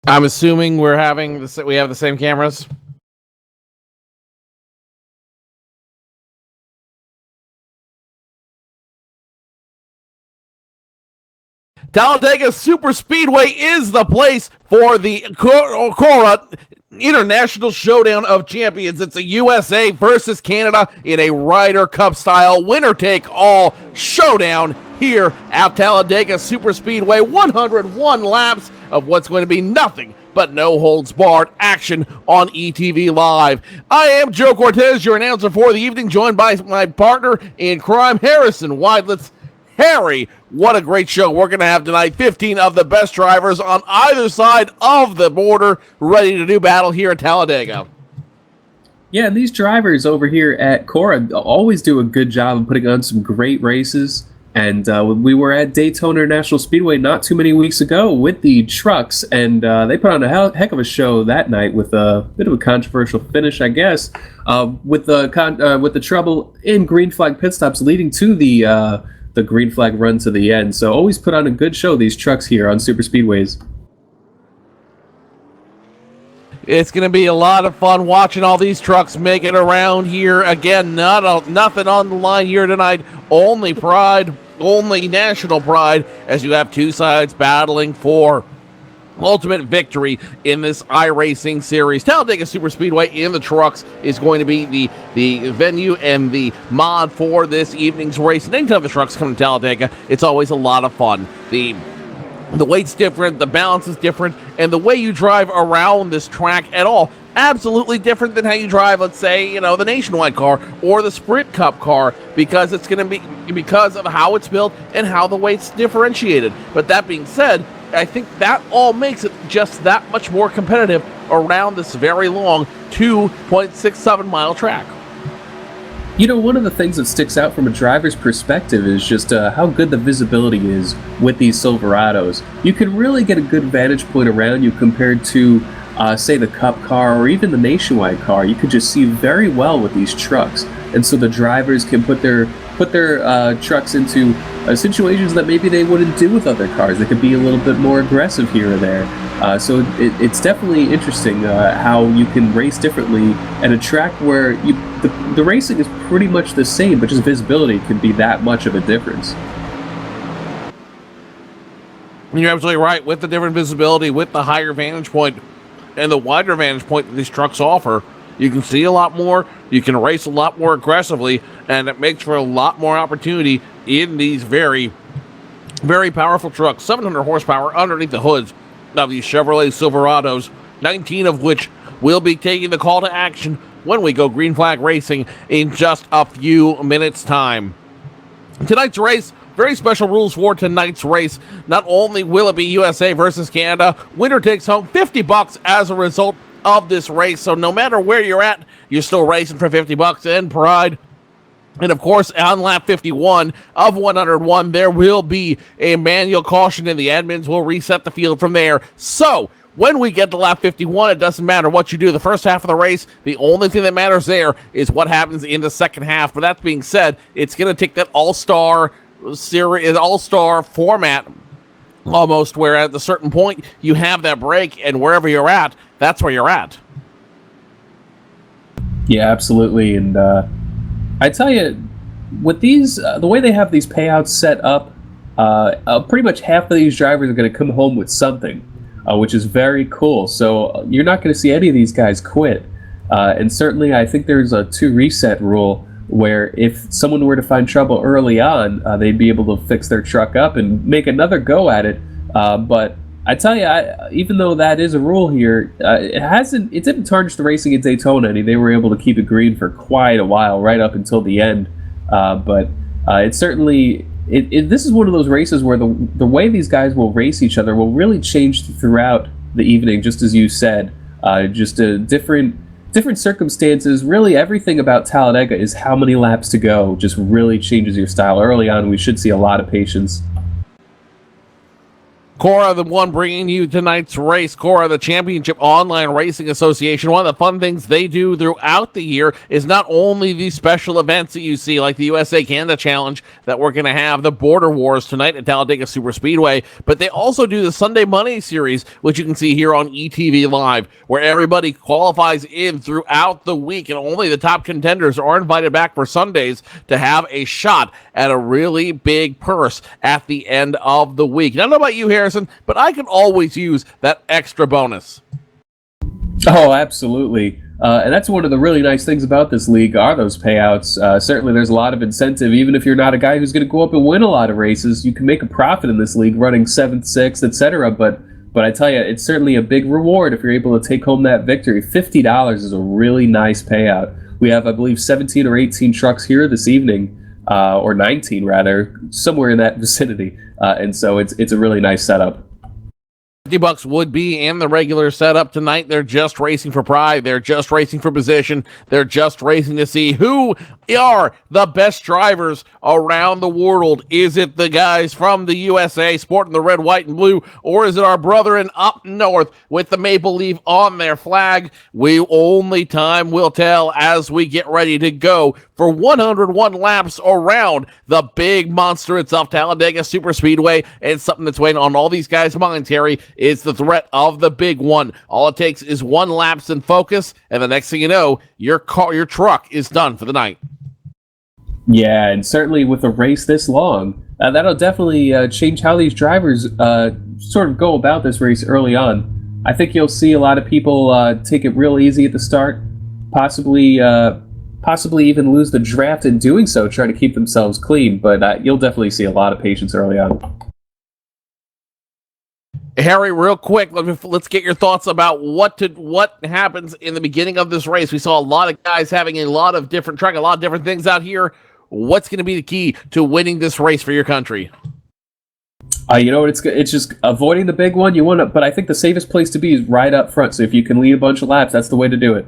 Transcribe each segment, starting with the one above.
I'm assuming we have the same cameras. Talladega Super Speedway is the place for the Cora International Showdown of Champions. It's a USA versus Canada in a Ryder Cup style winner-take-all showdown here at Talladega Super Speedway. 101 laps of what's going to be nothing but no-holds-barred action on ETV Live. I am Joe Cortez, your announcer for the evening, joined by my partner in crime, Harrison Weidlitz. Harry, what a great show we're going to have tonight. 15 of the best drivers on either side of the border ready to do battle here at Talladega. Yeah, and these drivers over here at Cora always do a good job of putting on some great races. And we were at Daytona International Speedway not too many weeks ago with the trucks, and they put on a heck of a show that night with a bit of a controversial finish, I guess, with the trouble in green flag pit stops leading to the green flag run to the end. So always put on a good show, these trucks here on super speedways. It's going to be a lot of fun watching all these trucks make it around here. Again, nothing on the line here tonight. Only pride, only national pride, as you have two sides battling for ultimate victory in this iRacing series. Talladega Super Speedway in the trucks is going to be the venue and the mod for this evening's race. And anytime the trucks come to Talladega, it's always a lot of fun. The weight's different, the balance is different, and the way you drive around this track at all, absolutely different than how you drive, let's say, the Nationwide car or the Sprint Cup car, because it's going to be because of how it's built and how the weight's differentiated. But that being said, I think that all makes it just that much more competitive around this very long 2.67 mile track. One of the things that sticks out from a driver's perspective is just how good the visibility is with these Silverados. You can really get a good vantage point around you compared to, say, the Cup car or even the Nationwide car. You could just see very well with these trucks, and so the drivers can put their trucks into situations that maybe they wouldn't do with other cars. They could be a little bit more aggressive here or there. So it's definitely interesting how you can race differently at a track where the racing is pretty much the same, but just visibility can be that much of a difference. You're absolutely right. With the different visibility, with the higher vantage point and the wider vantage point that these trucks offer, you can see a lot more, you can race a lot more aggressively, and it makes for a lot more opportunity in these very, very powerful trucks. 700 horsepower underneath the hoods of these Chevrolet Silverados, 19 of which will be taking the call to action when we go green flag racing in just a few minutes' time. Tonight's race, very special rules for tonight's race. Not only will it be USA versus Canada, winner takes home $50 as a result of this race. So no matter where you're at, you're still racing for $50 in pride. And of course, on lap 51 of 101, there will be a manual caution, and the admins will reset the field from there. So when we get to lap 51, it doesn't matter what you do the first half of the race. The only thing that matters there is what happens in the second half. But that being said, it's going to take that all-star series, all-star format almost, where at a certain point you have that break, and wherever you're at, that's where you're at. Yeah, absolutely. And I tell you, with these, the way they have these payouts set up, pretty much half of these drivers are going to come home with something, which is very cool. So you're not going to see any of these guys quit. And certainly I think there's a 2 reset rule where if someone were to find trouble early on, they'd be able to fix their truck up and make another go at it. But I tell you, even though that is a rule here, it didn't tarnish the racing at Daytona. They were able to keep it green for quite a while, right up until the end. But it certainly, this is one of those races where the way these guys will race each other will really change throughout the evening, just as you said. Just different circumstances. Really, everything about Talladega is how many laps to go. Just really changes your style. Early on, we should see a lot of patience. Cora, the one bringing you tonight's race. Cora, the Championship Online Racing Association. One of the fun things they do throughout the year is not only these special events that you see, like the USA Canada Challenge that we're going to have, the Border Wars tonight at Talladega Superspeedway, but they also do the Sunday Money Series, which you can see here on ETV Live, where everybody qualifies in throughout the week, and only the top contenders are invited back for Sundays to have a shot at a really big purse at the end of the week. Now, I don't know about you, Harrison, but I can always use that extra bonus. Oh, absolutely. And that's one of the really nice things about this league are those payouts. Certainly there's a lot of incentive. Even if you're not a guy who's going to go up and win a lot of races, you can make a profit in this league running 7th, 6th, etc. But I tell you, it's certainly a big reward if you're able to take home that victory. $50 is a really nice payout. We have, I believe, 17 or 18 trucks here this evening, or 19 rather, somewhere in that vicinity. And so it's a really nice setup. $50 would be in the regular setup tonight. They're just racing for pride. They're just racing for position. They're just racing to see who are the best drivers around the world. Is it the guys from the USA sporting the red, white, and blue, or is it our brethren up north with the maple leaf on their flag? Only time will tell as we get ready to go for 101 laps around the big monster itself, Talladega Superspeedway. It's something that's weighing on all these guys' minds, Harry. It's the threat of the big one. All it takes is one lapse in focus, and the next thing you know, your truck is done for the night. Yeah, and certainly with a race this long, that'll definitely change how these drivers sort of go about this race early on. I think you'll see a lot of people take it real easy at the start, possibly even lose the draft in doing so, trying to keep themselves clean, but you'll definitely see a lot of patience early on. Harry, real quick, let's get your thoughts about what happens in the beginning of this race. We saw a lot of guys having a lot of different things out here. What's going to be the key to winning this race for your country? You know what? It's just avoiding the big one. But I think the safest place to be is right up front. So if you can lead a bunch of laps, that's the way to do it.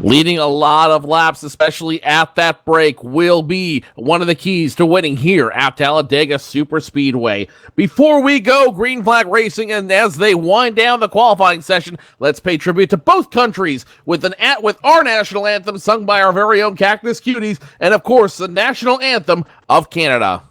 Leading a lot of laps, especially at that break, will be one of the keys to winning here at Talladega Superspeedway. Before we go, Green Flag Racing, and as they wind down the qualifying session, let's pay tribute to both countries with our national anthem sung by our very own Cactus Cuties, and of course, the national anthem of Canada.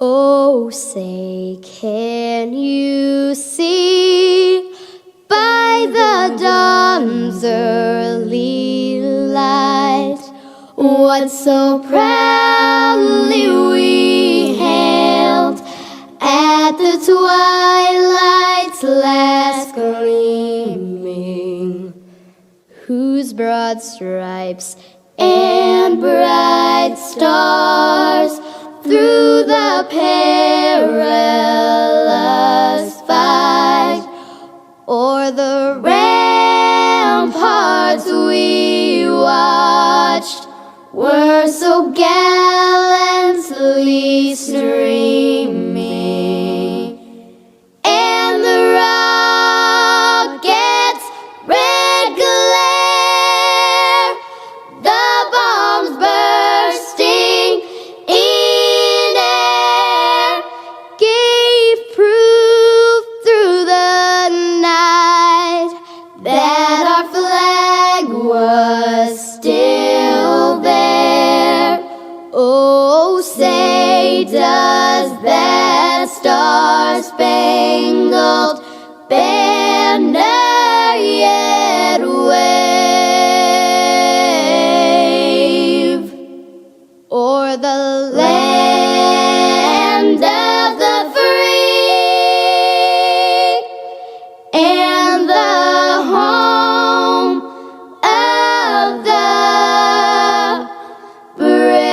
Oh, say, can you see by the dawn's early light what so proudly we hailed at the twilight's last gleaming, whose broad stripes and bright stars through the perilous fight o'er the ramparts we watched were so gallantly streaming. does that star-spangled banner yet wave o'er the land of the free and the home of the brave.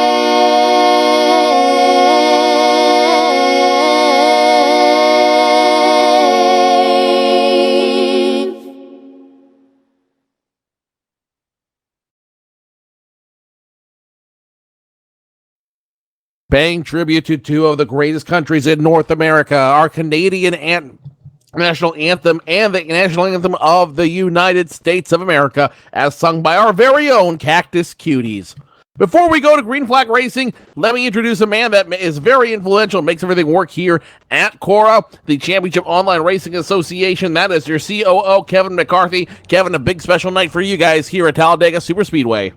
Paying tribute to two of the greatest countries in North America, our Canadian national anthem and the national anthem of the United States of America, as sung by our very own Cactus Cuties. Before we go to Green Flag Racing, let me introduce a man that is very influential, makes everything work here at Cora, the Championship Online Racing Association. That is your COO, Kevin McCarthy. Kevin, a big special night for you guys here at Talladega Superspeedway.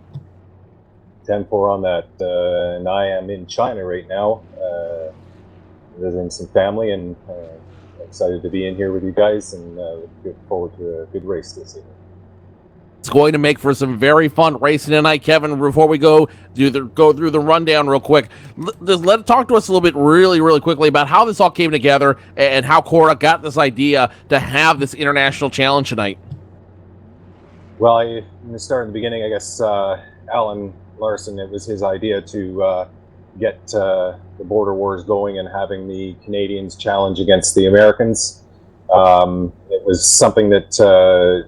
10-4 on that, and I am in China right now, visiting some family, and excited to be in here with you guys, and look forward to a good race this evening. It's going to make for some very fun racing tonight, Kevin. Before we go through the rundown real quick, talk to us a little bit really quickly about how this all came together and how Cora got this idea to have this international challenge tonight. Well, I'm going to start in the beginning. I guess Alan Larson, it was his idea to get the border wars going and having the Canadians challenge against the Americans. It was something that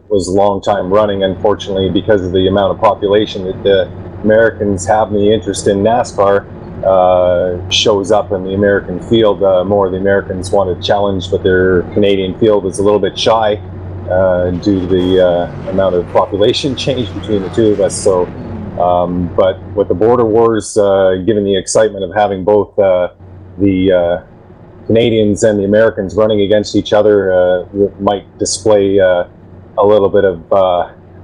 was a long time running, unfortunately, because of the amount of population that the Americans have and the interest in NASCAR shows up in the American field. More of the Americans want to challenge, but their Canadian field is a little bit shy due to the amount of population change between the two of us. So, but with the border wars, given the excitement of having both the Canadians and the Americans running against each other, might display a little bit of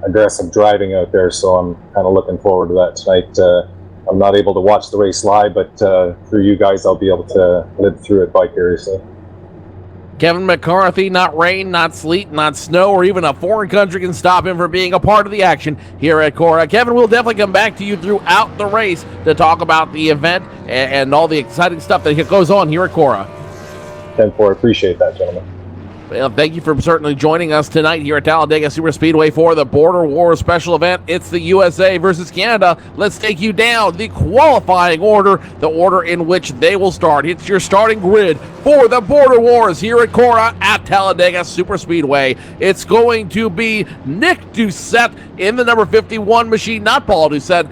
aggressive driving out there. So I'm kind of looking forward to that tonight. I'm not able to watch the race live, but through you guys, I'll be able to live through it vicariously. Kevin McCarthy, not rain, not sleet, not snow, or even a foreign country can stop him from being a part of the action here at Cora. Kevin, we'll definitely come back to you throughout the race to talk about the event and all the exciting stuff that goes on here at Cora. 10-4, appreciate that, gentlemen. Well, thank you for certainly joining us tonight here at Talladega Superspeedway for the Border Wars special event. It's the USA versus Canada. Let's take you down the qualifying order, the order in which they will start. It's your starting grid for the Border Wars here at Cora at Talladega Superspeedway. It's going to be Nick Doucette in the number 51 machine, not Paul Doucette,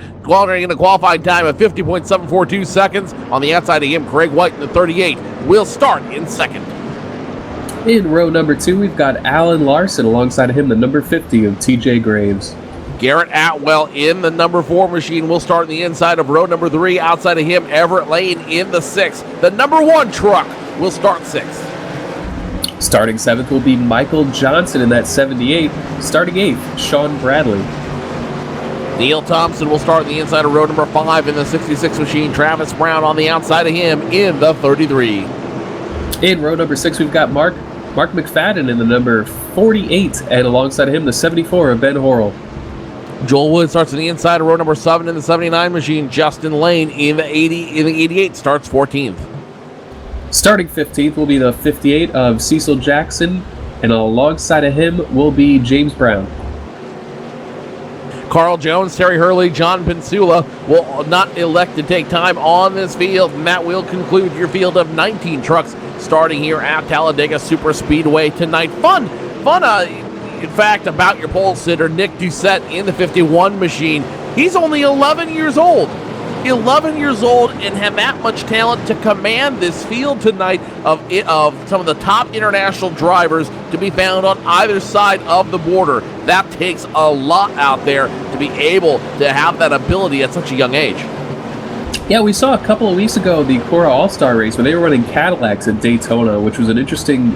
in a qualifying time of 50.742 seconds. On the outside of him, Craig White in the 38 will start in second. In row number 2, we've got Alan Larson alongside of him, the number 50 of TJ Graves. Garrett Atwell in the number 4 machine will start on the inside of row number 3. Outside of him, Everett Lane in the 6th. The number 1 truck will start 6th. Starting 7th will be Michael Johnson in that 78. Starting 8th, Sean Bradley. Neil Thompson will start on the inside of row number 5 in the 66 machine. Travis Brown on the outside of him in the 33. In row number 6, we've got Mark McFadden in the number 48, and alongside of him, the 74 of Ben Horrell. Joel Wood starts on the inside of row number 7 in the 79 machine. Justin Lane in the 88 starts 14th. Starting 15th will be the 58 of Cecil Jackson, and alongside of him will be James Brown. Carl Jones, Terry Hurley, John Pensula will not elect to take time on this field, and that will conclude your field of 19 trucks starting here at Talladega Superspeedway tonight. Fun, in fact, about your pole sitter, Nick Doucette in the 51 machine. He's only 11 years old. 11 years old and have that much talent to command this field tonight of some of the top international drivers to be found on either side of the border. That takes a lot out there to be able to have that ability at such a young age. Yeah, we saw a couple of weeks ago the Cora All-Star race where they were running Cadillacs at Daytona, which was an interesting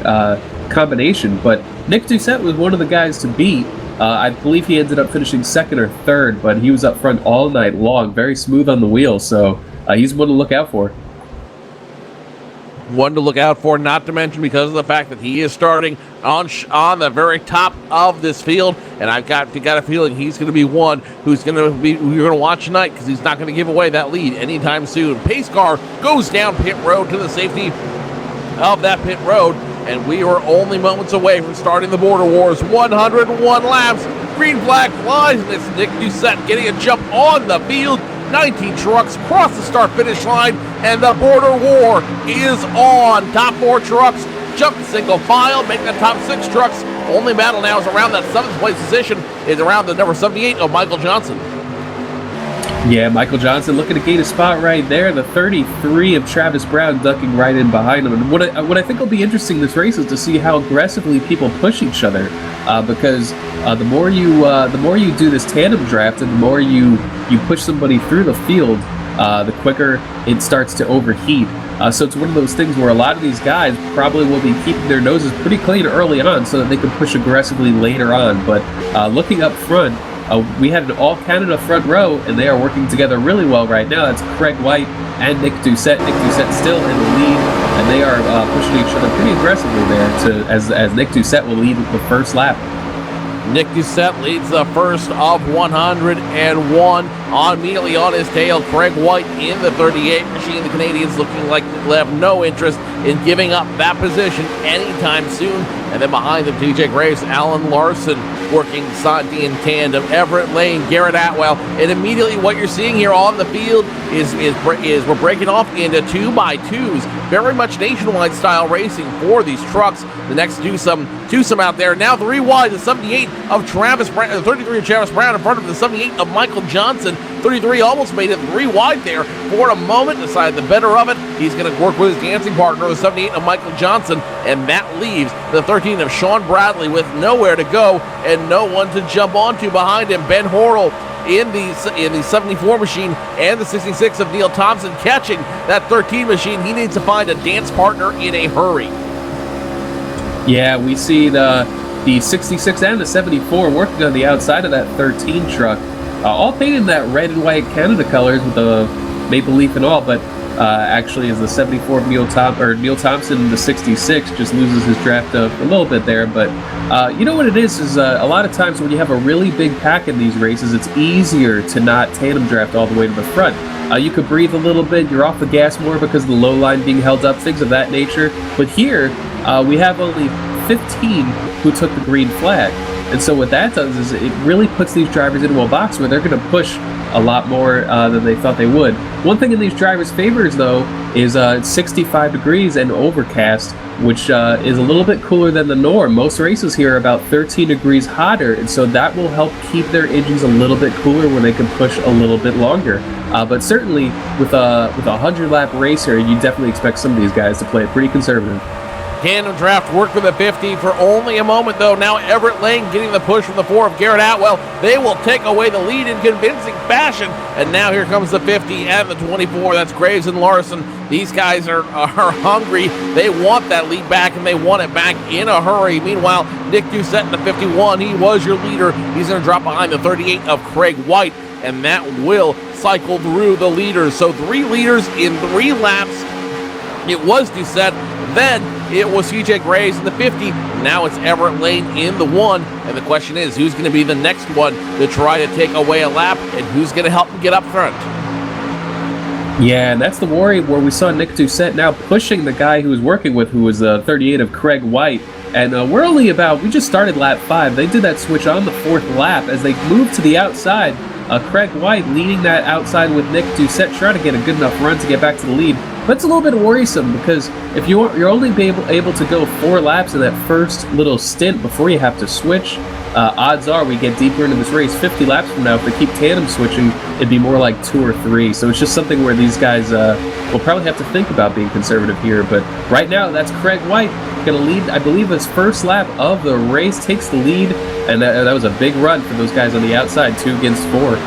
combination. But Nick Doucette was one of the guys to beat. I believe he ended up finishing second or third, but he was up front all night long, very smooth on the wheel, so he's one to look out for. One to look out for, not to mention because of the fact that he is starting on the very top of this field, and I've got a feeling he's going to be one who's going to be you're going to watch tonight, because he's not going to give away that lead anytime soon. Pace car goes down pit road to the safety of that pit road, and we are only moments away from starting the Border Wars. 101 laps. Green flag flies, and it's Nick Doucette getting a jump on the field. 19 trucks cross the start-finish line, and the Border War is on. Top 4 trucks jump single file, making the top 6 trucks. Only battle now is around that 7th place position, is around the number 78 of Michael Johnson. Yeah, Michael Johnson looking to gain a spot right there. The 33 of Travis Brown ducking right in behind him. And what I think will be interesting in this race is to see how aggressively people push each other, because the more you do this tandem draft and the more you push somebody through the field, the quicker it starts to overheat. So it's one of those things where a lot of these guys probably will be keeping their noses pretty clean early on so that they can push aggressively later on. But looking up front, we had an all-Canada front row, and they are working together really well right now. That's Craig White and Nick Doucette. Nick Doucette still in the lead, and they are pushing each other pretty aggressively there as Nick Doucette will lead the first lap. Nick Doucette leads the first of 101. Immediately on his tail, Craig White in the 38 machine. The Canadians looking like they have no interest in giving up that position anytime soon. And then behind them, TJ Graves, Alan Larson working in tandem. Everett Lane, Garrett Atwell. And immediately what you're seeing here on the field is we're breaking off into 2x2s. Very much nationwide style racing for these trucks. The next twosome out there. Now 3 wide, the 78 of Travis Brown, the 33 of Travis Brown in front of the 78 of Michael Johnson. 33 almost made it 3 wide there for a moment, decided the better of it. He's going to work with his dancing partner, the 78 of Michael Johnson, and that leaves the 13 of Sean Bradley with nowhere to go and no one to jump onto behind him. Ben Horrell in the 74 machine and the 66 of Neil Thompson catching that 13 machine. He needs to find a dance partner in a hurry. Yeah, we see the 66 and the 74 working on the outside of that 13 truck. All painted in that red and white Canada colors with the maple leaf and all, but actually is the 74 of Neil Thompson. The 66 just loses his draft up a little bit there, but you know what it is a lot of times when you have a really big pack in these races, it's easier to not tandem draft all the way to the front. You could breathe a little bit, you're off the gas more because of the low line being held up, things of that nature. But here, we have only 15 who took the green flag. And so what that does is it really puts these drivers into a box where they're going to push a lot more than they thought they would. One thing in these drivers' favors, though, is 65 degrees and overcast, which is a little bit cooler than the norm. Most races here are about 13 degrees hotter, and so that will help keep their engines a little bit cooler where they can push a little bit longer. But certainly, with a 100-lap race here, you definitely expect some of these guys to play it pretty conservative. Tandem draft worked for the 50 for only a moment, though. Now Everett Lane getting the push from the 4 of Garrett Atwell. They will take away the lead in convincing fashion. And now here comes the 50 and the 24. That's Graves and Larson. These guys are hungry. They want that lead back, and they want it back in a hurry. Meanwhile, Nick Doucette in the 51. He was your leader. He's going to drop behind the 38 of Craig White, and that will cycle through the leaders. So 3 leaders in 3 laps. It was Doucette. Then it was TJ Graves in the 50. Now it's Everett Lane in the 1. And the question is, who's going to be the next one to try to take away a lap, and who's going to help him get up front? Yeah, and that's the worry where we saw Nick Doucette now pushing the guy who was working with, who was 38 of Craig White. And we just started lap 5. They did that switch on the 4th lap as they moved to the outside. Craig White leading that outside with Nick Doucette, trying to get a good enough run to get back to the lead. But it's a little bit worrisome because if you're only able to go 4 laps in that first little stint before you have to switch, odds are we get deeper into this race 50 laps from now. If they keep tandem switching, it'd be more like 2 or 3. So it's just something where these guys will probably have to think about being conservative here. But right now, that's Craig White going to lead, I believe, his first lap of the race, takes the lead, and that was a big run for those guys on the outside, 2 against 4.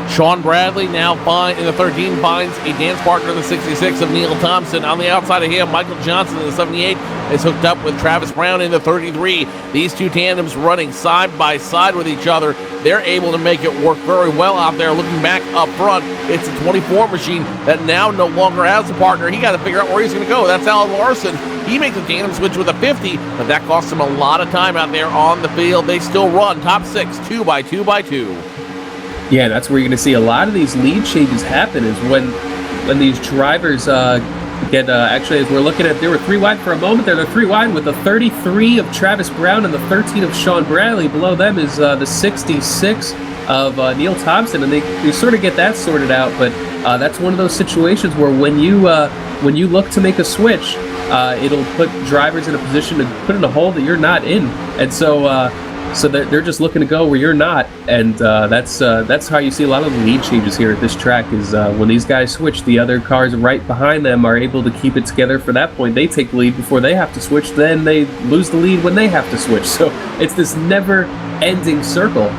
Sean Bradley now in the 13 finds a dance partner in the 66 of Neil Thompson. On the outside of him, Michael Johnson in the 78 is hooked up with Travis Brown in the 33. These two tandems running side by side with each other. They're able to make it work very well out there. Looking back up front, it's a 24 machine that now no longer has a partner. He got to figure out where he's going to go. That's Alan Larson. He makes a tandem switch with a 50, but that costs him a lot of time out there on the field. They still run top 6, 2 by 2 by 2. Yeah, that's where you're going to see a lot of these lead changes happen is when these drivers get, actually, as we're looking at, they were 3 wide for a moment there. They're 3 wide with the 33 of Travis Brown and the 13 of Sean Bradley. Below them is the 66 of Neil Thompson, and they sort of get that sorted out, but that's one of those situations where when you look to make a switch, it'll put drivers in a position to put in a hole that you're not in, and so they're just looking to go where you're not, and that's how you see a lot of the lead changes here at this track is when these guys switch, the other cars right behind them are able to keep it together for that point. They take the lead before they have to switch, then they lose the lead when they have to switch, so it's this never-ending circle.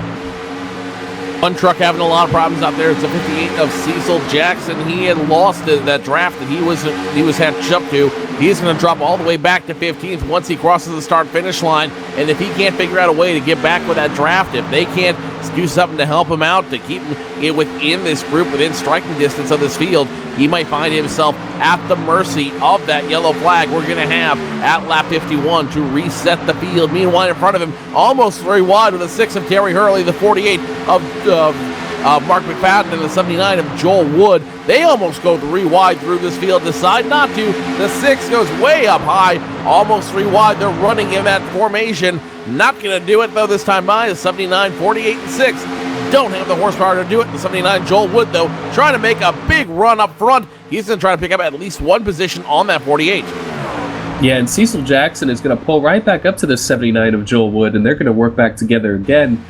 One truck having a lot of problems out there. It's the 58 of Cecil Jackson. He had lost that draft that he was hatched up to. He's going to drop all the way back to 15th once he crosses the start-finish line. And if he can't figure out a way to get back with that draft, if they can't do something to help him out, to keep him within this group, within striking distance of this field, he might find himself at the mercy of that yellow flag we're going to have at lap 51 to reset the field. Meanwhile, in front of him, almost 3 wide with the 6 of Terry Hurley, the 48 of Mark McFadden, and the 79 of Joel Wood. They almost go 3 wide through this field, decide not to. The 6 goes way up high, almost 3 wide. They're running in that formation. Not going to do it, though, this time by. The 79, 48, and 6 don't have the horsepower to do it. The 79 Joel Wood, though, trying to make a big run up front. He's going to try to pick up at least one position on that 48. Yeah, and Cecil Jackson is going to pull right back up to the 79 of Joel Wood, and they're going to work back together again.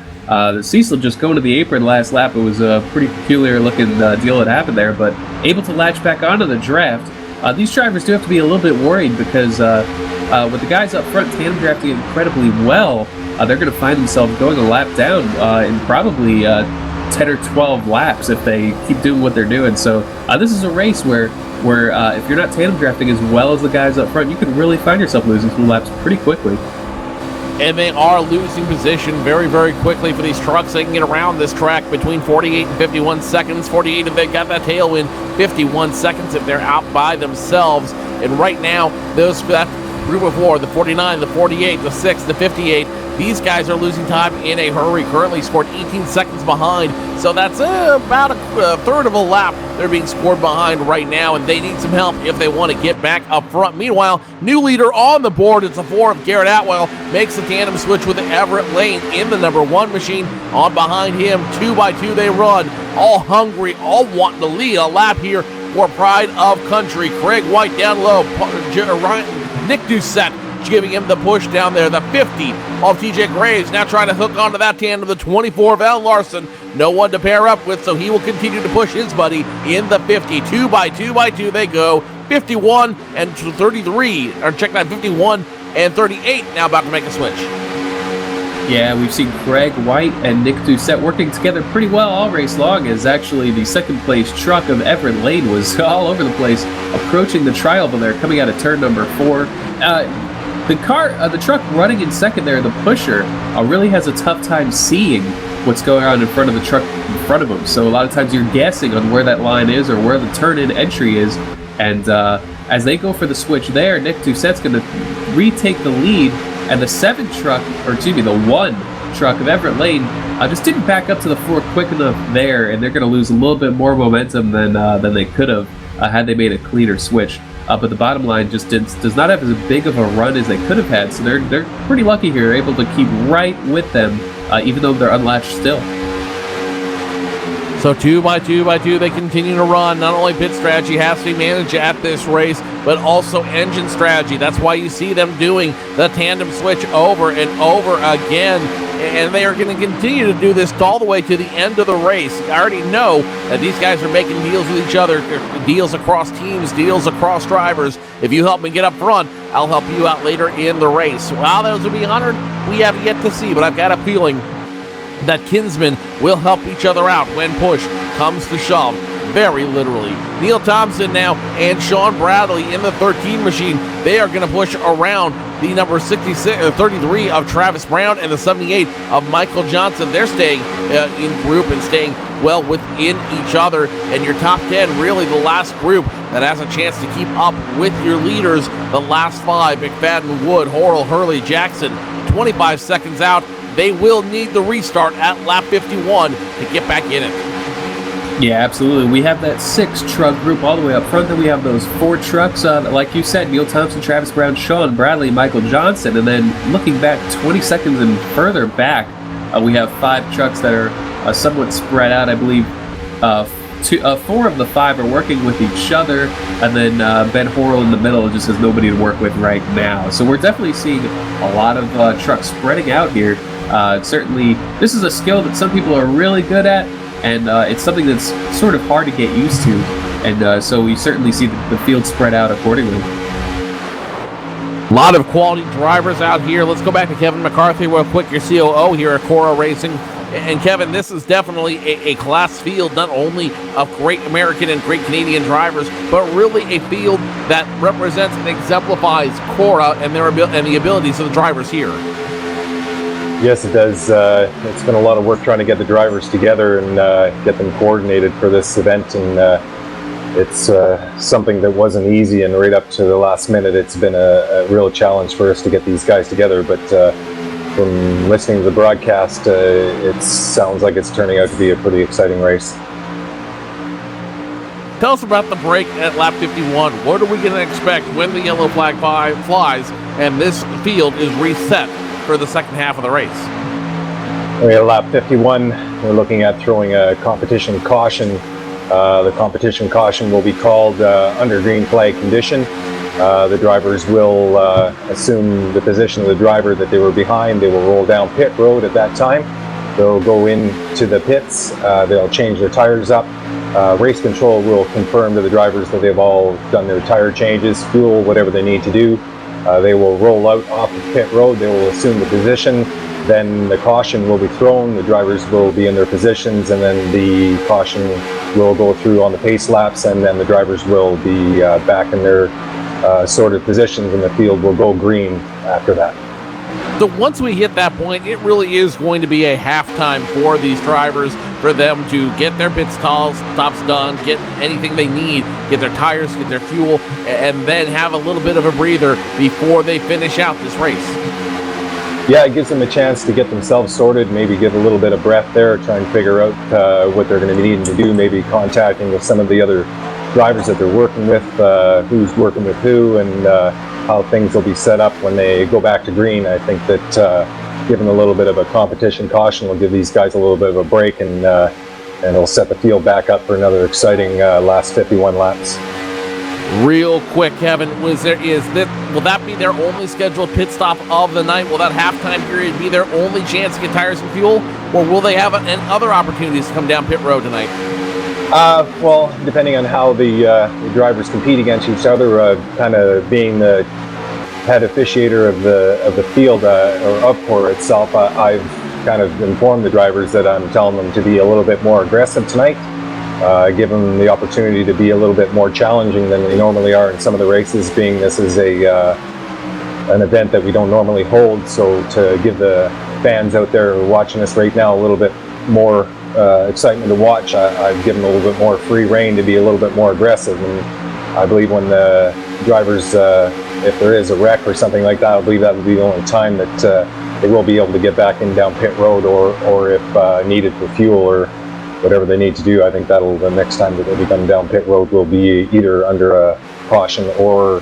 Cecil just going to the apron last lap. It was a pretty peculiar looking deal that happened there, but able to latch back onto the draft. These drivers do have to be a little bit worried because with the guys up front tandem drafting incredibly well, they're going to find themselves going a lap down in probably 10 or 12 laps if they keep doing what they're doing. So this is a race where if you're not tandem drafting as well as the guys up front, you can really find yourself losing some laps pretty quickly. And they are losing position very, very quickly for these trucks. They can get around this track between 48 and 51 seconds. 48 if they've got that tailwind, 51 seconds if they're out by themselves. And right now, that group of 4, the 49, the 48, the 6, the 58, these guys are losing time in a hurry. Currently scored 18 seconds behind. So that's about a third of a lap they're being scored behind right now, and they need some help if they want to get back up front. Meanwhile, new leader on the board. It's the 4 of Garrett Atwell. Makes the tandem switch with Everett Lane in the number 1 machine. On behind him, 2 by 2 they run. All hungry, all wanting to lead a lap here for Pride of Country. Craig White down low. Nick Doucette giving him the push down there. The 50 of TJ Graves now trying to hook onto that tandem. The 24 of Al Larson. No one to pair up with, so he will continue to push his buddy in the 50. 2 by 2 by 2 they go. 51 and 33. Or check that, 51 and 38 now about to make a switch. Yeah, we've seen Craig White and Nick Doucette working together pretty well all race long, as actually the second place truck of Everett Lane was all over the place, approaching the tri-oval there, coming out of turn number 4. The truck running in second there, the pusher, really has a tough time seeing what's going on in front of the truck in front of him. So a lot of times you're guessing on where that line is or where the turn-in entry is. And as they go for the switch there, Nick Doucette's going to retake the lead. And the 7 truck, or excuse me, the 1 truck of Everett Lane just didn't back up to the 4 quick enough there. And they're going to lose a little bit more momentum than they could have had they made a cleaner switch. But the bottom line just does not have as big of a run as they could have had. So they're pretty lucky here, able to keep right with them, even though they're unlatched still. So 2 by 2 by 2, they continue to run. Not only pit strategy has to be managed at this race, but also engine strategy. That's why you see them doing the tandem switch over and over again. And they are going to continue to do this all the way to the end of the race. I already know that these guys are making deals with each other, deals across teams, deals across drivers. If you help me get up front, I'll help you out later in the race. How those will be honored, we have yet to see, but I've got a feeling that kinsmen will help each other out when pushed comes to shove, very literally. Neil Thompson now and Sean Bradley in the 13 machine. They are going to push around the number 33 of Travis Brown and the 78 of Michael Johnson. They're staying in group and staying well within each other. And your top 10, really the last group that has a chance to keep up with your leaders. The last 5, McFadden, Wood, Horrell, Hurley, Jackson, 25 seconds out. They will need the restart at lap 51 to get back in it. Yeah, absolutely. We have that 6-truck group all the way up front. Then we have those 4 trucks, like you said, Neil Thompson, Travis Brown, Sean Bradley, Michael Johnson. And then looking back 20 seconds and further back, we have 5 trucks that are somewhat spread out. I believe 4 of the 5 are working with each other. And then Ben Horrell in the middle just has nobody to work with right now. So we're definitely seeing a lot of trucks spreading out here. Certainly, this is a skill that some people are really good at. And it's something that's sort of hard to get used to. And so we certainly see the field spread out accordingly. A lot of quality drivers out here. Let's go back to Kevin McCarthy real quick, your COO here at Cora Racing. And Kevin, this is definitely a class field, not only of great American and great Canadian drivers, but really a field that represents and exemplifies Cora and the abilities of the drivers here. Yes, it does. It's been a lot of work trying to get the drivers together and get them coordinated for this event, and it's something that wasn't easy, and right up to the last minute it's been a real challenge for us to get these guys together, but from listening to the broadcast, it sounds like it's turning out to be a pretty exciting race. Tell us about the break at lap 51. What are we going to expect when the yellow flag flies and this field is reset for the second half of the race? At lap 51, we're looking at throwing a competition caution. The competition caution will be called under green flag condition. The drivers will assume the position of the driver that they were behind. They will roll down pit road at that time. They'll go into the pits. They'll change their tires up. Race control will confirm to the drivers that they've all done their tire changes, fuel, whatever they need to do. They will roll out off the pit road. They will assume the position. Then the caution will be thrown. The drivers will be in their positions, and then the caution will go through on the pace laps, and then the drivers will be back in their sorted positions, and the field will go green after that. So once we hit that point, it really is going to be a halftime for these drivers, for them to get their pit stops done, get anything they need, get their tires, get their fuel, and then have a little bit of a breather before they finish out this race. Yeah, it gives them a chance to get themselves sorted, maybe get a little bit of breath there, try and figure out what they're going to be needing to do, maybe contacting with some of the other drivers that they're working with, who's working with who, and how things will be set up when they go back to green. I think that giving a little bit of a competition caution will give these guys a little bit of a break, and it'll set the field back up for another exciting last 51 laps. Real quick, Kevin, will that be their only scheduled pit stop of the night? Will that halftime period be their only chance to get tires and fuel, or will they have other opportunities to come down pit road tonight? Well, depending on how the drivers compete against each other, kind of being the head officiator of the field or of Cora itself, I've kind of informed the drivers that I'm telling them to be a little bit more aggressive tonight, give them the opportunity to be a little bit more challenging than they normally are in some of the races, being this is an event that we don't normally hold. So to give the fans out there watching us right now a little bit more excitement to watch, I've given a little bit more free rein to be a little bit more aggressive. And I believe when the drivers, if there is a wreck or something like that, I believe that will be the only time that they will be able to get back in down pit road, or if needed for fuel or whatever they need to do. I think the next time that they'll be coming down pit road will be either under a caution or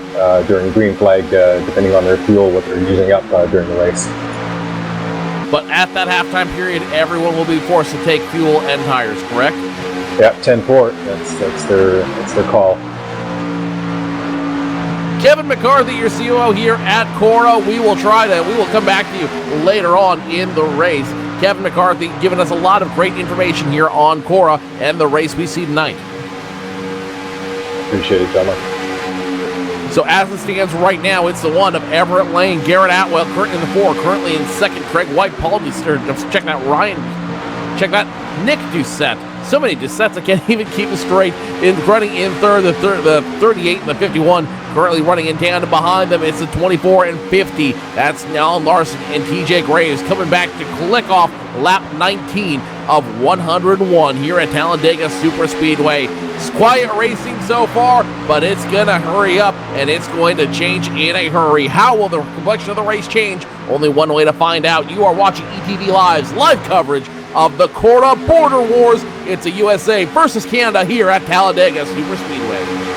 during green flag, depending on their fuel, what they're using up during the race. But at that halftime period, everyone will be forced to take fuel and tires, correct? Yeah, 10-4. That's their call. Kevin McCarthy, your COO here at Cora. We will come back to you later on in the race. Kevin McCarthy giving us a lot of great information here on Cora and the race we see tonight. Appreciate it, gentlemen. So as it stands right now, it's the one of Everett Lane, Garrett Atwell currently in the 4, currently in second, Craig White, Paul Easter. Check that, Ryan. Check that. Nick Doucette. So many Doucettes, I can't even keep it straight. Running in third, the 38 and the 51. Currently running in tandem behind them. It's the 24 and 50. That's Alan Larson and TJ Graves coming back to click off lap 19 of 101 here at Talladega Superspeedway. It's quiet racing so far, but it's going to hurry up, and it's going to change in a hurry. How will the complexion of the race change? Only one way to find out. You are watching ETV Live's live coverage of the Cora Border Wars. It's a USA versus Canada here at Talladega Superspeedway.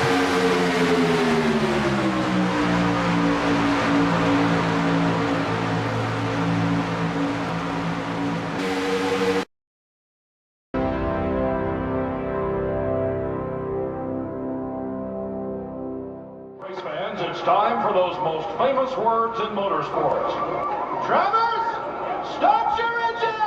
It's time for those most famous words in motorsports. Drivers, start your engines!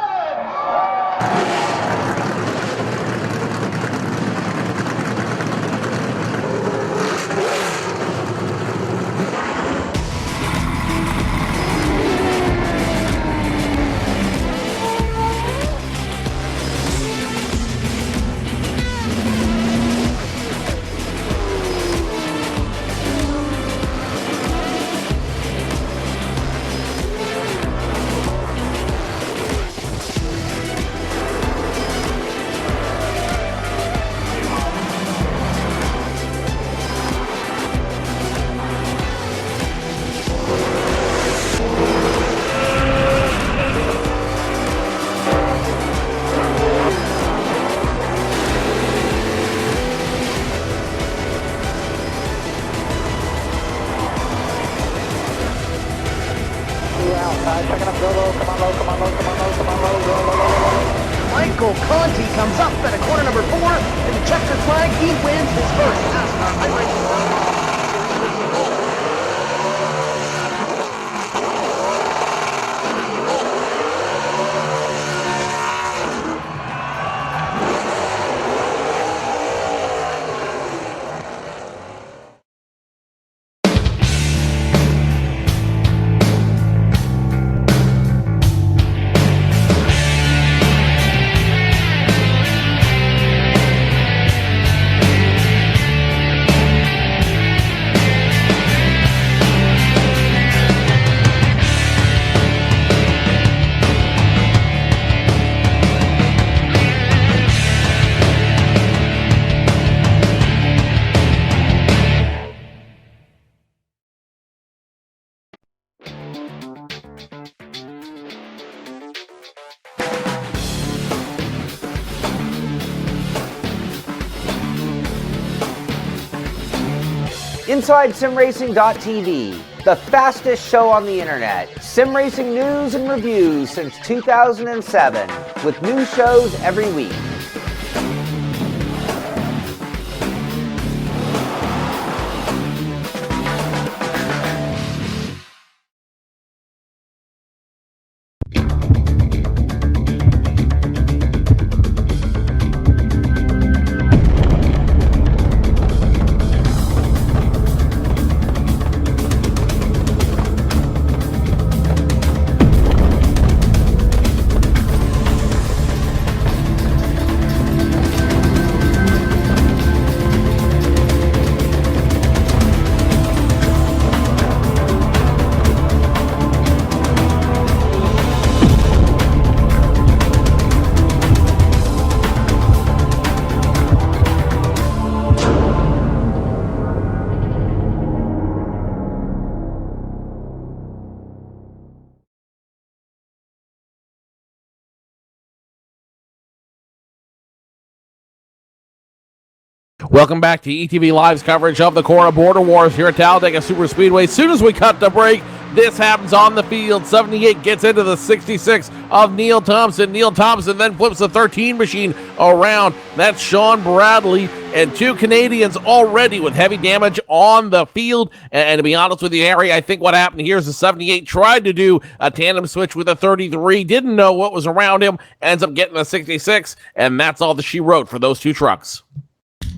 Michael Conti comes up at a corner number 4, and the checkered flag, he wins his first NASCAR high racing. Inside SimRacing.tv, the fastest show on the internet. Sim racing news and reviews since 2007, with new shows every week. Welcome back to ETV Live's coverage of the Cora Border Wars here at Talladega Superspeedway. As soon as we cut the break, this happens on the field. 78 gets into the 66 of Neil Thompson. Neil Thompson then flips the 13 machine around. That's Sean Bradley and two Canadians already with heavy damage on the field. And to be honest with you, Harry, I think what happened here is the 78 tried to do a tandem switch with a 33, didn't know what was around him, ends up getting a 66, and that's all that she wrote for those two trucks.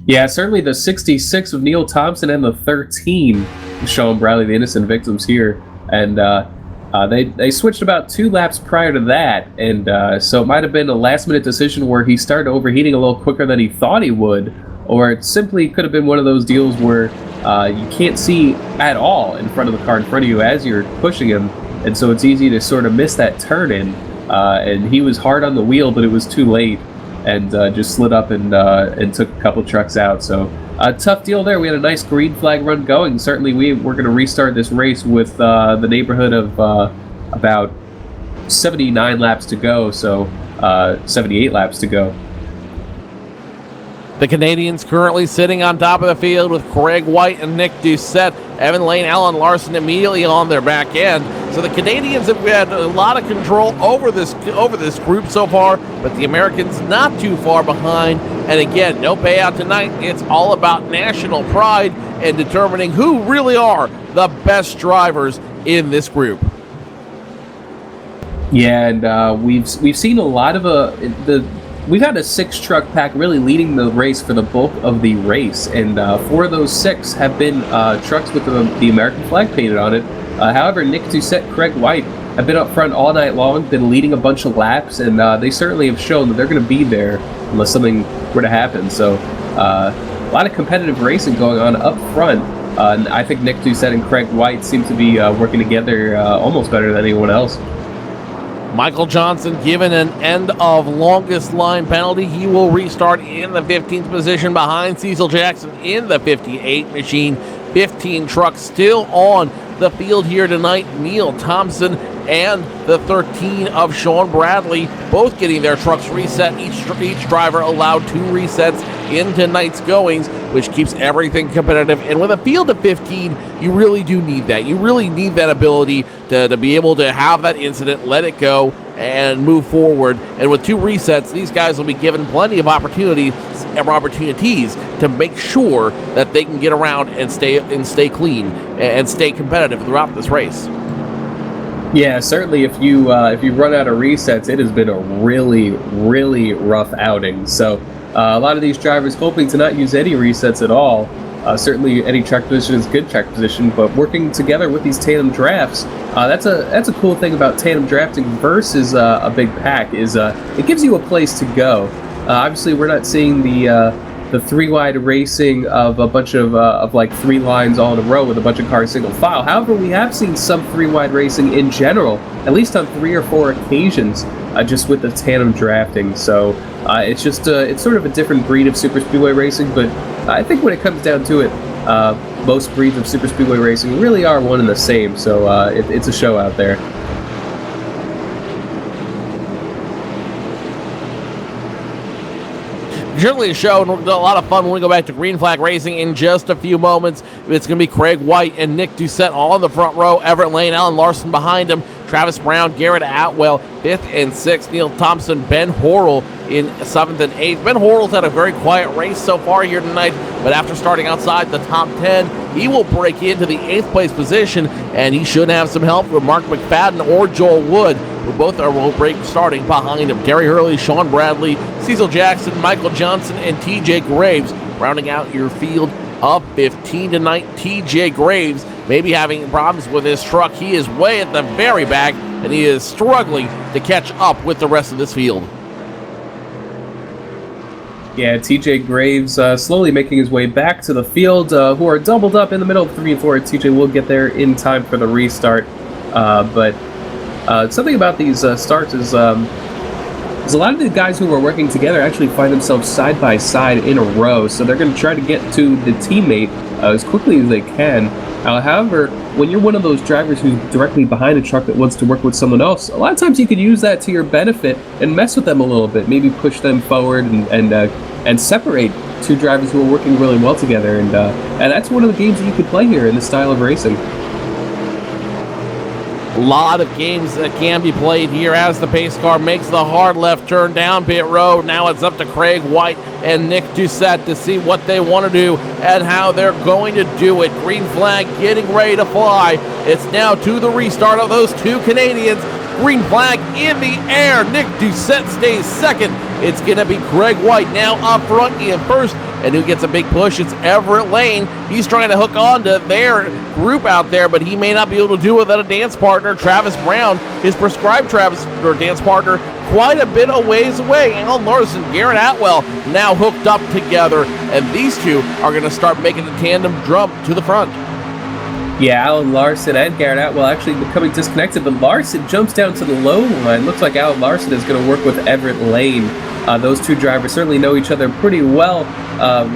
Yeah, certainly the 66 of Neil Thompson and the 13 Sean Bradley, the innocent victims here. And They switched about 2 laps prior to that, and so it might have been a last-minute decision where he started overheating a little quicker than he thought he would, or it simply could have been one of those deals where you can't see at all in front of the car in front of you as you're pushing him, and so it's easy to sort of miss that turn-in, and he was hard on the wheel, but it was too late, and just slid up and took a couple trucks out, so... tough deal there. We had a nice green flag run going. Certainly, we're going to restart this race with the neighborhood of about 79 laps to go, so 78 laps to go. The Canadians currently sitting on top of the field with Craig White and Nick Doucette. Evan Lane, Alan Larson immediately on their back end. So the Canadians have had a lot of control over this group so far, but the Americans not too far behind. And again, no payout tonight. It's all about national pride and determining who really are the best drivers in this group. Yeah, and we've seen a lot of we've had a 6-truck pack really leading the race for the bulk of the race, and 4 of those 6 have been trucks with the American flag painted on it. However, Nick Doucette, Craig White have been up front all night long, been leading a bunch of laps, and they certainly have shown that they're going to be there unless something were to happen. So a lot of competitive racing going on up front, and I think Nick Doucette and Craig White seem to be working together almost better than anyone else. Michael Johnson given an end of longest line penalty. He will restart in the 15th position behind Cecil Jackson in the 58 machine. 15 trucks still on the field here tonight. Neil Thompson and the 13 of Sean Bradley both getting their trucks reset. Each driver allowed 2 resets in tonight's goings, which keeps everything competitive. And with a field of 15, you really do need that. You really need that ability to be able to have that incident, let it go, and move forward. And with 2 resets, these guys will be given plenty of opportunities to make sure that they can get around and stay clean and stay competitive throughout this race. Yeah, certainly if you run out of resets, it has been a really, really rough outing. So a lot of these drivers hoping to not use any resets at all. Certainly any track position is good track position, but working together with these tandem drafts, that's a cool thing about tandem drafting versus a big pack is it gives you a place to go. Obviously, we're not seeing the 3-wide racing of a bunch of like 3 lines all in a row with a bunch of cars single file. However, we have seen some 3-wide racing in general, at least on 3 or 4 occasions, just with the tandem drafting. So it's just it's sort of a different breed of super speedway racing. But I think when it comes down to it, most breeds of super speedway racing really are one and the same. So it's a show out there. Generally a show and a lot of fun when we go back to green flag racing in just a few moments. It's going to be Craig White and Nick Doucette all in the front row. Everett Lane, Alan Larson behind him. Travis Brown, Garrett Atwell, 5th and 6th. Neil Thompson, Ben Horrell in 7th and 8th. Ben Horrell's had a very quiet race so far here tonight, but after starting outside the top 10, he will break into the 8th place position, and he should have some help from Mark McFadden or Joel Wood, who both will break starting behind him. Gary Hurley, Sean Bradley, Cecil Jackson, Michael Johnson, and TJ Graves rounding out your field of 15 tonight. TJ Graves maybe having problems with his truck. He is way at the very back, and he is struggling to catch up with the rest of this field. Yeah, TJ Graves slowly making his way back to the field, who are doubled up in the middle of 3 and 4. TJ will get there in time for the restart, but something about these starts is a lot of the guys who are working together actually find themselves side by side in a row, so they're going to try to get to the teammate as quickly as they can. However, when you're one of those drivers who's directly behind a truck that wants to work with someone else, a lot of times you could use that to your benefit and mess with them a little bit, maybe push them forward and separate 2 drivers who are working really well together, and that's one of the games that you could play here in this style of racing. A lot of games that can be played here as the pace car makes the hard left turn down pit road. Now it's up to Craig White and Nick Doucette to see what they want to do and how they're going to do it. Green flag getting ready to fly. It's now to the restart of those 2 Canadians. Green flag in the air. Nick Doucette stays second. It's going to be Craig White now up front in first. and who gets a big push? It's Everett Lane. He's trying to hook on to their group out there, but he may not be able to do it without a dance partner. Travis Brown, his prescribed dance partner, quite a bit of ways away. Alan Larson, Garrett Atwell now hooked up together, and these two are going to start making a tandem jump to the front. Yeah, Alan Larson and Garrett Atwell actually becoming disconnected, but Larson jumps down to the low line. Looks like Alan Larson is going to work with Everett Lane. Those two drivers certainly know each other pretty well.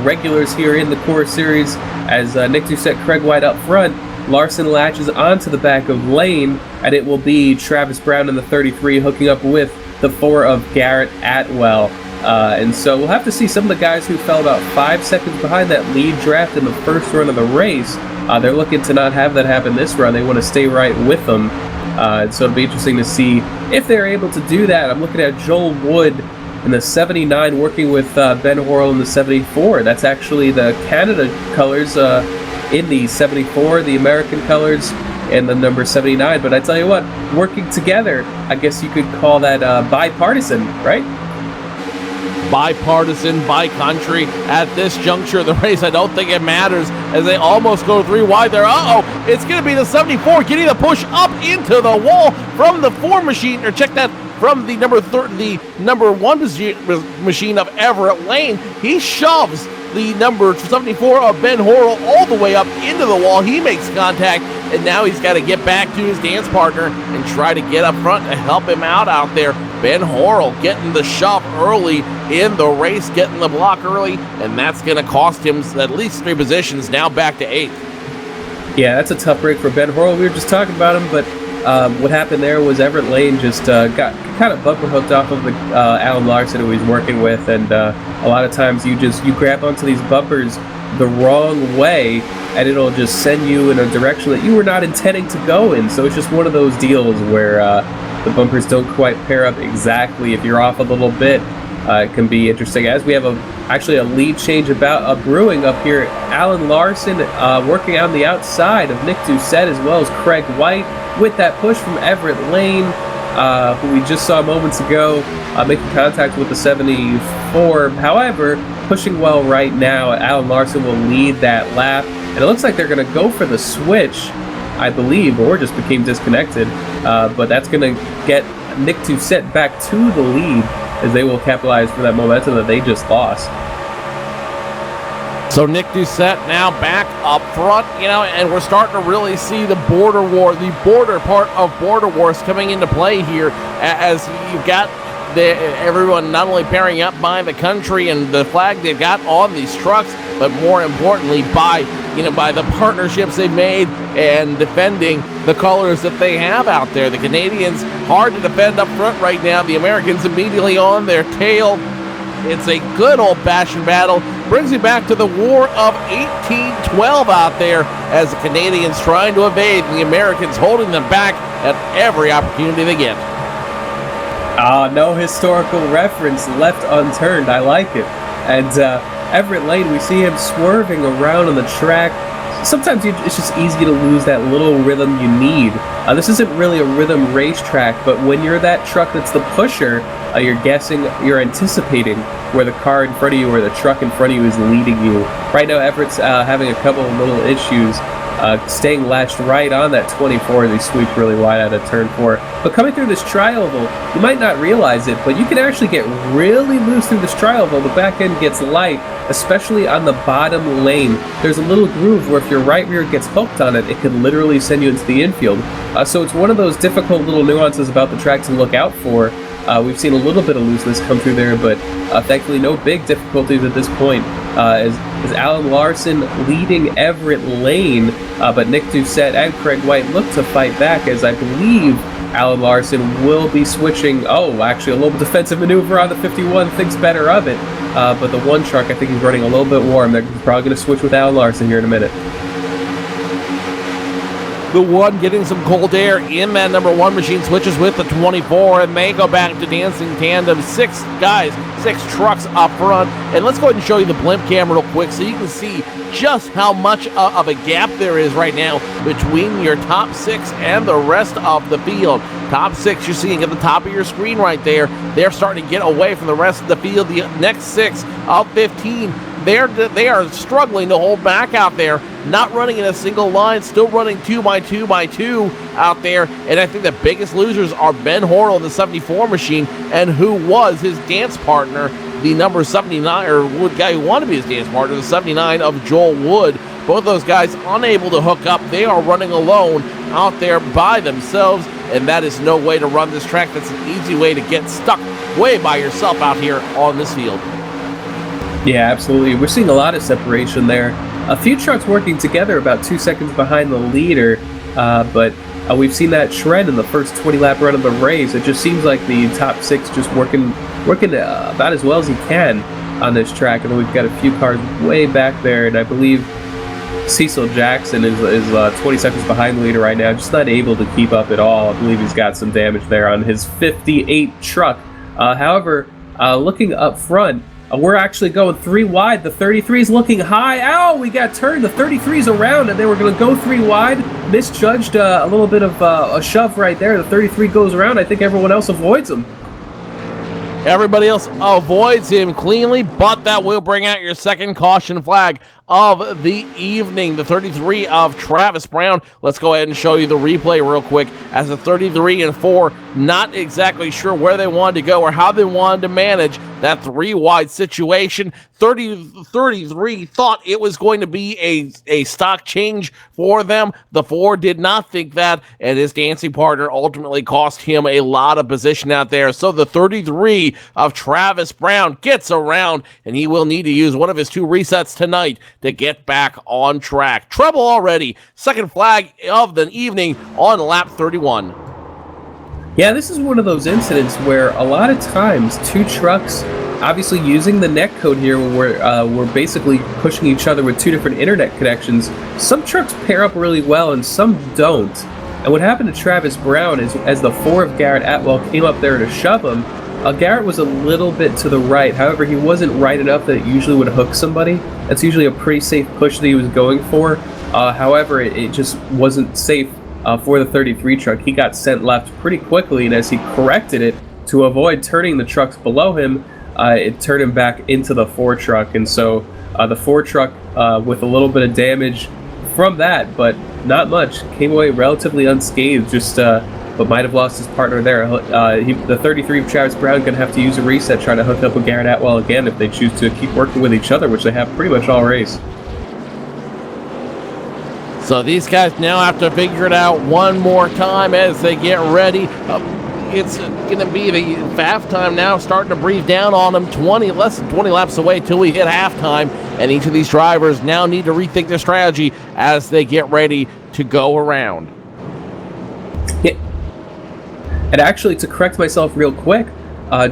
Regulars here in the Cora Series, as Nick Doucette, Craig White up front. Larson latches onto the back of Lane, and it will be Travis Brown in the 33 hooking up with the 4 of Garrett Atwell. And so we'll have to see some of the guys who fell about 5 seconds behind that lead draft in the first run of the race. They're looking to not have that happen this run. They want to stay right with them. So it'll be interesting to see if they're able to do that. I'm looking at Joel Wood in the 79 working with Ben Horrell in the 74. That's actually the Canada colors in the 74, the American colors, and the number 79. But I tell you what, working together, I guess you could call that bipartisan, right? Bipartisan, bi-country. At this juncture of the race, I don't think it matters as they almost go 3 wide there. It's going to be the 74 getting the push up into the wall from the 4 machine, or check that, from the number 1 machine of Everett Lane. He shoves the number 74 of Ben Horrell all the way up into the wall. He makes contact, and now he's got to get back to his dance partner and try to get up front to help him out there. Ben Horrell getting the shove early in the race, getting the block early, and that's going to cost him at least 3 positions, now back to 8th. Yeah, that's a tough break for Ben Horrell. We were just talking about him, but what happened there was Everett Lane just got kind of bumper hooked off of the Alan Larson who he's working with, and a lot of times you grab onto these bumpers the wrong way, and it'll just send you in a direction that you were not intending to go in. So it's just one of those deals where the bumpers don't quite pair up exactly. If you're off a little bit, it can be interesting. As we have actually a lead change brewing up here. Alan Larson working on the outside of Nick Doucette, as well as Craig White, with that push from Everett Lane, who we just saw moments ago, making contact with the 74. However, pushing well right now. Alan Larson will lead that lap, and it looks like they're going to go for the switch, I believe, or just became disconnected. But that's going to get Nick Doucette back to the lead, as they will capitalize for that momentum that they just lost. So Nick Doucette now back up front, and we're starting to really see the border part of Border Wars coming into play here, as you've got everyone not only pairing up by the country and the flag they've got on these trucks, but more importantly by the partnerships they've made and defending the colors that they have out there. The Canadians hard to defend up front right now. The Americans immediately on their tail. It's a good old-fashioned battle. Brings you back to the War of 1812 out there, as the Canadians trying to evade and the Americans holding them back at every opportunity they get. No historical reference left unturned. I like it. And Everett Lane, we see him swerving around on the track. Sometimes it's just easy to lose that little rhythm you need. This isn't really a rhythm racetrack, but when you're that truck that's the pusher, you're anticipating where the car in front of you or the truck in front of you is leading you. Right now, Everett's having a couple of little issues, staying latched right on that 24 as he sweeps really wide out of turn 4. But coming through this tri-oval, you might not realize it, but you can actually get really loose through this tri-oval. The back end gets light, especially on the bottom lane. There's a little groove where if your right rear gets hooked on it, it could literally send you into the infield. So it's one of those difficult little nuances about the track to look out for. We've seen a little bit of looseness come through there, but thankfully no big difficulties at this point. As Alan Larson leading Everett Lane, but Nick Doucette and Craig White look to fight back, as I believe Alan Larson will be switching. Actually a little defensive maneuver on the 51, thinks better of it. But the 1 truck, I think he's running a little bit warm. They're probably going to switch with Alan Larson here in a minute. The 1 getting some cold air in that number 1 machine, switches with the 24, and they go back to dancing tandem. 6 guys, 6 trucks up front. And let's go ahead and show you the blimp camera real quick so you can see just how much of a gap there is right now between your top 6 and the rest of the field. Top 6 you're seeing at the top of your screen right there. They're starting to get away from the rest of the field. The next 6 of 15 they are struggling to hold back out there, not running in a single line, still running 2x2x2 out there. And I think the biggest losers are Ben Horrell in the 74 machine, and who was his dance partner, the number 79, or guy who wanted to be his dance partner, the 79 of Joel Wood. Both those guys unable to hook up. They are running alone out there by themselves, and that is no way to run this track. That's an easy way to get stuck way by yourself out here on this field. Yeah, absolutely. We're seeing a lot of separation there. A few trucks working together about 2 seconds behind the leader, but we've seen that trend in the first 20-lap run of the race. It just seems like the top six just working about as well as he can on this track. And then we've got a few cars way back there, and I believe Cecil Jackson is 20 seconds behind the leader right now, just not able to keep up at all. I believe he's got some damage there on his 58 truck. However, looking up front, we're actually going 3 wide. The 33 is looking high. Ow, we got turned. The 33's around, and they were going to go 3 wide. Misjudged a little bit of a shove right there. The 33 goes around. I think everyone else avoids him. Everybody else avoids him cleanly, but that will bring out your second caution flag of the evening. The 33 of Travis Brown. Let's go ahead and show you the replay real quick. As the 33 and 4, not exactly sure where they wanted to go or how they wanted to manage that 3 wide situation. 33 thought it was going to be a stock change for them. The 4 did not think that, and his dancing partner ultimately cost him a lot of position out there. So the 33 of Travis Brown gets around, and he will need to use one of his 2 resets tonight to get back on track. Trouble already. Second flag of the evening on lap 31. Yeah, this is one of those incidents where a lot of times 2 trucks, obviously using the net code here, where we're basically pushing each other with 2 different internet connections. Some trucks pair up really well and some don't. And what happened to Travis Brown is, as the 4 of Garrett Atwell came up there to shove him, Garrett was a little bit to the right. However, he wasn't right enough that it usually would hook somebody. That's usually a pretty safe push that he was going for. However, it just wasn't safe for the 33 truck. He got sent left pretty quickly, and as he corrected it to avoid turning the trucks below him, it turned him back into the 4 truck. And so the 4 truck, with a little bit of damage from that, but not much, came away relatively unscathed, but might have lost his partner there. The 33 of Travis Brown going to have to use a reset, trying to hook up with Garrett Atwell again if they choose to keep working with each other, which they have pretty much all race. So these guys now have to figure it out one more time as they get ready. It's going to be the halftime now, starting to breathe down on them. Less than 20 laps away till we hit halftime, and each of these drivers now need to rethink their strategy as they get ready to go around. Yeah. And actually, to correct myself real quick,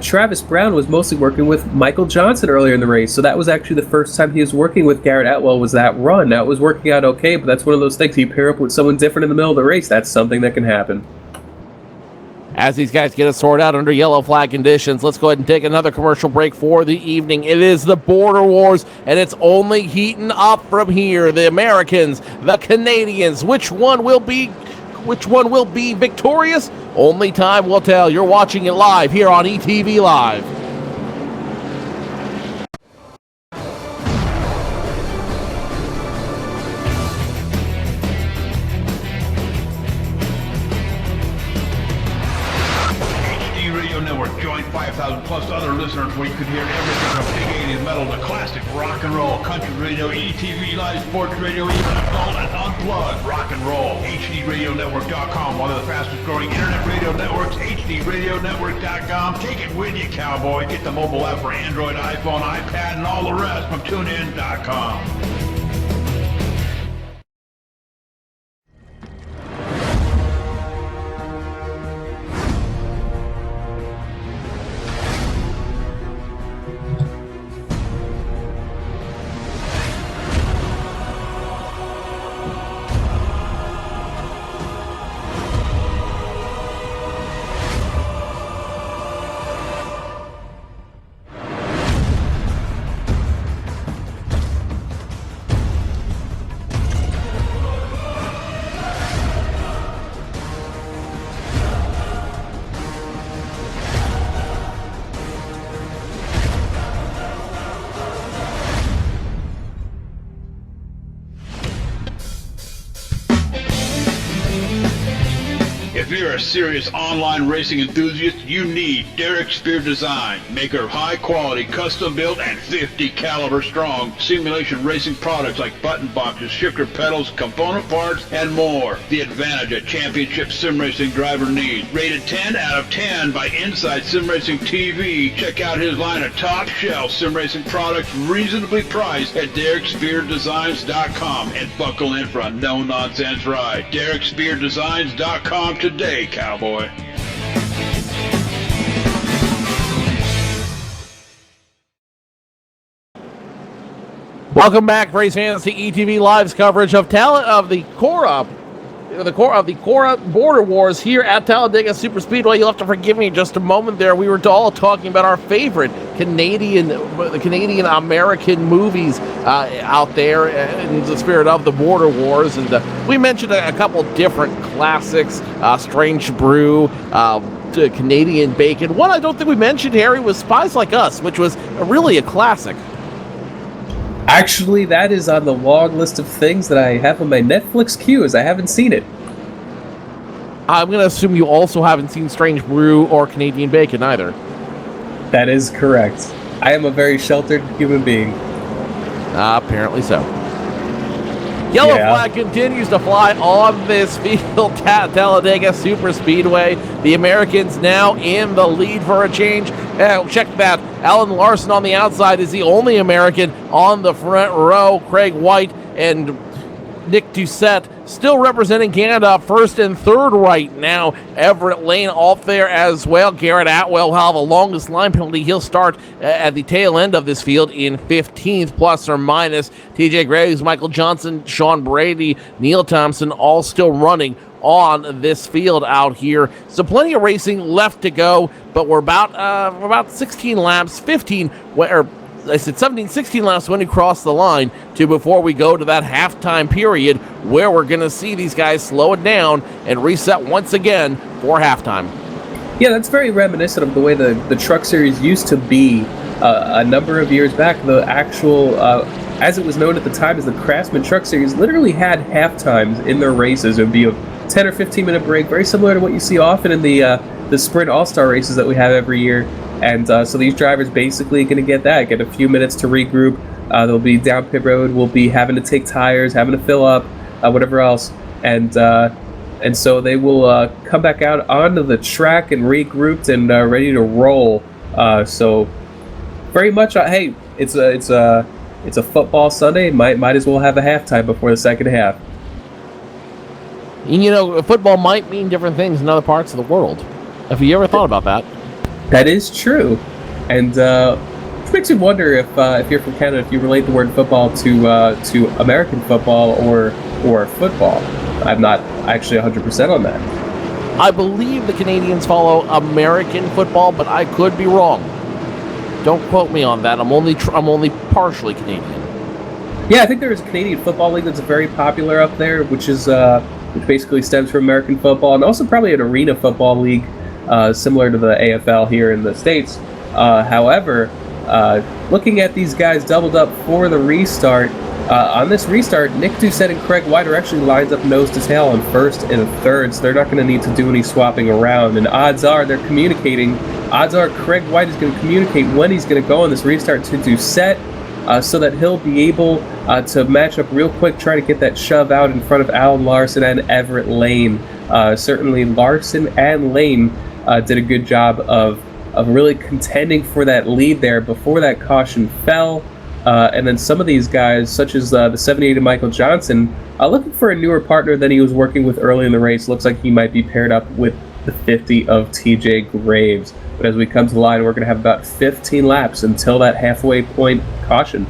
Travis Brown was mostly working with Michael Johnson earlier in the race, so that was actually the first time he was working with Garrett Atwell was that run. Now, it was working out okay, but that's one of those things. You pair up with someone different in the middle of the race, that's something that can happen. As these guys get it sorted out under yellow flag conditions, let's go ahead and take another commercial break for the evening. It is the Border Wars, and it's only heating up from here. The Americans, the Canadians, which one will be victorious? Only time will tell. You're watching it live here on ETV Live. HD Radio Network. Join 5,000 plus other listeners where you could hear everything from big 80s metal to classic rock and roll, country radio, ETV Live, sports radio, even adult and unplugged rock and roll. HDRadioNetwork.com, one of the fastest growing internet radio networks. HDRadioNetwork.com. Take it with you, cowboy. Get the mobile app for Android, iPhone, iPad, and all the rest from TuneIn.com. If you're a serious online racing enthusiast, you need Derek Spear Design, maker of high-quality, custom-built, and 50 caliber strong simulation racing products like button boxes, shifter pedals, component parts, and more. The advantage a championship sim racing driver needs. Rated 10 out of 10 by Inside Sim Racing TV. Check out his line of top-shelf sim racing products reasonably priced at DerekSpearDesigns.com and buckle in for a no-nonsense ride. DerekSpearDesigns.com today, cowboy. Welcome back, race fans, to ETV Live's coverage of the Cora Border Wars here at Talladega Superspeedway. You'll have to forgive me just a moment there. We were all talking about our favorite Canadian American movies out there in the spirit of the Border Wars, and we mentioned a couple different classics, Strange Brew, Canadian Bacon. One I don't think we mentioned, Harry, was Spies Like Us, which was really a classic. Actually, that is on the long list of things that I have on my Netflix queue, as I haven't seen it. I'm going to assume you also haven't seen Strange Brew or Canadian Bacon either. That is correct. I am a very sheltered human being. Apparently so. Yellow flag continues to fly on this field at Talladega Superspeedway. The Americans now in the lead for a change. Check that. Alan Larson on the outside is the only American on the front row. Craig White and Nick Doucette still representing Canada first and third right now. Everett Lane off there as well. Garrett Atwell will have the longest line penalty. He'll start at the tail end of this field in 15th plus or minus. TJ Graves, Michael Johnson, Sean Brady, Neil Thompson all still running on this field out here. So plenty of racing left to go, but we're about 16 laps, 16 laps when we cross the line to before we go to that halftime period where we're going to see these guys slow it down and reset once again for halftime. Yeah, that's very reminiscent of the way the Truck Series used to be a number of years back. The actual, as it was known at the time as the Craftsman Truck Series, literally had halftimes in their races. It would be a 10 or 15 minute break, very similar to what you see often in the Sprint All-Star races that we have every year. And so these drivers basically going to get a few minutes to regroup. They'll be down pit road. We'll be having to take tires, having to fill up, whatever else. And so they will come back out onto the track and regrouped and ready to roll. So very much, hey, it's a football Sunday. Might as well have a halftime before the second half. You know, football might mean different things in other parts of the world. Have you ever thought about that? That is true, and which makes me wonder if you're from Canada, if you relate the word football to American football or football. I'm not actually 100% on that. I believe the Canadians follow American football, but I could be wrong. Don't quote me on that. I'm only partially Canadian. Yeah, I think there is a Canadian Football League that's very popular up there, which basically stems from American football, and also probably an arena football league. Similar to the AFL here in the States. However, looking at these guys doubled up for the restart, on this restart, Nick Doucette and Craig White are actually lined up nose to tail on first and third, so they're not going to need to do any swapping around. And odds are they're communicating. Odds are Craig White is going to communicate when he's going to go on this restart to Doucette, so that he'll be able to match up real quick, try to get that shove out in front of Alan Larson and Everett Lane. Certainly Larson and Lane did a good job of really contending for that lead there before that caution fell. And then some of these guys, such as the 78 of Michael Johnson, looking for a newer partner than he was working with early in the race. Looks like he might be paired up with the 50 of TJ Graves. But as we come to the line, we're going to have about 15 laps until that halfway point caution.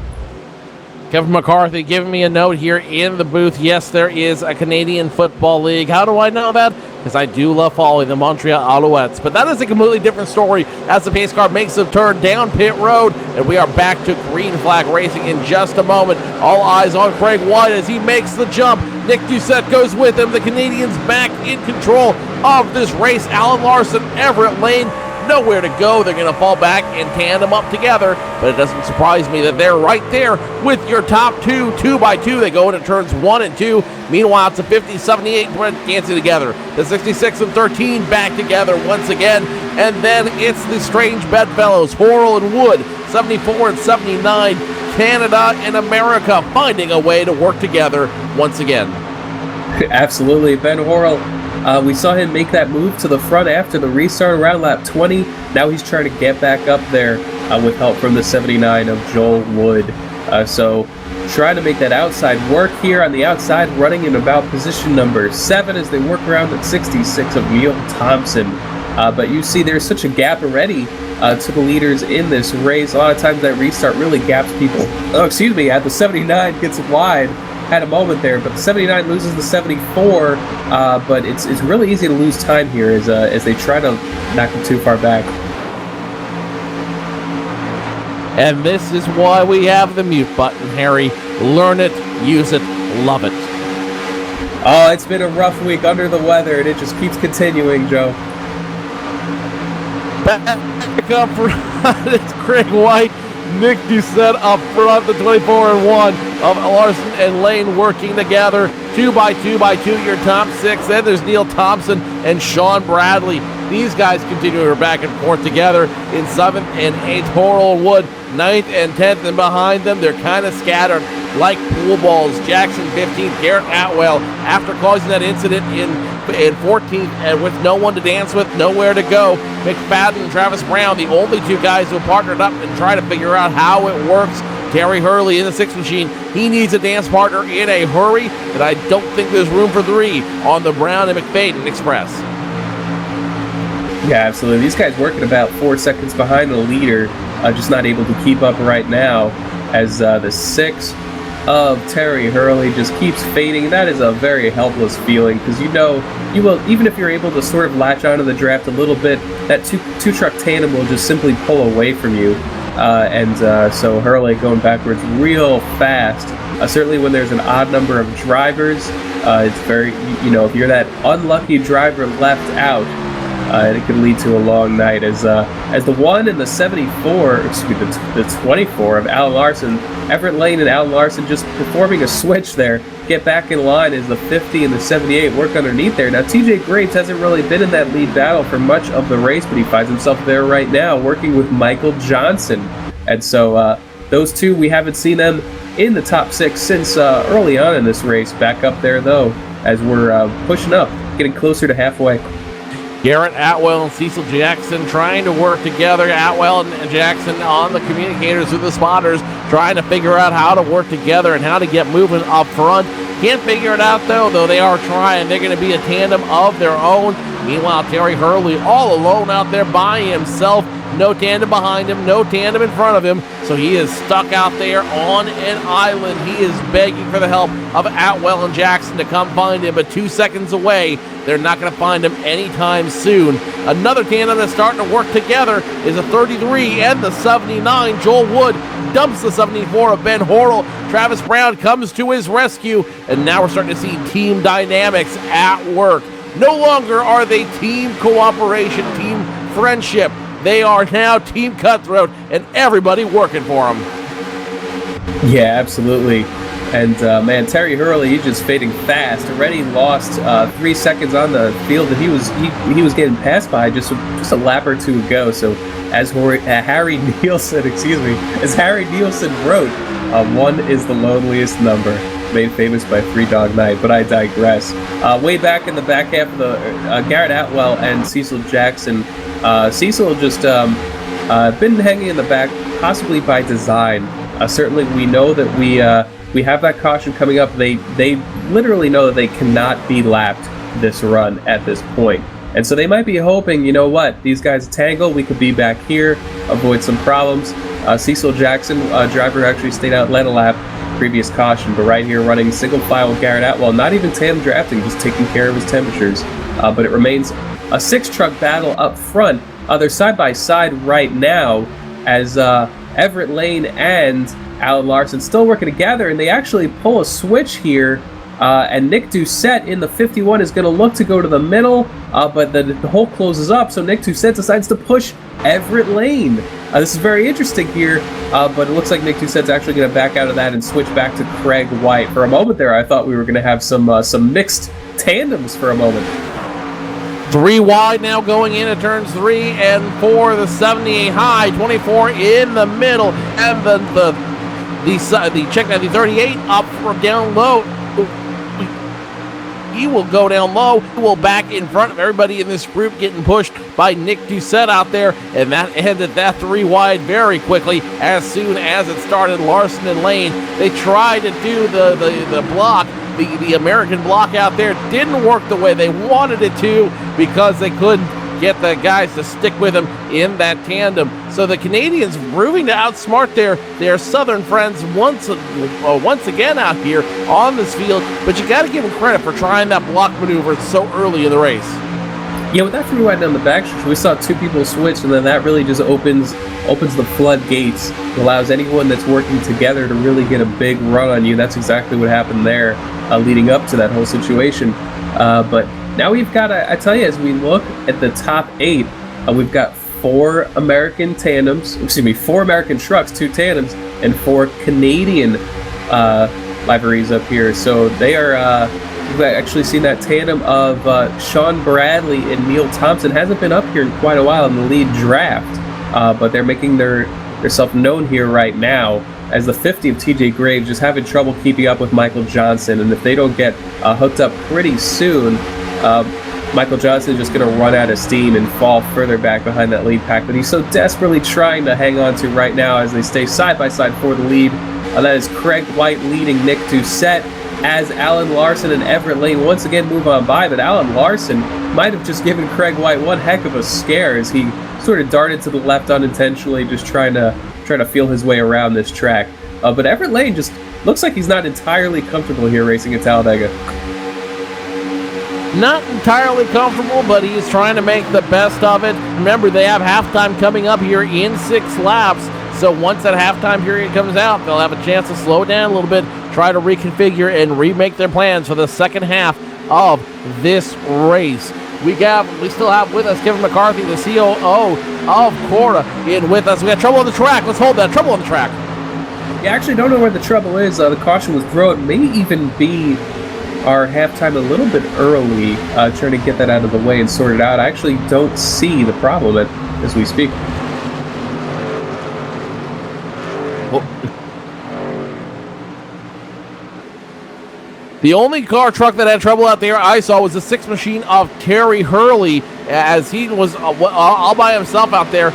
Kevin McCarthy giving me a note here in the booth. Yes, there is a Canadian Football League. How do I know that? Because I do love following the Montreal Alouettes. But that is a completely different story as the pace car makes a turn down pit road. And we are back to green flag racing in just a moment. All eyes on Craig White as he makes the jump. Nick Doucette goes with him. The Canadians back in control of this race. Alan Larson, Everett Lane, nowhere to go. They're going to fall back and tandem up together, but it doesn't surprise me that they're right there with your top two, 2 by 2. They go into turns 1 and 2. Meanwhile, it's a 50-78 dancing together. The 66 and 13 back together once again, and then it's the strange bedfellows, Horrell and Wood, 74 and 79. Canada and America finding a way to work together once again. Absolutely. Ben Horrell, we saw him make that move to the front after the restart around lap 20. Now he's trying to get back up there with help from the 79 of Joel Wood. So trying to make that outside work here on the outside, running in about position number 7 as they work around at 66 of Neil Thompson. But you see there's such a gap already to the leaders in this race. A lot of times that restart really gaps people. At the 79 gets wide. Had a moment there, but the 79 loses the 74. But it's really easy to lose time here as they try to knock them too far back. And this is why we have the mute button, Harry. Learn it, use it, love it. Oh, it's been a rough week under the weather, and it just keeps continuing, Joe. Back up front, it's Craig White, Nick Doucette up front, the 24 and 1 of Larson and Lane working together, 2 by 2 by 2, your top 6. Then there's Neil Thompson and Sean Bradley. These guys continue to back and forth together in 7th and 8th. Horrell and Wood, 9th and 10th, and behind them, they're kind of scattered like pool balls. Jackson 15th, Garrett Atwell, after causing that incident in 14th and with no one to dance with, nowhere to go. McFadden and Travis Brown, the only 2 guys who partnered up and try to figure out how it works. Terry Hurley in the 6 machine. He needs a dance partner in a hurry, but I don't think there's room for 3 on the Brown and McFadden Express. Yeah, absolutely. These guys working about 4 seconds behind the leader, just not able to keep up right now as the 6 of Terry Hurley just keeps fading. That is a very helpless feeling because you will, even if you're able to sort of latch onto the draft a little bit, that two truck tandem will just simply pull away from you. So Hurley going backwards real fast. Certainly when there's an odd number of drivers, it's very, if you're that unlucky driver left out, it could lead to a long night as the 1 and the 74, the 24 of Alan Larson, Everett Lane and Alan Larson just performing a switch there, get back in line as the 50 and the 78 work underneath there. Now TJ Graves hasn't really been in that lead battle for much of the race, but he finds himself there right now working with Michael Johnson. And so those 2, we haven't seen them in the top 6 since early on in this race. Back up there though as we're pushing up, getting closer to halfway. Garrett Atwell and Cecil Jackson trying to work together. Atwell and Jackson on the communicators with the spotters, trying to figure out how to work together and how to get moving up front. Can't figure it out though they are trying. They're going to be a tandem of their own. Meanwhile, Terry Hurley all alone out there by himself. No tandem behind him, no tandem in front of him, so he is stuck out there on an island. He is begging for the help of Atwell and Jackson to come find him, but 2 seconds away. They're not going to find him anytime soon. Another tandem that's starting to work together is a 33 and the 79. Joel Wood dumps the 74 of Ben Horrell. Travis Brown comes to his rescue, and now we're starting to see team dynamics at work. No longer are they team cooperation, team friendship. They are now team cutthroat, and everybody working for them. Yeah, absolutely. And man, Terry Hurley, he's just fading fast. Already lost 3 seconds on the field that he was getting passed by just a lap or 2 ago. So as Harry Nielsen wrote, 1 is the loneliest number, made famous by Free Dog Night. But I digress. Way back in the back half of the Garrett Atwell and Cecil Jackson. Cecil just been hanging in the back, possibly by design. Certainly, we know that we have that caution coming up. They literally know that they cannot be lapped this run at this point. And so they might be hoping, you know what, these guys tangle, we could be back here, avoid some problems. Cecil Jackson, driver, actually stayed out, led a lap, previous caution, but right here running single file with Garrett Atwell, not even tandem drafting, just taking care of his temperatures. But it remains a 6-truck battle up front. They're side by side right now as Everett Lane and Alan Larson still working together, and they actually pull a switch here And Nick Doucette in the 51 is going to look to go to the middle, but the hole closes up, so Nick Doucette decides to push Everett Lane. This is very interesting here, but it looks like Nick Doucette's actually going to back out of that and switch back to Craig White. For a moment there, I thought we were going to have some mixed tandems for a moment. 3 wide now going into turns 3 and 4. The 78 high, 24 in the middle, and the check 38 up from down low. He will go down low. He will back in front of everybody in this group, getting pushed by Nick Doucette out there, and that ended that 3 wide very quickly. As soon as it started, Larson and Lane, they tried to do the block. The American block out there didn't work the way they wanted it to because they couldn't get the guys to stick with them in that tandem. So the Canadians proving to outsmart their Southern friends once again out here on this field. But you got to give them credit for trying that block maneuver so early in the race. Yeah, with that 3 wide down the backstretch, we saw 2 people switch, and then that really just opens the floodgates. It allows anyone that's working together to really get a big run on you. That's exactly what happened there, leading up to that whole situation. But now we've got, I tell you, as we look at the top 8, we've got 4 American trucks, 2 tandems, and 4 Canadian liveries up here. So they are, we've actually seen that tandem of Sean Bradley and Neil Thompson. Hasn't been up here in quite a while in the lead draft, but they're making themselves known here right now. As the 50 of TJ Graves just having trouble keeping up with Michael Johnson, and if they don't get hooked up pretty soon, Michael Johnson is just going to run out of steam and fall further back behind that lead pack that he's so desperately trying to hang on to right now as they stay side by side for the lead. That is Craig White leading Nick Doucette as Alan Larson and Everett Lane once again move on by, but Alan Larson might have just given Craig White one heck of a scare as he sort of darted to the left unintentionally, just trying to feel his way around this track. But Everett Lane just looks like he's not entirely comfortable here racing at Talladega. Not entirely comfortable, but he is trying to make the best of it. Remember, they have halftime coming up here in 6 laps. So once that halftime period comes out, they'll have a chance to slow down a little bit, try to reconfigure and remake their plans for the second half of this race. We still have with us Kevin McCarthy, the COO of Cora, in with us. We got trouble on the track. Let's hold that. Trouble on the track. Yeah, I actually don't know where the trouble is. The caution was thrown. May even be our halftime a little bit early, trying to get that out of the way and sort it out. I actually don't see the problem as we speak. The only car truck that had trouble out there I saw was the 6 machine of Terry Hurley, as he was all by himself out there,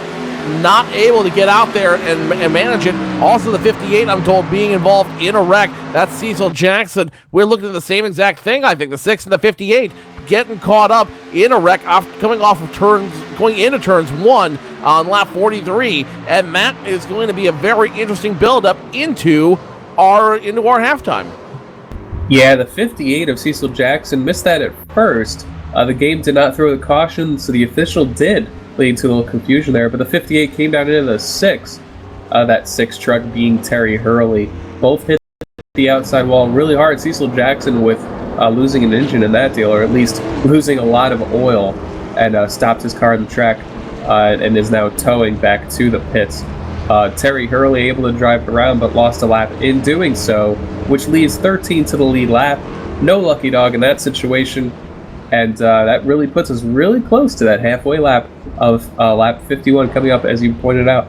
not able to get out there and manage it. Also the 58, I'm told, being involved in a wreck. That's Cecil Jackson. We're looking at the same exact thing, I think. The 6 and the 58 getting caught up in a wreck going into turns 1 on lap 43, and that is going to be a very interesting build-up into our halftime. Yeah, the 58 of Cecil Jackson missed that at first. The game did not throw the caution, so the official did, leading to a little confusion there. But the 58 came down into the 6. That 6 truck being Terry Hurley. Both hit the outside wall really hard. Cecil Jackson with losing an engine in that deal, or at least losing a lot of oil, and stopped his car on the track and is now towing back to the pits. Terry Hurley able to drive around, but lost a lap in doing so, which leads 13 to the lead lap. No lucky dog in that situation, and that really puts us really close to that halfway lap of lap 51 coming up, as you pointed out.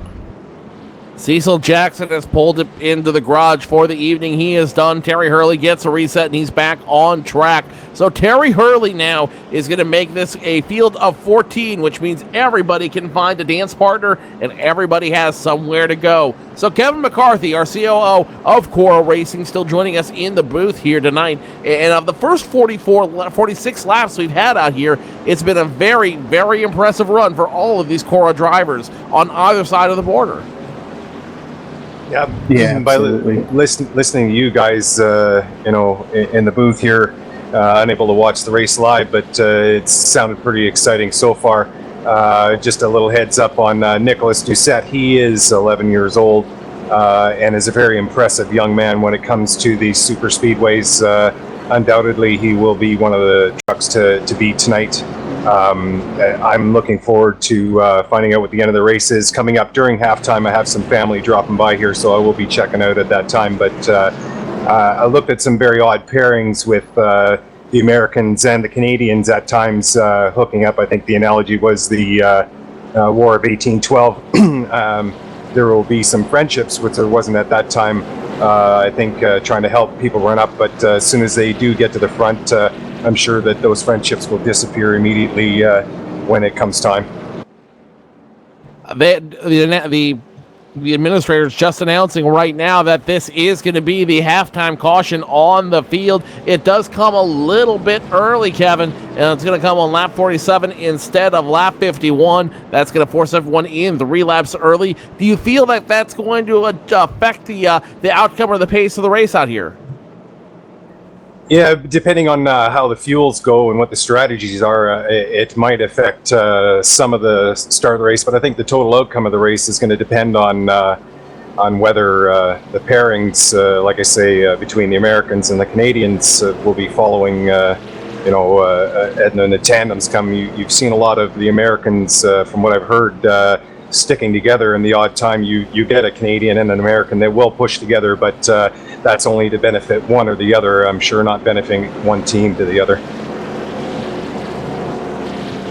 Cecil Jackson has pulled it into the garage for the evening. He is done. Terry Hurley gets a reset, and he's back on track. So Terry Hurley now is going to make this a field of 14, which means everybody can find a dance partner, and everybody has somewhere to go. So Kevin McCarthy, our COO of Cora Racing, still joining us in the booth here tonight. And of the first 46 laps we've had out here, it's been a very, very impressive run for all of these Cora drivers on either side of the border. Yeah, by listening to you guys, in the booth here, unable to watch the race live, but it sounded pretty exciting so far. Just a little heads up on Nicholas Doucette. He is 11 years old and is a very impressive young man when it comes to these super speedways. undoubtedly he will be one of the trucks to beat tonight. I'm looking forward to finding out what the end of the race is. Coming up during halftime, I have some family dropping by here, so I will be checking out at that time. But I looked at some very odd pairings with the Americans and the Canadians at times hooking up. I think the analogy was the War of 1812. There will be some friendships, which there wasn't at that time. I think trying to help people run up, but as soon as they do get to the front, I'm sure that those friendships will disappear immediately when it comes time. The administrator's just announcing right now that this is going to be the halftime caution on the field. It does come a little bit early, Kevin, and it's going to come on lap 47 instead of lap 51. That's going to force everyone in 3 laps early. Do you feel that that's going to affect the outcome or the pace of the race out here? Yeah, depending on how the fuels go and what the strategies are, it might affect some of the start of the race. But I think the total outcome of the race is going to depend on whether the pairings, like I say, between the Americans and the Canadians will be following, and the tandems come. You've seen a lot of the Americans, from what I've heard, sticking together. And the odd time you get a Canadian and an American, they will push together, but that's only to benefit one or the other. I'm sure not benefiting one team to the other.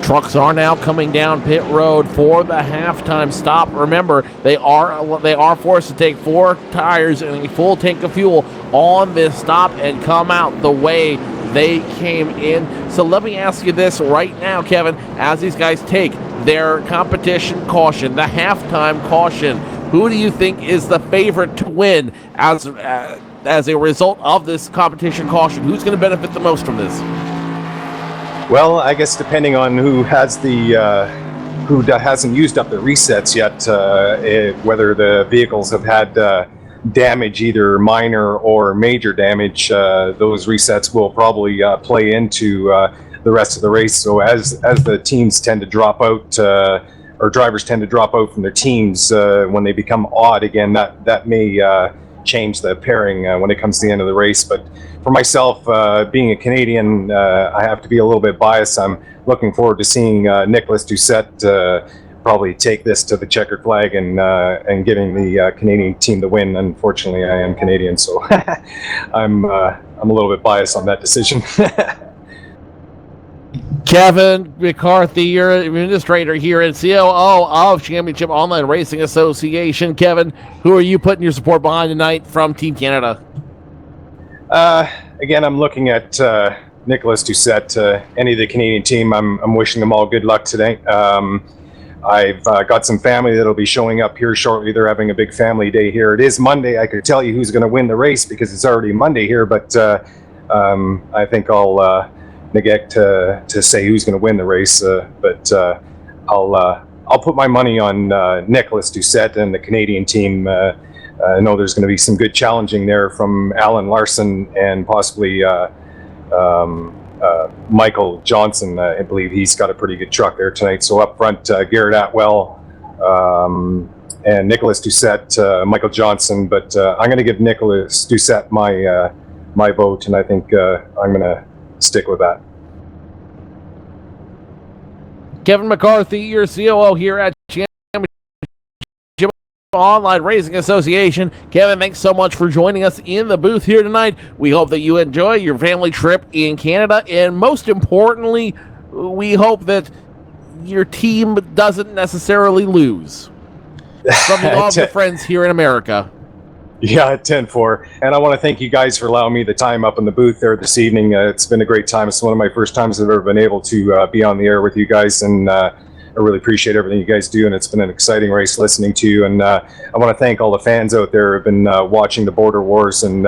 Trucks are now coming down pit road for the halftime stop. Remember, they are forced to take 4 tires and a full tank of fuel on this stop and come out the way they came in. So let me ask you this right now, Kevin, as these guys take their competition caution, the halftime caution, who do you think is the favorite to win as a result of this competition caution? Who's going to benefit the most from this? Well, I guess depending on who has who hasn't used up the resets yet, whether the vehicles have had damage, either minor or major damage, those resets will probably play into the rest of the race. So as the teams tend to drop out, or drivers tend to drop out from their teams when they become odd again, that may change the pairing when it comes to the end of the race. But for myself, being a Canadian, I have to be a little bit biased. I'm looking forward to seeing Nicholas Doucette probably take this to the checkered flag and giving the Canadian team the win. Unfortunately, I am Canadian, so I'm a little bit biased on that decision. Kevin McCarthy, your administrator here and COO of Championship Online Racing Association. Kevin, who are you putting your support behind tonight from Team Canada? Again, I'm looking at Nicholas Doucette. Any of the Canadian team, I'm wishing them all good luck today. I've got some family that'll be showing up here shortly. They're having a big family day here. It is Monday. I could tell you who's going to win the race because it's already Monday here, but I think I'll neglect to say who's going to win the race. But I'll put my money on Nicholas Doucette and the Canadian team. I know there's going to be some good challenging there from Alan Larson and possibly Michael Johnson. I believe he's got a pretty good truck there tonight. So up front, Garrett Atwell and Nicholas Doucette, Michael Johnson. But I'm going to give Nicholas Doucette my vote, and I think I'm going to stick with that. Kevin McCarthy, your COO here at Championship Online Racing Association. Kevin, thanks so much for joining us in the booth here tonight. We hope that you enjoy your family trip in Canada, and most importantly, we hope that your team doesn't necessarily lose. From all of the friends here in America. Yeah, 10-4. And I want to thank you guys for allowing me the time up in the booth there this evening. It's been a great time. It's one of my first times I've ever been able to be on the air with you guys, and I really appreciate everything you guys do, and it's been an exciting race listening to you. And I want to thank all the fans out there who have been watching the Border Wars, and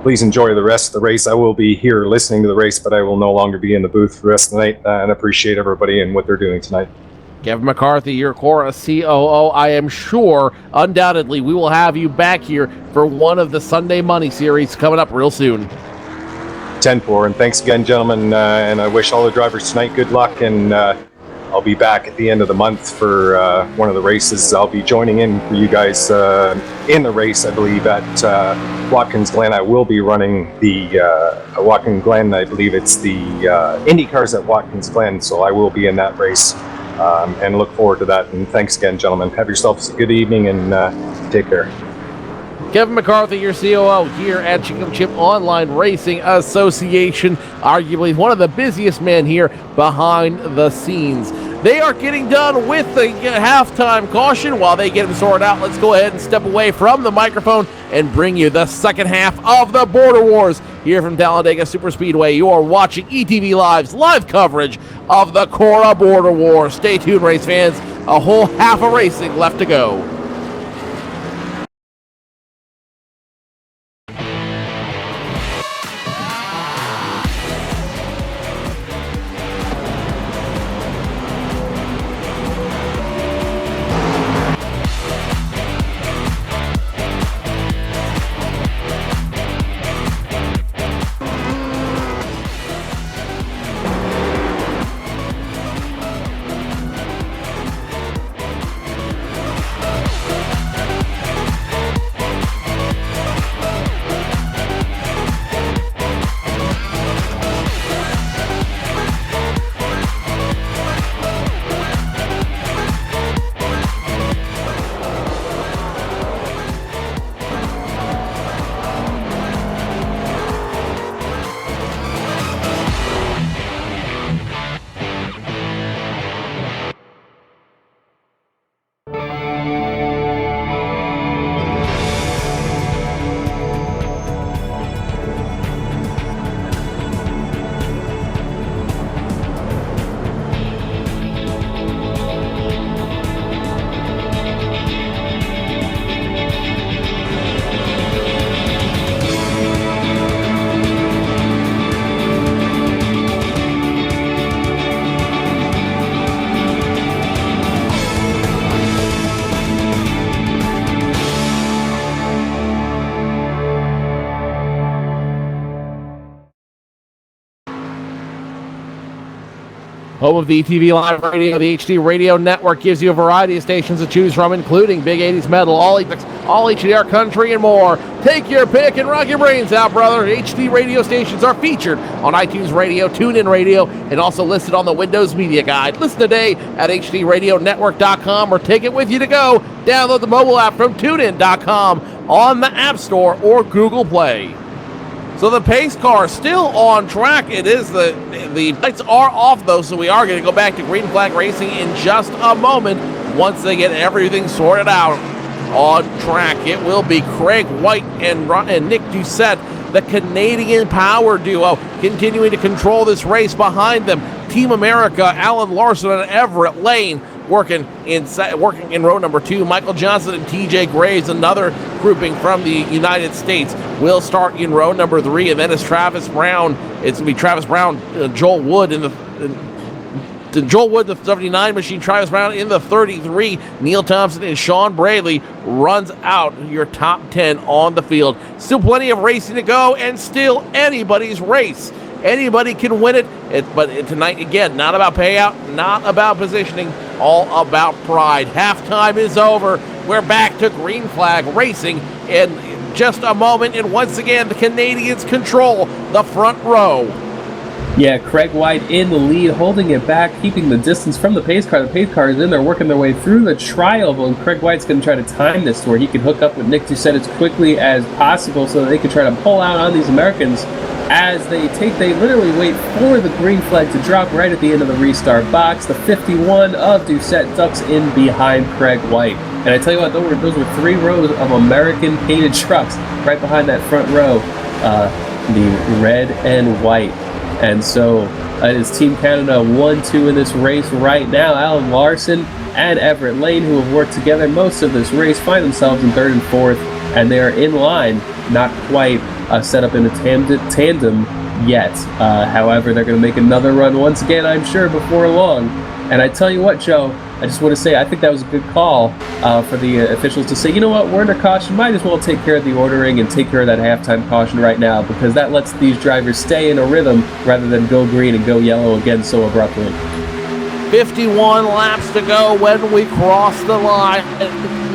please enjoy the rest of the race. I will be here listening to the race, but I will no longer be in the booth for the rest of the night, and appreciate everybody and what they're doing tonight. Kevin McCarthy, your Cora COO. I am sure, undoubtedly, we will have you back here for one of the Sunday Money series coming up real soon. 10-4, and thanks again, gentlemen, and I wish all the drivers tonight good luck, and I'll be back at the end of the month for one of the races. I'll be joining in for you guys in the race, I believe, at Watkins Glen. I will be running the Watkins Glen. I believe it's the Indy cars at Watkins Glen, so I will be in that race and look forward to that. And thanks again, gentlemen. Have yourselves a good evening and take care. Kevin McCarthy, your COO here at Chicken Chip Online Racing Association, arguably one of the busiest men here behind the scenes. They are getting done with the halftime caution. While they get them sorted out, let's go ahead and step away from the microphone and bring you the second half of the Border Wars here from Talladega Superspeedway. You are watching ETV Live's live coverage of the Cora Border War. Stay tuned, race fans. A whole half of racing left to go. Home of the ETV Live Radio, the HD Radio Network gives you a variety of stations to choose from, including Big 80s Metal, All HDR Country, and more. Take your pick and rock your brains out, brother. HD radio stations are featured on iTunes Radio, TuneIn Radio, and also listed on the Windows Media Guide. Listen today at hdradionetwork.com or take it with you to go. Download the mobile app from tunein.com on the App Store or Google Play. So the pace car is still on track. It is the lights are off though, so we are going to go back to green flag racing in just a moment once they get everything sorted out on track. It will be Craig White and Nick Doucette, the Canadian power duo, continuing to control this race. Behind them, Team America, Alan Larson and Everett Lane working in row number 2. Michael Johnson and TJ Graves, another grouping from the United States, will start in row number 3, and then it's Travis Brown. It's going to be Travis Brown, Joel Wood Joel Wood, the 79 machine, Travis Brown in the 33, Neil Thompson and Sean Bradley runs out your top 10 on the field. Still plenty of racing to go, and still anybody's race. Anybody can win it, but tonight, again, not about payout, not about positioning, all about pride. Halftime is over. We're back to green flag racing in just a moment, and once again, the Canadians control the front row. Yeah, Craig White in the lead, holding it back, keeping the distance from the pace car. The pace car is in there, working their way through the tri-oval, and Craig White's going to try to time this to where he can hook up with Nick Doucette as quickly as possible so that they can try to pull out on these Americans as they literally wait for the green flag to drop right at the end of the restart box. The 51 of Doucette ducks in behind Craig White. And I tell you what, those were 3 rows of American painted trucks right behind that front row, the red and white. And so it is Team Canada 1-2 in this race right now. Alan Larson and Everett Lane, who have worked together most of this race, find themselves in 3rd and 4th, and they are in line, not quite set up in a tandem yet. However, they're going to make another run once again, I'm sure, before long. And I tell you what, Joe, I just want to say I think that was a good call for the officials to say, you know what, we're under caution, might as well take care of the ordering and take care of that halftime caution right now, because that lets these drivers stay in a rhythm rather than go green and go yellow again so abruptly. 51 laps to go when we cross the line.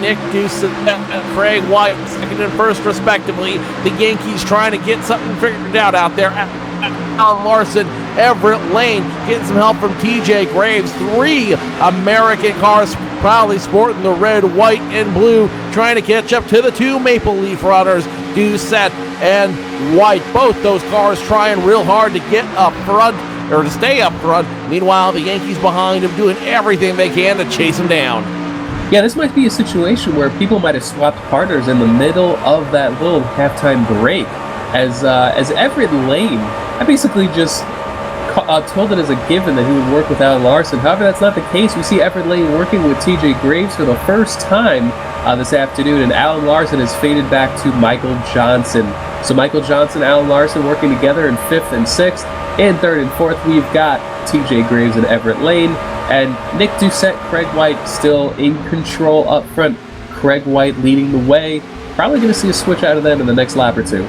Nick Doucette and Craig White, second and first respectively. The Yankees trying to get something figured out there. Alan Larson, Everett Lane, getting some help from TJ Graves. 3 American cars proudly sporting the red, white, and blue, trying to catch up to the 2 Maple Leaf runners, Doucette and White. Both those cars trying real hard to get up front, or to stay up front. Meanwhile, the Yankees behind them doing everything they can to chase them down. Yeah, this might be a situation where people might have swapped partners in the middle of that little halftime break. As Everett Lane, I basically just told it as a given that he would work with Alan Larson. However, that's not the case. We see Everett Lane working with TJ Graves for the first time this afternoon, and Alan Larson has faded back to Michael Johnson. So Michael Johnson, Alan Larson working together in 5th and 6th. In 3rd and 4th, we've got TJ Graves and Everett Lane, and Nick Doucette, Craig White still in control up front. Craig White leading the way. Probably going to see a switch out of them in the next lap or two.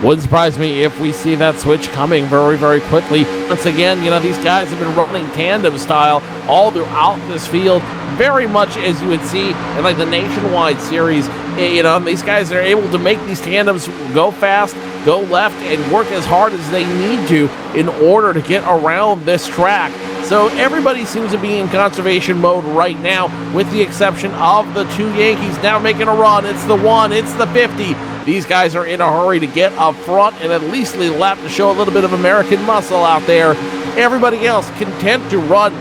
Wouldn't surprise me if we see that switch coming very, very quickly. Once again, these guys have been running tandem style all throughout this field, very much as you would see in like the Nationwide Series. These guys are able to make these tandems go fast, go left, and work as hard as they need to in order to get around this track. So everybody seems to be in conservation mode right now, with the exception of the 2 Yankees now making a run. It's the 1, it's the 50. These guys are in a hurry to get up front and at least lead a lap to show a little bit of American muscle out there. Everybody else content to run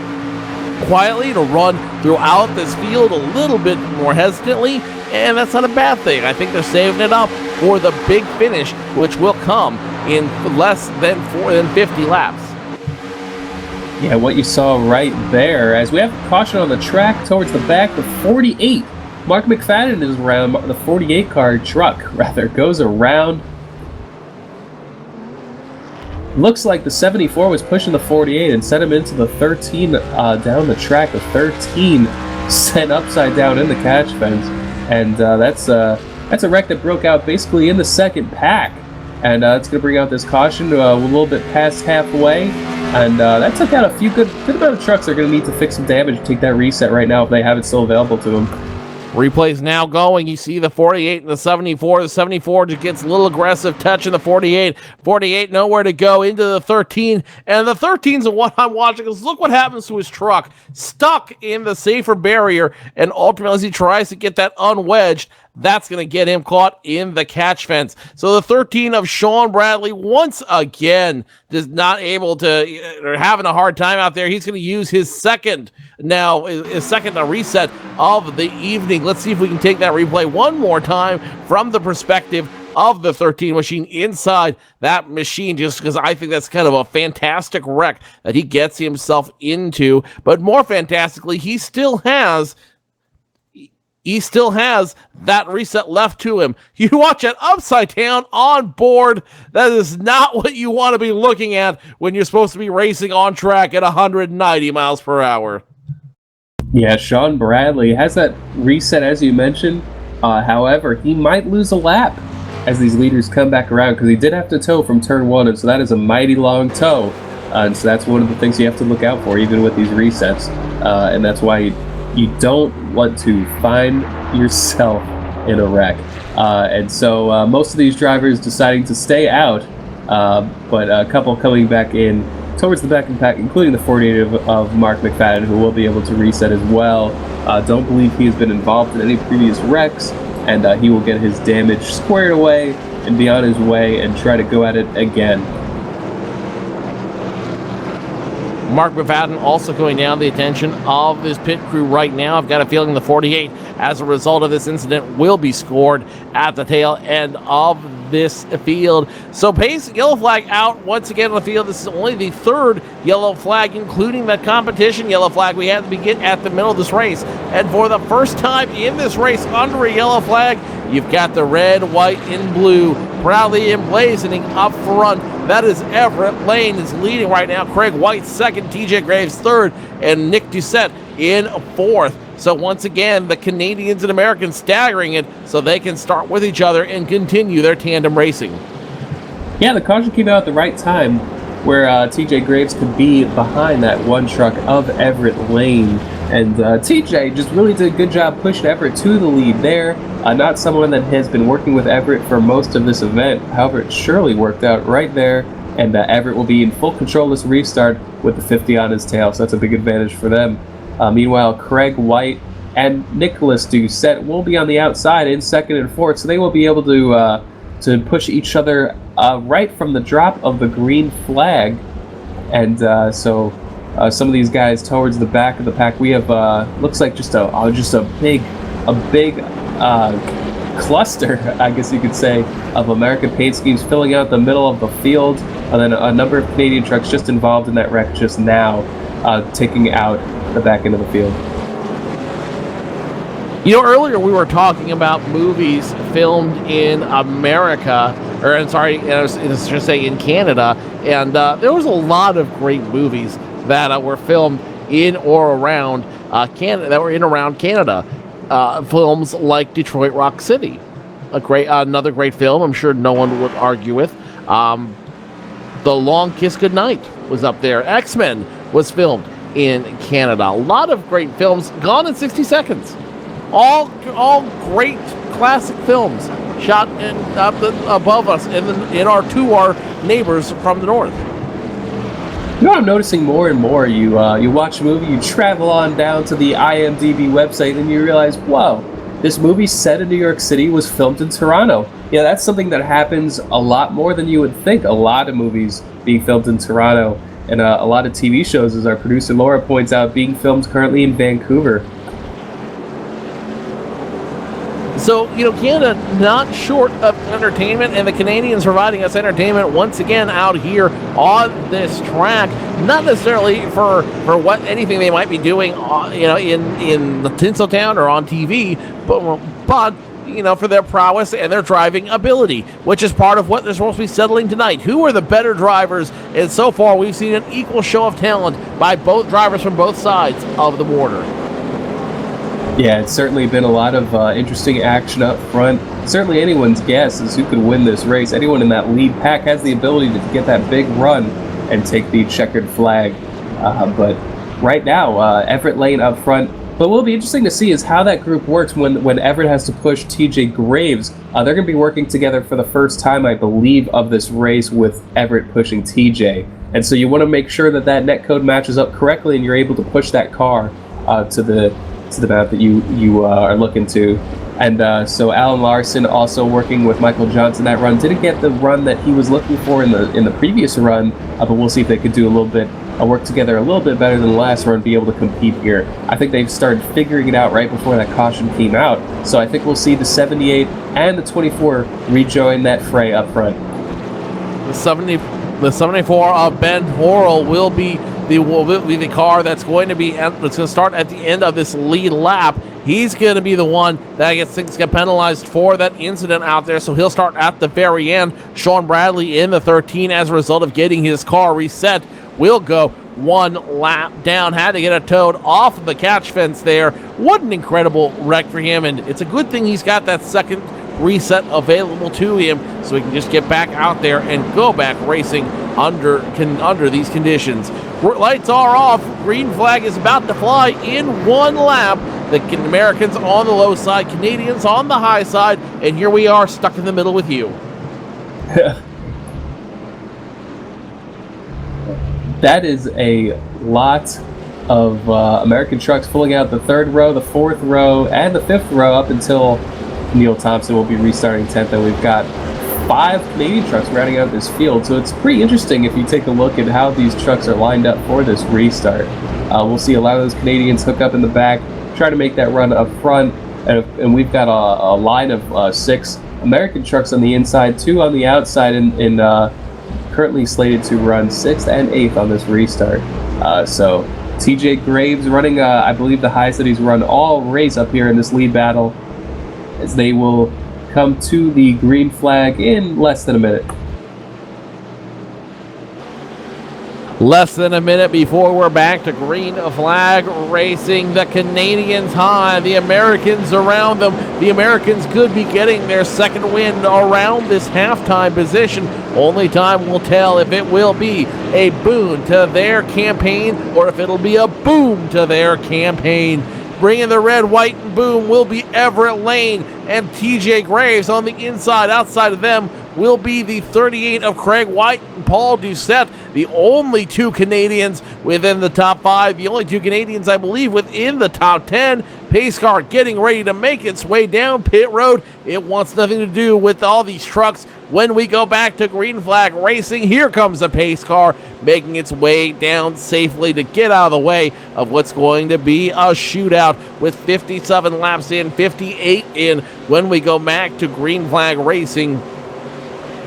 quietly, to run throughout this field a little bit more hesitantly, and that's not a bad thing. I think they're saving it up for the big finish, which will come in less than 50 laps. Yeah, what you saw right there, as we have caution on the track towards the back of 48. Mark McFadden is around, the 48 car truck, goes around. Looks like the 74 was pushing the 48 and sent him into the 13 down the track. The 13 sent upside down in the catch fence. And that's a wreck that broke out basically in the second pack. And it's going to bring out this caution a little bit past halfway. And that took out a few good amount of trucks that are going to need to fix some damage to take that reset right now if they have it still available to them. Replay's now going. You see the 48 and the 74. The 74 just gets a little aggressive, touching the 48. 48 nowhere to go, into the 13. And the 13's the one I'm watching, because look what happens to his truck. Stuck in the safer barrier, and ultimately as he tries to get that unwedged, that's going to get him caught in the catch fence. So the 13 of Sean Bradley, once again, is not able to, or having a hard time out there. He's going to use his second reset of the evening. Let's see if we can take that replay one more time from the perspective of the 13 machine inside that machine, just because I think that's kind of a fantastic wreck that he gets himself into. But more fantastically, he still has that reset left to him. You watch it upside down on board. That is not what you want to be looking at when you're supposed to be racing on track at 190 miles per hour. Yeah, Sean Bradley has that reset, as you mentioned. However, he might lose a lap as these leaders come back around, because he did have to tow from turn 1, and so that is a mighty long tow. And so that's one of the things you have to look out for, even with these resets. And that's why you don't want to find yourself in a wreck. And so most of these drivers deciding to stay out, but a couple coming back in towards the back of the pack, including the 48 of Mark McFadden, who will be able to reset as well. Don't believe he has been involved in any previous wrecks, and he will get his damage squared away and be on his way and try to go at it again. Mark McFadden also going down the attention of this pit crew right now. I've got a feeling the 48, as a result of this incident, will be scored at the tail end of this field. So pace, yellow flag out once again on the field. This is only the 3rd yellow flag, including that competition yellow flag we had to begin at the middle of this race. And for the first time in this race under a yellow flag, you've got the red, white, and blue proudly emblazoning up front. That is Everett Lane is leading right now. Craig White 2nd, TJ Graves 3rd, and Nick Doucette in 4th. So once again, the Canadians and Americans staggering it so they can start with each other and continue their tandem racing. Yeah, the caution came out at the right time. where TJ Graves could be behind that one truck of Everett Lane. And TJ just really did a good job pushing Everett to the lead there. Not someone that has been working with Everett for most of this event. However, it surely worked out right there. And Everett will be in full control of this restart with the 50 on his tail. So that's a big advantage for them. Meanwhile, Craig White and Nicholas Doucette will be on the outside in second and fourth. So they will be able to push each other right from the drop of the green flag. And so some of these guys towards the back of the pack, we have looks like just a big cluster, I guess you could say, of American paint schemes filling out the middle of the field, and then a number of Canadian trucks just involved in that wreck just now, taking out the back end of the field. You know, earlier we were talking about movies filmed in America, or I was just say in Canada, and there was a lot of great movies that were filmed in or around Canada, that were in around Canada. Films like Detroit Rock City, another great film. I'm sure no one would argue with. The Long Kiss Goodnight was up there. X-Men was filmed in Canada. A lot of great films. Gone in 60 Seconds. All great classic films shot above us in our neighbors from the north. You know what I'm noticing more and more? You watch a movie, you travel on down to the IMDb website, and you realize, whoa, this movie set in New York City was filmed in Toronto. Yeah, that's something that happens a lot more than you would think. A lot of movies being filmed in Toronto, and a lot of TV shows, as our producer Laura points out, being filmed currently in Vancouver. So, you know, Canada not short of entertainment, and the Canadians providing us entertainment once again out here on this track. Not necessarily for what anything they might be doing, in the Tinseltown or on TV, but you know, for their prowess and their driving ability, which is part of what they're supposed to be settling tonight. Who are the better drivers? And so far, we've seen an equal show of talent by both drivers from both sides of the border. Yeah, it's certainly been a lot of interesting action up front. Certainly anyone's guess is who could win this race. Anyone in that lead pack has the ability to get that big run and take the checkered flag. But right now, Everett Lane up front. But what will be interesting to see is how that group works when Everett has to push TJ Graves. They're going to be working together for the first time, I believe, of this race with Everett pushing TJ. And so you want to make sure that netcode matches up correctly and you're able to push that car to the map that you are looking to. And so Alan Larson also working with Michael Johnson that run. Didn't get the run that he was looking for in the previous run, but we'll see if they could do a little bit work together a little bit better than the last run, be able to compete here. I think they've started figuring it out right before that caution came out. So I think we'll see the 78 and the 24 rejoin that fray up front. The 74 of Ben Horrell will be the car that's going to start at the end of this lead lap. He's going to be the one that gets penalized for that incident out there, so he'll start at the very end. Sean Bradley in the 13 as a result of getting his car reset will go one lap down. Had to get a toad off of the catch fence there. What an incredible wreck for him, and it's a good thing he's got that second reset available to him so he can just get back out there and go back racing under these conditions. Lights are off. Green flag is about to fly in one lap. The Americans on the low side, Canadians on the high side, and here we are stuck in the middle with you. That is a lot of American trucks pulling out the third row, the fourth row, and the fifth row up until Neil Thompson will be restarting 10th, and we've got 5 Canadian trucks rounding out this field. So it's pretty interesting if you take a look at how these trucks are lined up for this restart. We'll see a lot of those Canadians hook up in the back, try to make that run up front, and we've got a line of 6 American trucks on the inside, 2 on the outside, and currently slated to run 6th and 8th on this restart. So TJ Graves running, I believe, the highest that he's run all race up here in this lead battle, as they will come to the green flag in less than a minute. Less than a minute before we're back to green flag racing. The Canadians high, the Americans around them. The Americans could be getting their second win around this halftime position. Only time will tell if it will be a boon to their campaign or if it'll be a boom to their campaign. Bringing the red, white, and boom will be Everett Lane and TJ Graves. On the inside, outside of them, will be the 38 of Craig White and Paul Doucette, the only two Canadians within the top 5, the only two Canadians, I believe, within the top 10. Pace car getting ready to make its way down pit road. It wants nothing to do with all these trucks. When we go back to green flag racing, here comes a pace car making its way down safely to get out of the way of what's going to be a shootout with 57 laps in, 58 in. When we go back to green flag racing,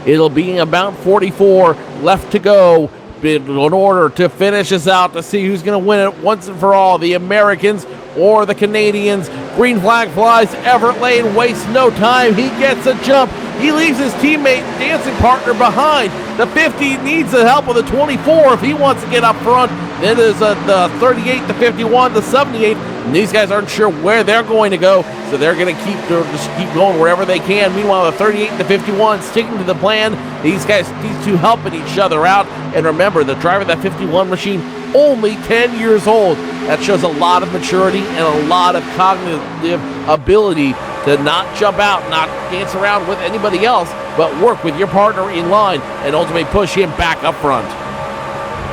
it'll be about 44 left to go in order to finish us out to see who's going to win it once and for all, the Americans or the Canadians. Green flag flies. Everett Lane wastes no time. He gets a jump. He leaves his teammate, dancing partner behind. The 50 needs the help of the 24 if he wants to get up front. Then there's the 38, the 51, the 78. And these guys aren't sure where they're going to go, so they're going to just keep going wherever they can. Meanwhile, the 38 and the 51 sticking to the plan. These two helping each other out. And remember, the driver of that 51 machine, only 10 years old. That shows a lot of maturity and a lot of cognitive ability to not jump out, not dance around with anybody else, but work with your partner in line and ultimately push him back up front.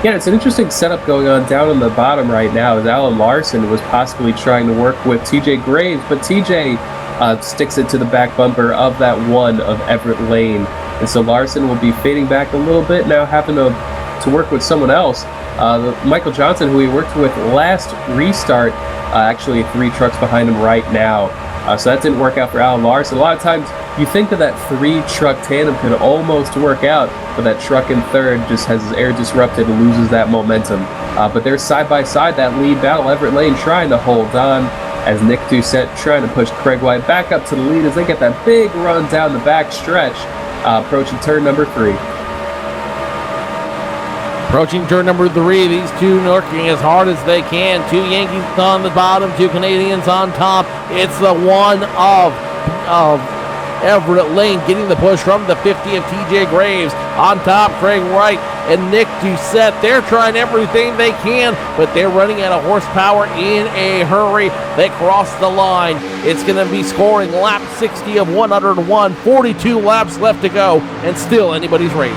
Yeah, it's an interesting setup going on down in the bottom right now as Alan Larson was possibly trying to work with TJ Graves, but TJ sticks it to the back bumper of that one of Everett Lane. And so Larson will be fading back a little bit now, having to work with someone else. Michael Johnson, who he worked with last restart, actually 3 trucks behind him right now. So that didn't work out for Alan Larson. A lot of times you think that 3-truck tandem could almost work out, but that truck in third just has his air disrupted and loses that momentum. But they're side by side, that lead battle. Everett Lane trying to hold on as Nick Doucette trying to push Craig White back up to the lead as they get that big run down the back stretch, approaching turn number 3. Approaching turn number 3, these two working as hard as they can. 2 Yankees on the bottom, 2 Canadians on top. It's the one of Everett Lane getting the push from the 50 of TJ Graves. On top, Craig White and Nick Doucette. They're trying everything they can, but they're running out of horsepower in a hurry. They cross the line. It's going to be scoring lap 60 of 101. 42 laps left to go, and still anybody's race.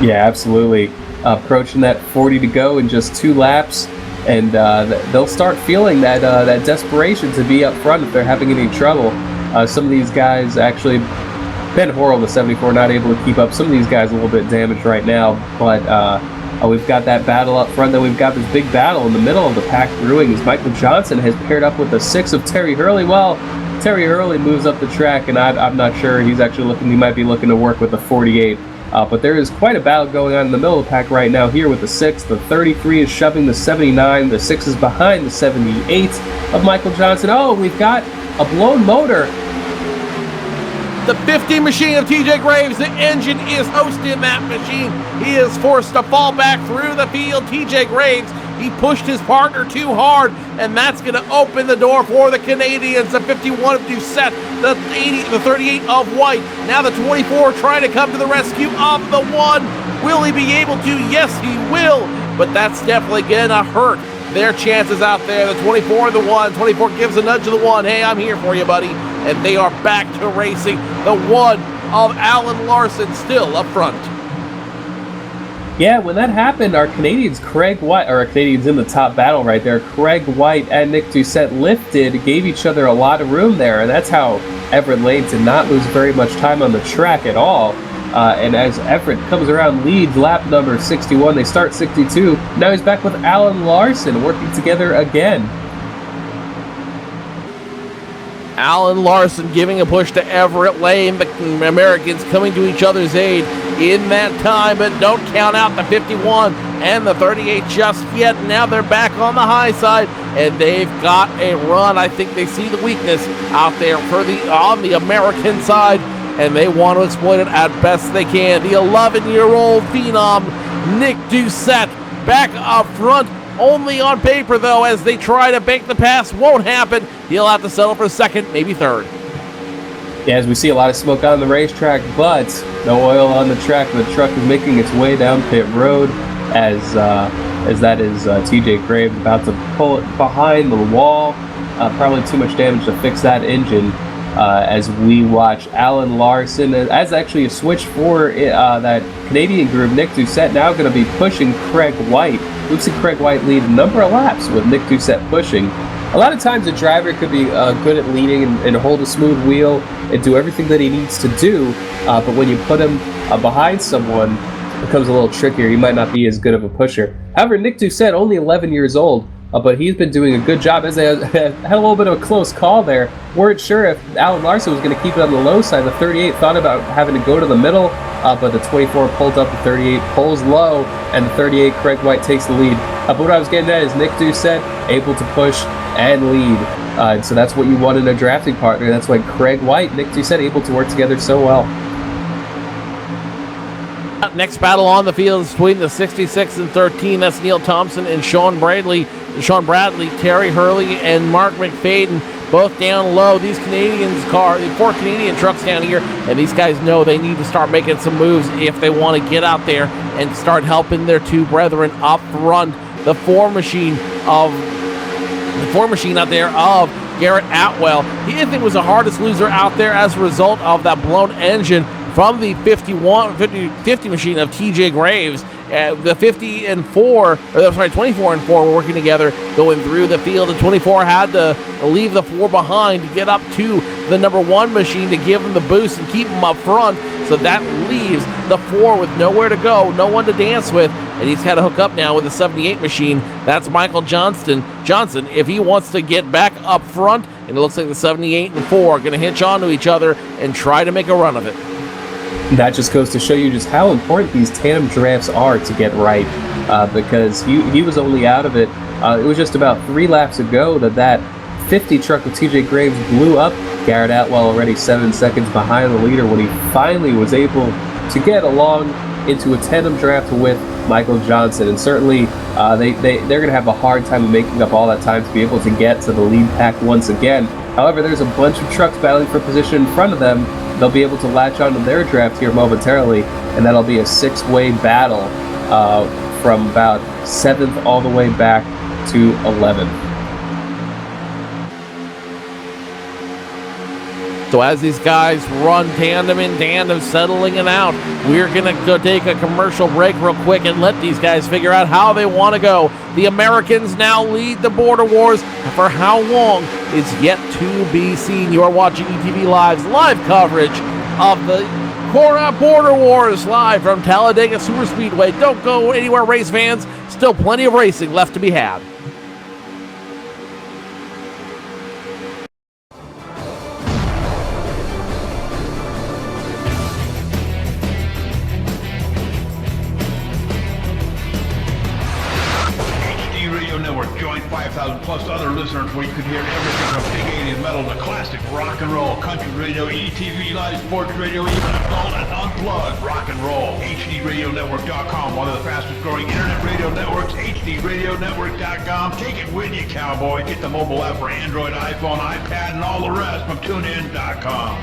Yeah, absolutely. Approaching that 40 to go in just 2 laps, and they'll start feeling that desperation to be up front if they're having any trouble. Some of these guys actually, Ben Horrell, the 74, not able to keep up. Some of these guys a little bit damaged right now, but we've got that battle up front. Then we've got this big battle in the middle of the pack brewing as Michael Johnson has paired up with the 6 of Terry Hurley. Well, Terry Hurley moves up the track, and I'm not sure. He might be looking to work with the 48. But there is quite a battle going on in the middle of the pack right now here with the 6. The 33 is shoving the 79. The 6 is behind the 78 of Michael Johnson. Oh, we've got a blown motor. The 50 machine of TJ Graves, the engine is hosting that machine. He is forced to fall back through the field. TJ Graves, he pushed his partner too hard, and that's going to open the door for the Canadians. The 51 of Doucette, the 38 of White. Now the 24 trying to come to the rescue of the 1. Will he be able to? Yes, he will. But that's definitely going to hurt their chances out there. The 24 and the 1. 24 gives a nudge to the 1. Hey, I'm here for you, buddy. And they are back to racing. The 1 of Alan Larson still up front. Yeah, when that happened, our Canadians in the top battle right there, Craig White and Nick Doucette lifted, gave each other a lot of room there, and that's how Everett Lane did not lose very much time on the track at all. And as Everett comes around, leads lap number 61, they start 62. Now he's back with Alan Larson working together again. Alan Larson giving a push to Everett Lane. The Americans coming to each other's aid in that time, but don't count out the 51 and the 38 just yet. Now they're back on the high side, and they've got a run. I think they see the weakness out there on the American side, and they want to exploit it as best they can. The 11-year-old phenom Nick Doucette back up front. Only on paper, though, as they try to bank the pass. Won't happen. He'll have to settle for second, maybe third. Yeah, as we see a lot of smoke on the racetrack, but no oil on the track. The truck is making its way down pit road as that is TJ Graves about to pull it behind the wall. Probably too much damage to fix that engine. As we watch Alan Larson, as actually a switch for that Canadian group, Nick Doucette now going to be pushing Craig White. We've seen Craig White lead a number of laps with Nick Doucette pushing. A lot of times a driver could be good at leading and hold a smooth wheel and do everything that he needs to do, but when you put him behind someone, it becomes a little trickier. He might not be as good of a pusher. However, Nick Doucette, only 11 years old, but he's been doing a good job. As they had a little bit of a close call there. Weren't sure if Alan Larson was going to keep it on the low side. The 38 thought about having to go to the middle, but the 24 pulled up, the 38 pulls low, and the 38, Craig White, takes the lead. But what I was getting at is Nick Doucette able to push and lead. And so that's what you want in a drafting partner. That's why Craig White, Nick Doucette able to work together so well. Next battle on the field is between the 66 and 13. That's Neil Thompson and Sean Bradley, Terry Hurley, and Mark McFadden, both down low. These the 4 Canadian trucks down here, and these guys know they need to start making some moves if they want to get out there and start helping their two brethren up front. The 4 machine out there of Garrett Atwell. He, I think, was the hardest loser out there as a result of that blown engine from the 50 machine of TJ Graves. The 24 and 4 were working together going through the field, and 24 had to leave the 4 behind to get up to the number 1 machine to give him the boost and keep him up front. So that leaves the 4 with nowhere to go, no one to dance with, and he's had to hook up now with the 78 machine. That's Michael Johnson, if he wants to get back up front, and it looks like the 78 and 4 are going to hitch onto each other and try to make a run of it. That just goes to show you just how important these tandem drafts are to get right, because he was only out of it. It was just about 3 laps ago that 50 truck with TJ Graves blew up. Garrett Atwell already 7 seconds behind the leader when he finally was able to get along into a tandem draft with Michael Johnson. And certainly they're going to have a hard time making up all that time to be able to get to the lead pack once again. However, there's a bunch of trucks battling for position in front of them. They'll be able to latch onto their draft here momentarily, and that'll be a 6-way battle from about 7th all the way back to 11th. So as these guys run tandem in tandem, settling it out, we're going to go take a commercial break real quick and let these guys figure out how they want to go. The Americans now lead the Border Wars. For how long is yet to be seen. You are watching ETV Live's live coverage of the Cora Border Wars live from Talladega Superspeedway. Don't go anywhere, race fans. Still plenty of racing left to be had. Join 5,000 plus other listeners where you can hear everything from big 80s metal to classic rock and roll, country radio, ETV, live sports radio, even adult and unplugged rock and roll. HDRadioNetwork.com, one of the fastest growing internet radio networks, HDRadioNetwork.com. Take it with you, cowboy. Get the mobile app for Android, iPhone, iPad, and all the rest from TuneIn.com.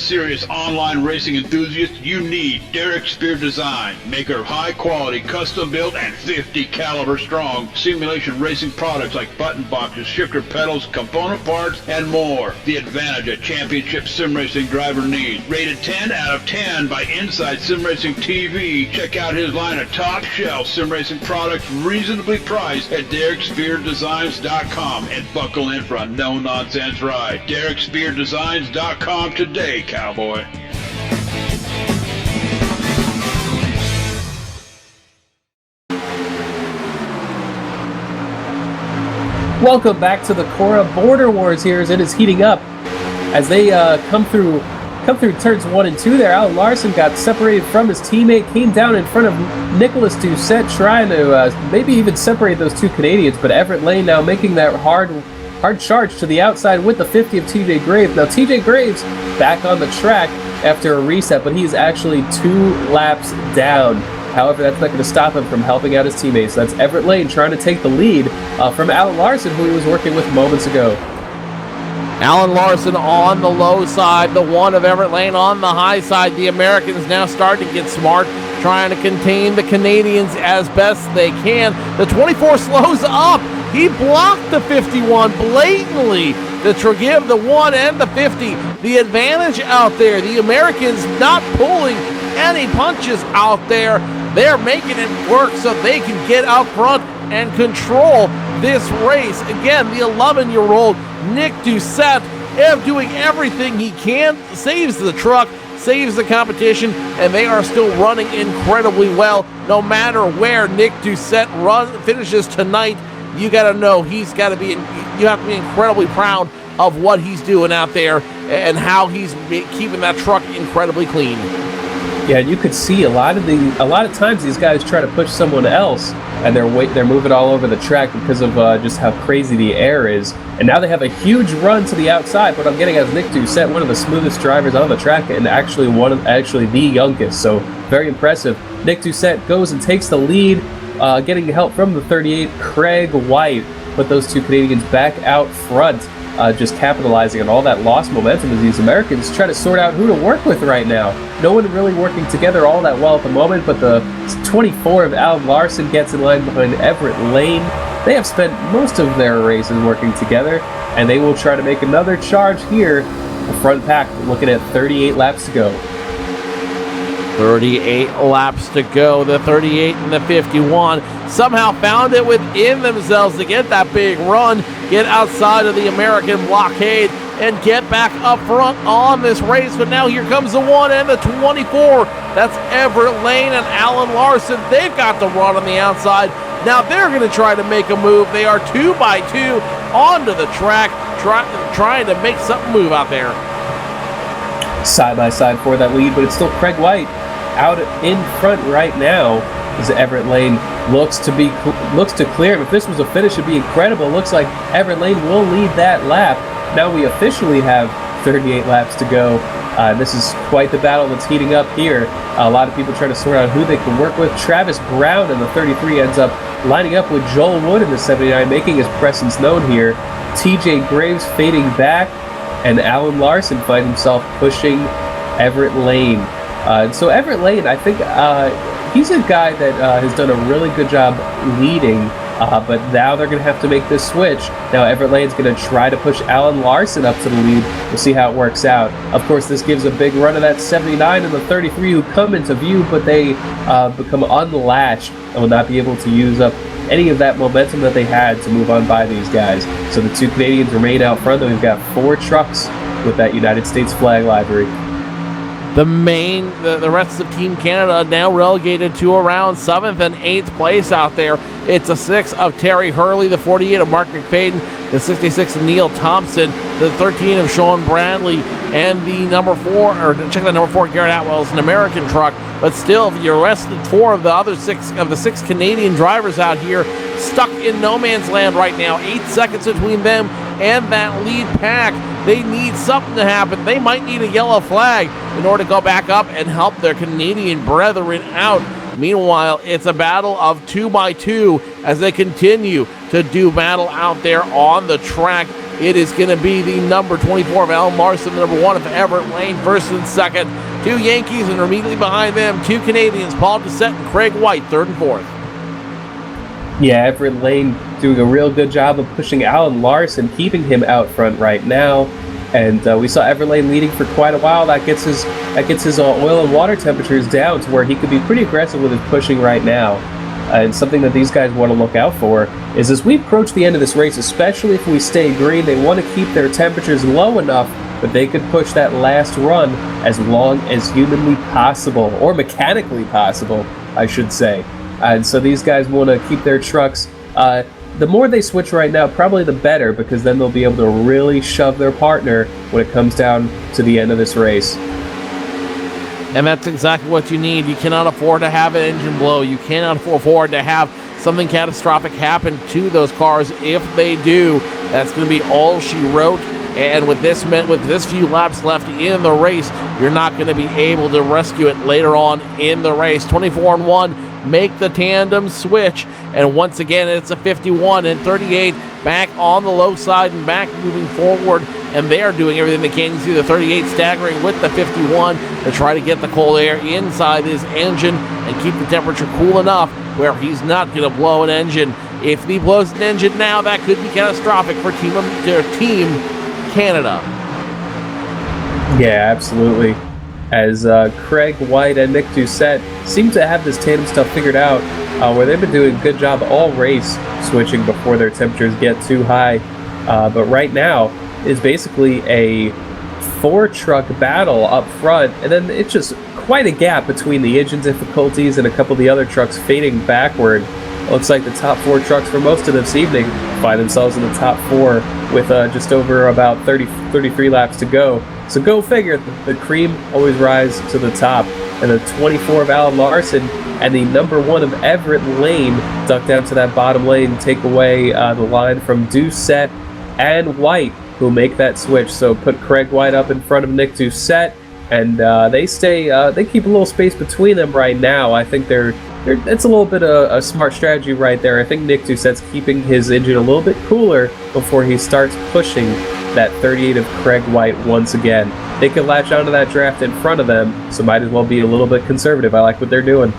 serious online racing enthusiast, you need Derek Spear Design, maker of high-quality, custom-built, and 50 caliber strong simulation racing products like button boxes, shifter pedals, component parts, and more. The advantage a championship sim racing driver needs. Rated 10 out of 10 by Inside Sim Racing TV. Check out his line of top-shelf sim racing products reasonably priced at DerekSpearDesigns.com and buckle in for a no-nonsense ride. DerekSpearDesigns.com today, cowboy. Welcome back to the Cora Border Wars here as it is heating up. As they come through turns 1 and 2 there, Alan Larson got separated from his teammate, came down in front of Nicholas Doucette, trying to maybe even separate those two Canadians, but Everett Lane now making that hard charge to the outside with the 50 of TJ Graves. Now TJ Graves back on the track after a reset, but he is actually 2 laps down. However, that's not going to stop him from helping out his teammates. That's Everett Lane trying to take the lead from Alan Larson, who he was working with moments ago. Alan Larson on the low side, the one of Everett Lane on the high side. The Americans now starting to get smart, trying to contain the Canadians as best they can. The 24 slows up. He blocked the 51 blatantly to give the 1 and the 50 the advantage out there. The Americans not pulling any punches out there. They're making it work so they can get out front and control this race. Again, the 11-year-old Nick Doucette doing everything he can, saves the truck, saves the competition, and they are still running incredibly well. No matter where Nick Doucette finishes tonight, you got to know you have to be incredibly proud of what he's doing out there and how he's keeping that truck incredibly clean. Yeah, you could see a lot of times these guys try to push someone else, and they're moving all over the track because of just how crazy the air is. And now they have a huge run to the outside. What I'm getting at is Nick Doucette, one of the smoothest drivers on the track, and actually the youngest. So very impressive. Nick Doucette goes and takes the lead, getting help from the 38 Craig White. Put those two Canadians back out front. Just capitalizing on all that lost momentum as these Americans try to sort out who to work with right now. No one really working together all that well at the moment, but the 24 of Alan Larson gets in line behind Everett Lane. They have spent most of their races working together, and they will try to make another charge here. The front pack looking at 38 laps to go. 38 laps to go. The 38 and the 51 somehow found it within themselves to get that big run, get outside of the American blockade, and get back up front on this race. But now here comes the 1 and the 24. That's Everett Lane and Alan Larson. They've got the run on the outside. Now they're going to try to make a move. They are 2 by 2 onto the track, trying to make something move out there. Side by side for that lead, but it's still Craig White out in front right now as Everett Lane looks to clear. If this was a finish, it'd be incredible. Looks like Everett Lane will lead that lap. Now we officially have 38 laps to go. This is quite the battle that's heating up here. A lot of people trying to sort out who they can work with. Travis Brown in the 33 ends up lining up with Joel Wood in the 79, making his presence known here. TJ Graves fading back, and Alan Larson finds himself pushing Everett Lane. So Everett Lane, I think he's a guy that has done a really good job leading, but now they're going to have to make this switch. Now Everett Lane's going to try to push Alan Larson up to the lead. We'll see how it works out. Of course, this gives a big run of that 79 and the 33 who come into view, but they become unlatched and will not be able to use up any of that momentum that they had to move on by these guys. So the two Canadians remain out front. Then we've got 4 trucks with that United States flag livery. The rest of Team Canada now relegated to around 7th and 8th place out there. It's a 6 of Terry Hurley, the 48 of Mark McFadden, the 66 of Neil Thompson, the 13 of Sean Bradley, and the number 4, Garrett Atwell is an American truck. But still, the rest of 4 of the other 6 of the 6 Canadian drivers out here stuck in no man's land right now. 8 seconds between them and that lead pack. They need something to happen. They might need a yellow flag in order to go back up and help their Canadian brethren out. Meanwhile, it's a battle of 2 by 2 as they continue to do battle out there on the track. It is going to be the number 24 of Alan Larson, the number 1 of Everett Lane, first and second. 2 Yankees, and immediately behind them, 2 Canadians, Paul Doucette and Craig White, third and fourth. Yeah, Everett Lane doing a real good job of pushing Alan Larson, keeping him out front right now. And we saw Everett Lane leading for quite a while. That gets his oil and water temperatures down to where he could be pretty aggressive with his pushing right now. And something that these guys want to look out for is as we approach the end of this race, especially if we stay green, they want to keep their temperatures low enough that they could push that last run as long as humanly possible, or mechanically possible, I should say. And so these guys want to keep their trucks. The more they switch right now, probably the better, because then they'll be able to really shove their partner when it comes down to the end of this race. And that's exactly what you need. You cannot afford to have an engine blow. You cannot afford to have something catastrophic happen to those cars. If they do, that's going to be all she wrote. And with this few laps left in the race, you're not going to be able to rescue it later on in the race. 24-1. Make the tandem switch, and once again it's a 51 and 38 back on the low side and back moving forward, and they're doing everything they can. You see the 38 staggering with the 51 to try to get the cold air inside his engine and keep the temperature cool enough where he's not going to blow an engine. If he blows an engine now, that could be catastrophic for Team Canada. Yeah, absolutely. As Craig White and Nick Doucette seem to have this tandem stuff figured out, where they've been doing a good job all race switching before their temperatures get too high. But right now is basically a 4-truck battle up front, and then it's just quite a gap between the engine difficulties and a couple of the other trucks fading backward. It looks like the top 4 trucks for most of this evening find themselves in the top 4 with just over about 33 laps to go. So go figure, the cream always rise to the top. And the 24 of Alan Larson and the number 1 of Everett Lane duck down to that bottom lane, take away the line from Doucette and White, who make that switch. So put Craig White up in front of Nick Doucette, and they keep a little space between them right now. I think it's a little bit of a smart strategy right there. I think Nick Doucette's keeping his engine a little bit cooler before he starts pushing that 38 of Craig White once again. They could latch onto that draft in front of them, so might as well be a little bit conservative. I like what they're doing.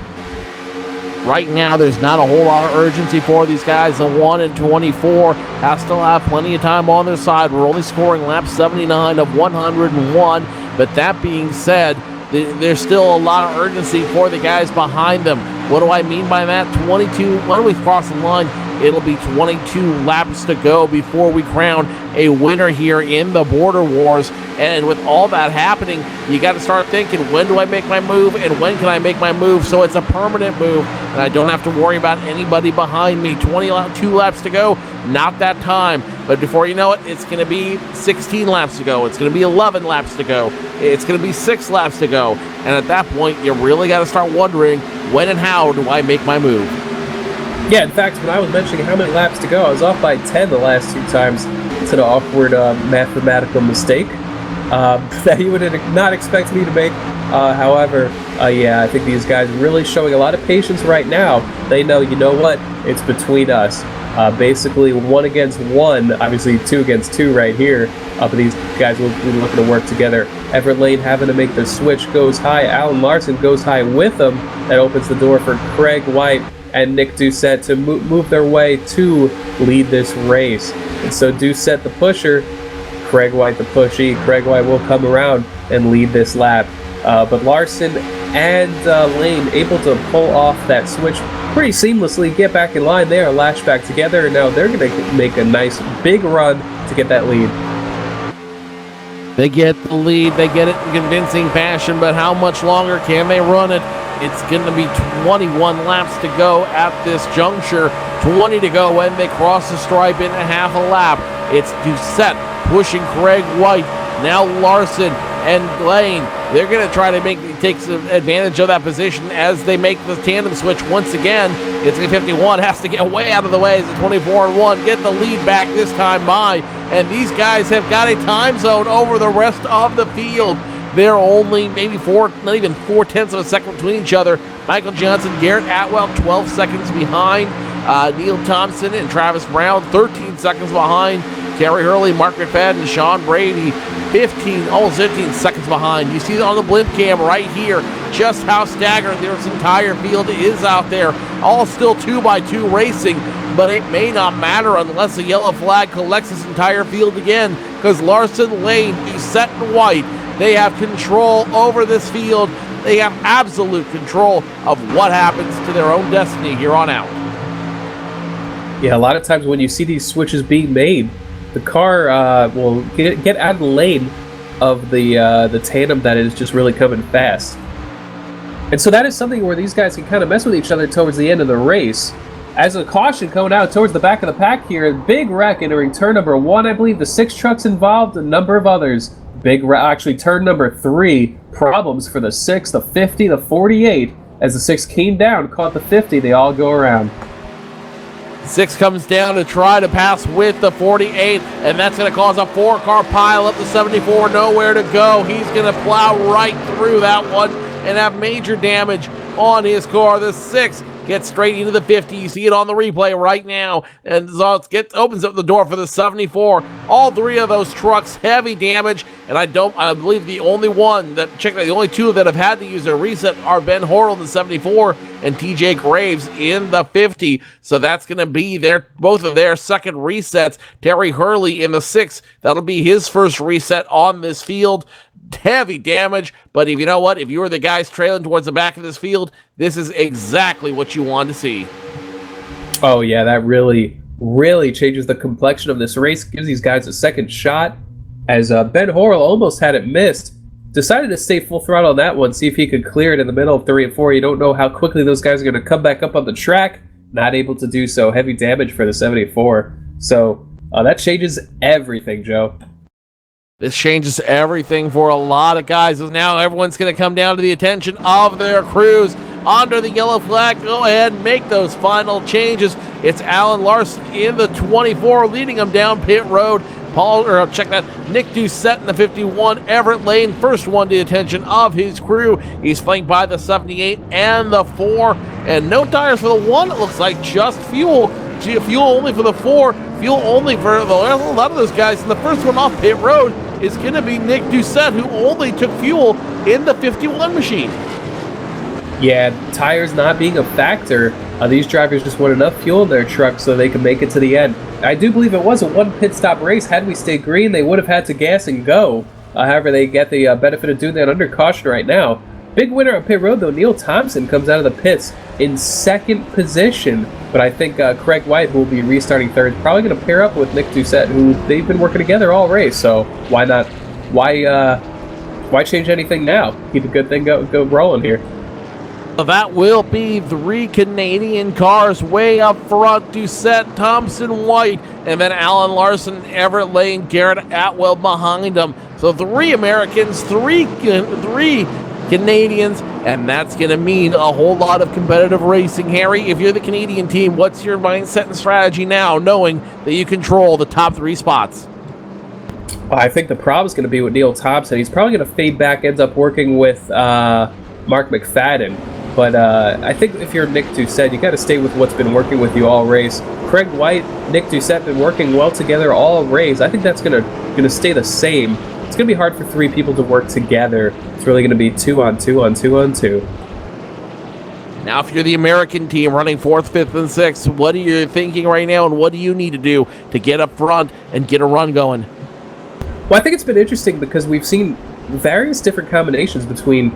Right now, there's not a whole lot of urgency for these guys. The 1 and 24 still have plenty of time on their side. We're only scoring lap 79 of 101, but that being said, there's still a lot of urgency for the guys behind them. What do I mean by that? 22, when we cross the line, it'll be 22 laps to go before we crown a winner here in the Border Wars. And with all that happening, you got to start thinking, when do I make my move and when can I make my move so it's a permanent move and I don't have to worry about anybody behind me. 22 laps to go, not that time. But before you know it, it's going to be 16 laps to go. It's going to be 11 laps to go. It's going to be 6 laps to go. And at that point, you really got to start wondering, when and how do I make my move? Yeah, in fact, when I was mentioning how many laps to go, I was off by 10 the last 2 times. It's an awkward mathematical mistake that you would not expect me to make. However, yeah, I think these guys are really showing a lot of patience right now. They know, you know what, it's between us. Basically 1 against 1, obviously 2 against 2 right here. But these guys will be looking to work together. Everett Lane having to make the switch, goes high. Alan Larson goes high with them. That opens the door for Craig White and Nick Doucette to move their way to lead this race. And so Doucette the pusher, Craig White the pushy. Craig White will come around and lead this lap. But Larson and Lane able to pull off that switch pretty seamlessly, get back in line there, lash back together, and now they're going to make a nice big run to get that lead. They get the lead, they get it in convincing fashion, but how much longer can they run it? It's going to be 21 laps to go at this juncture, 20 to go when they cross the stripe in a half a lap. It's Doucette pushing Craig White, now Larson and Lane. They're going to try to take some advantage of that position as they make the tandem switch once again. It's a 51, has to get way out of the way as a 24-1, get the lead back this time by, and these guys have got a time zone over the rest of the field. They're only maybe not even 4/10 of a second between each other. Michael Johnson, Garrett Atwell, 12 seconds behind. Neil Thompson and Travis Brown, 13 seconds behind. Terry Hurley, Mark McFadden, Sean Brady, 15, almost 15 seconds behind. You see on the blimp cam right here just how staggering this entire field is out there. All still 2x2 racing, but it may not matter unless the yellow flag collects this entire field again, because Larson, Lane, Doucette, and White, they have control over this field. They have absolute control of what happens to their own destiny here on out. Yeah, a lot of times when you see these switches being made, the car will get out of the lane of the tandem that is just really coming fast. And so that is something where these guys can kind of mess with each other towards the end of the race. As a caution coming out towards the back of the pack here, big wreck entering turn number 1, I believe, the 6 trucks involved, a number of others. Big wreck, actually turn number 3, problems for the 6, the 50, the 48. As the 6 came down, caught the 50, they all go around. 6 comes down to try to pass with the 48, and that's going to cause a 4-car pile up. The 74, nowhere to go. He's going to plow right through that one and have major damage on his car. The 6 gets straight into the 50. You see it on the replay right now, and opens up the door for the 74. All 3 of those trucks, heavy damage, and I believe the only the only 2 that have had to use a reset are Ben Horrell in the 74 and TJ Graves in the 50. So that's going to be both of their second resets. Terry Hurley in the 6, that'll be his first reset on this field. Heavy damage, but if you know what, if you were the guys trailing towards the back of this field, this is exactly what you want to see. Oh yeah, that really changes the complexion of this race, gives these guys a second shot, as Ben Horrell almost had it missed, decided to stay full throttle on that one, see if he could clear it in the middle of 3 and 4. You don't know how quickly those guys are going to come back up on the track, not able to do so. Heavy damage for the 74, so that changes everything, Joe. This changes everything for a lot of guys. Now everyone's going to come down to the attention of their crews. Under the yellow flag, go ahead and make those final changes. It's Alan Larson in the 24 leading them down pit road. Nick Doucette in the 51. Everett Lane, first one to the attention of his crew. He's flanked by the 78 and the 4. And no tires for the 1. It looks like just fuel. Fuel only for the 4. Fuel only for a lot of those guys. And the first one off pit road is going to be Nick Doucette, who only took fuel in the 51 machine. Yeah, tires not being a factor. These drivers just want enough fuel in their truck so they can make it to the end. I do believe it was a 1 pit stop race. Had we stayed green, they would have had to gas and go. However, they get the benefit of doing that under caution right now. Big winner on pit road, though. Neil Thompson comes out of the pits in second position. But I think Craig White, who will be restarting third, is probably going to pair up with Nick Doucette, who they've been working together all race. So why not? Why change anything now? Keep a good thing go rolling here. That will be 3 Canadian cars way up front. Doucette, Thompson, White, and then Alan Larson, Everett Lane, Garrett Atwell behind them. So 3 Americans, 3 Canadians, and that's going to mean a whole lot of competitive racing. Harry, if you're the Canadian team, what's your mindset and strategy now, knowing that you control the top 3 spots? I think the problem is going to be with Neil Thompson. He's probably going to fade back, ends up working with Mark McFadden. But I think if you're Nick Doucette, you got to stay with what's been working with you all race. Craig White, Nick Doucette been working well together all race. I think that's gonna stay the same. It's gonna be hard for 3 people to work together. It's really gonna be 2 on 2 on 2 on 2. Now, if you're the American team running 4th, 5th, and 6th, what are you thinking right now, and what do you need to do to get up front and get a run going? Well, I think it's been interesting because we've seen various different combinations between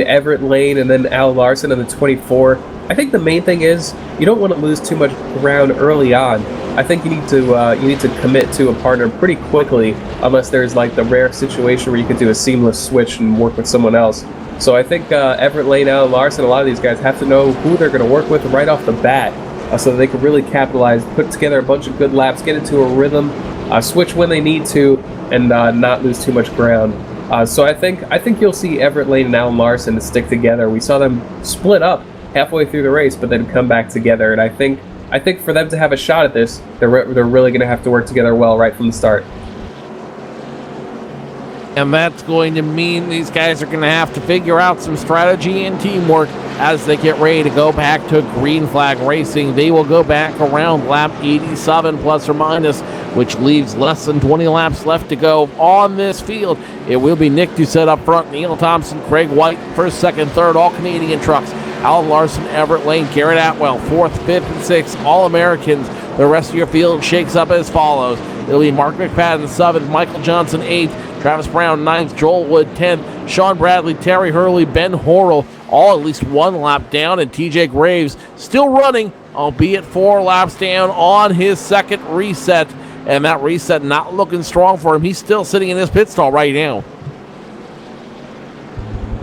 Everett Lane and then Al Larson and the 24. I think the main thing is you don't want to lose too much ground early on. I think you need to commit to a partner pretty quickly, unless there's like the rare situation where you could do a seamless switch and work with someone else. So I think Everett Lane, Al Larson, a lot of these guys have to know who they're going to work with right off the bat, so that they can really capitalize, put together a bunch of good laps, get into a rhythm, switch when they need to, and not lose too much ground. So I think you'll see Everett Lane and Alan Larson stick together. We saw them split up halfway through the race, but then come back together. And I think for them to have a shot at this, they're really going to have to work together well right from the start. And that's going to mean these guys are going to have to figure out some strategy and teamwork as they get ready to go back to green flag racing. They will go back around lap 87 plus or minus, which leaves less than 20 laps left to go on this field. It will be Nick Doucette up front, Neil Thompson, Craig White, first, second, third, all Canadian trucks. Alan Larson, Everett Lane, Garrett Atwell, fourth, fifth, and sixth, all Americans. The rest of your field shakes up as follows. It'll be Mark McFadden, seventh, Michael Johnson, eighth, Travis Brown, ninth, Joel Wood, 10th, Sean Bradley, Terry Hurley, Ben Horrell, all at least one lap down, and TJ Graves still running, albeit 4 laps down on his second reset, and that reset not looking strong for him. He's still sitting in his pit stall right now.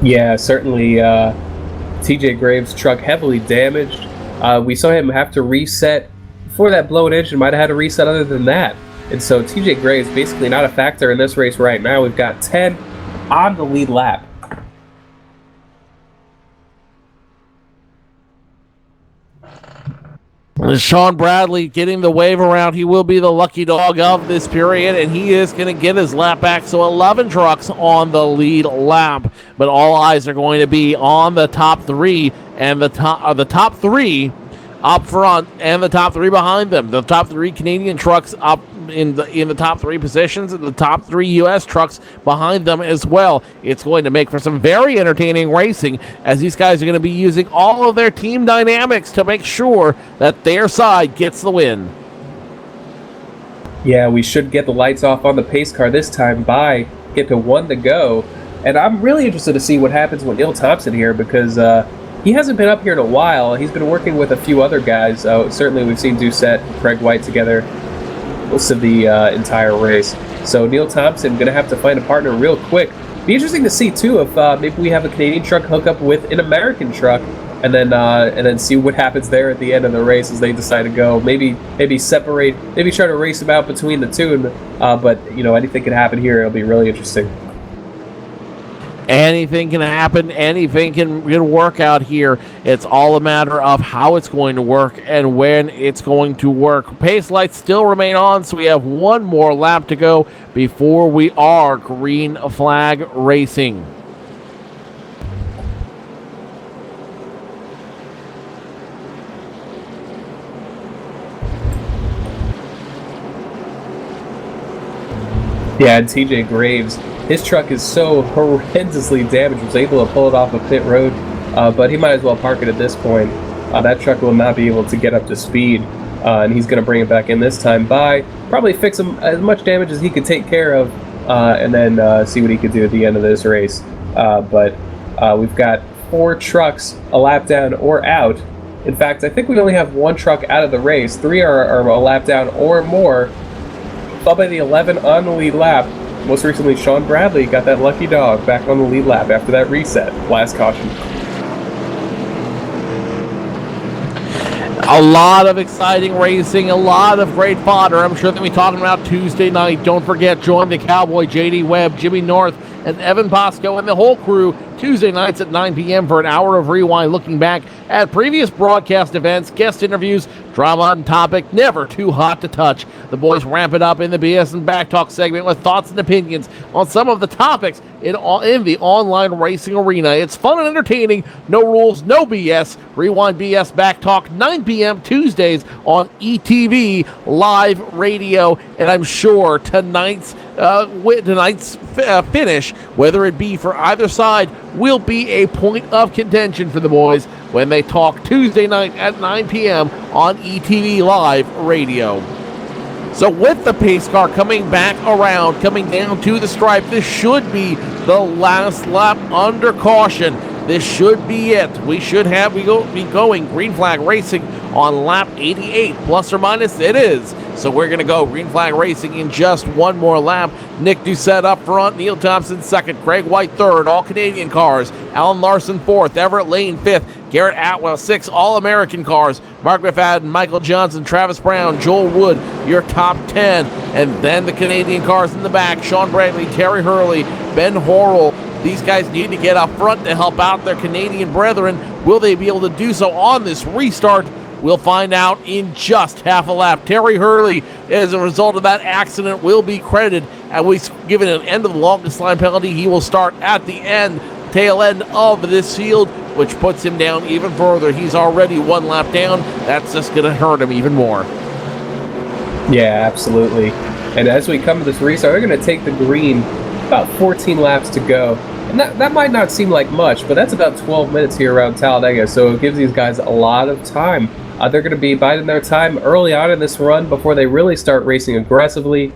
Yeah, certainly TJ Graves' truck heavily damaged. We saw him have to reset before that blown engine. Might have had a reset other than that. And so TJ Graves basically not a factor in this race right now. We've got 10 on the lead lap. Sean Bradley getting the wave around. He will be the lucky dog of this period, and he is going to get his lap back. So 11 trucks on the lead lap, but all eyes are going to be on the top 3 and the top 3 up front and the top 3 behind them. The top 3 Canadian trucks up in the top 3 positions, and the top 3 U.S. trucks behind them as well. It's going to make for some very entertaining racing, as these guys are going to be using all of their team dynamics to make sure that their side gets the win. Yeah, we should get the lights off on the pace car this time by get to 1 to go. And I'm really interested to see what happens with Neil Thompson here, because he hasn't been up here in a while. He's been working with a few other guys. Certainly we've seen Doucette and Craig White together most of the entire race. So Neil Thompson going to have to find a partner real quick. Be interesting to see too if maybe we have a Canadian truck hook up with an American truck, and then see what happens there at the end of the race as they decide to go. Maybe separate. Maybe try to race them out between the two. But anything can happen here. It'll be really interesting. Anything can happen. Anything can work out here. It's all a matter of how it's going to work and when it's going to work. Pace lights still remain on, so we have 1 more lap to go before we are green flag racing. Yeah, and TJ Graves, his truck is so horrendously damaged, was able to pull it off a pit road, but he might as well park it at this point. That truck will not be able to get up to speed, and he's going to bring it back in this time by probably fix him as much damage as he could take care of, and then see what he could do at the end of this race. But we've got 4 trucks a lap down or out. In fact, I think we only have 1 truck out of the race. 3 are a lap down or more. Followed by the 11 on the lead lap. Most recently, Sean Bradley got that lucky dog back on the lead lap after that reset. Last caution. A lot of exciting racing, a lot of great fodder. I'm sure that we'll be talking about Tuesday night. Don't forget, join the Cowboy, J.D. Webb, Jimmy North, and Evan Bosco and the whole crew Tuesday nights at 9 p.m. for an hour of rewind, looking back at previous broadcast events, guest interviews, drama and topic, never too hot to touch. The boys ramp it up in the BS and Back Talk segment with thoughts and opinions on some of the topics in the online racing arena. It's fun and entertaining, no rules, no BS. Rewind BS Back Talk, 9 p.m. Tuesdays on ETV Live Radio, and I'm sure tonight's finish, whether it be for either side, will be a point of contention for the boys when they talk Tuesday night at 9 p.m. on ETV Live Radio. So with the pace car coming back around, coming down to the stripe, this should be the last lap under caution. This should be it. We should be going green flag racing on lap 88, plus or minus it is. So we're going to go green flag racing in just 1 more lap. Nick Doucette up front, Neil Thompson second, Craig White third, all Canadian cars. Alan Larson fourth, Everett Lane fifth, Garrett Atwell sixth, all American cars. Mark McFadden, Michael Johnson, Travis Brown, Joel Wood, your top 10. And then the Canadian cars in the back, Sean Bradley, Terry Hurley, Ben Horrell. These guys need to get up front to help out their Canadian brethren. Will they be able to do so on this restart? We'll find out in just half a lap. Terry Hurley, as a result of that accident, will be credited and we've given an end of the longest line penalty. He will start at the tail end of this field, which puts him down even further. He's already 1 lap down. That's just going to hurt him even more. Yeah, absolutely. And as we come to this restart, they're going to take the green, about 14 laps to go. And that might not seem like much, but that's about 12 minutes here around Talladega, so it gives these guys a lot of time. They're going to be biding their time early on in this run before they really start racing aggressively.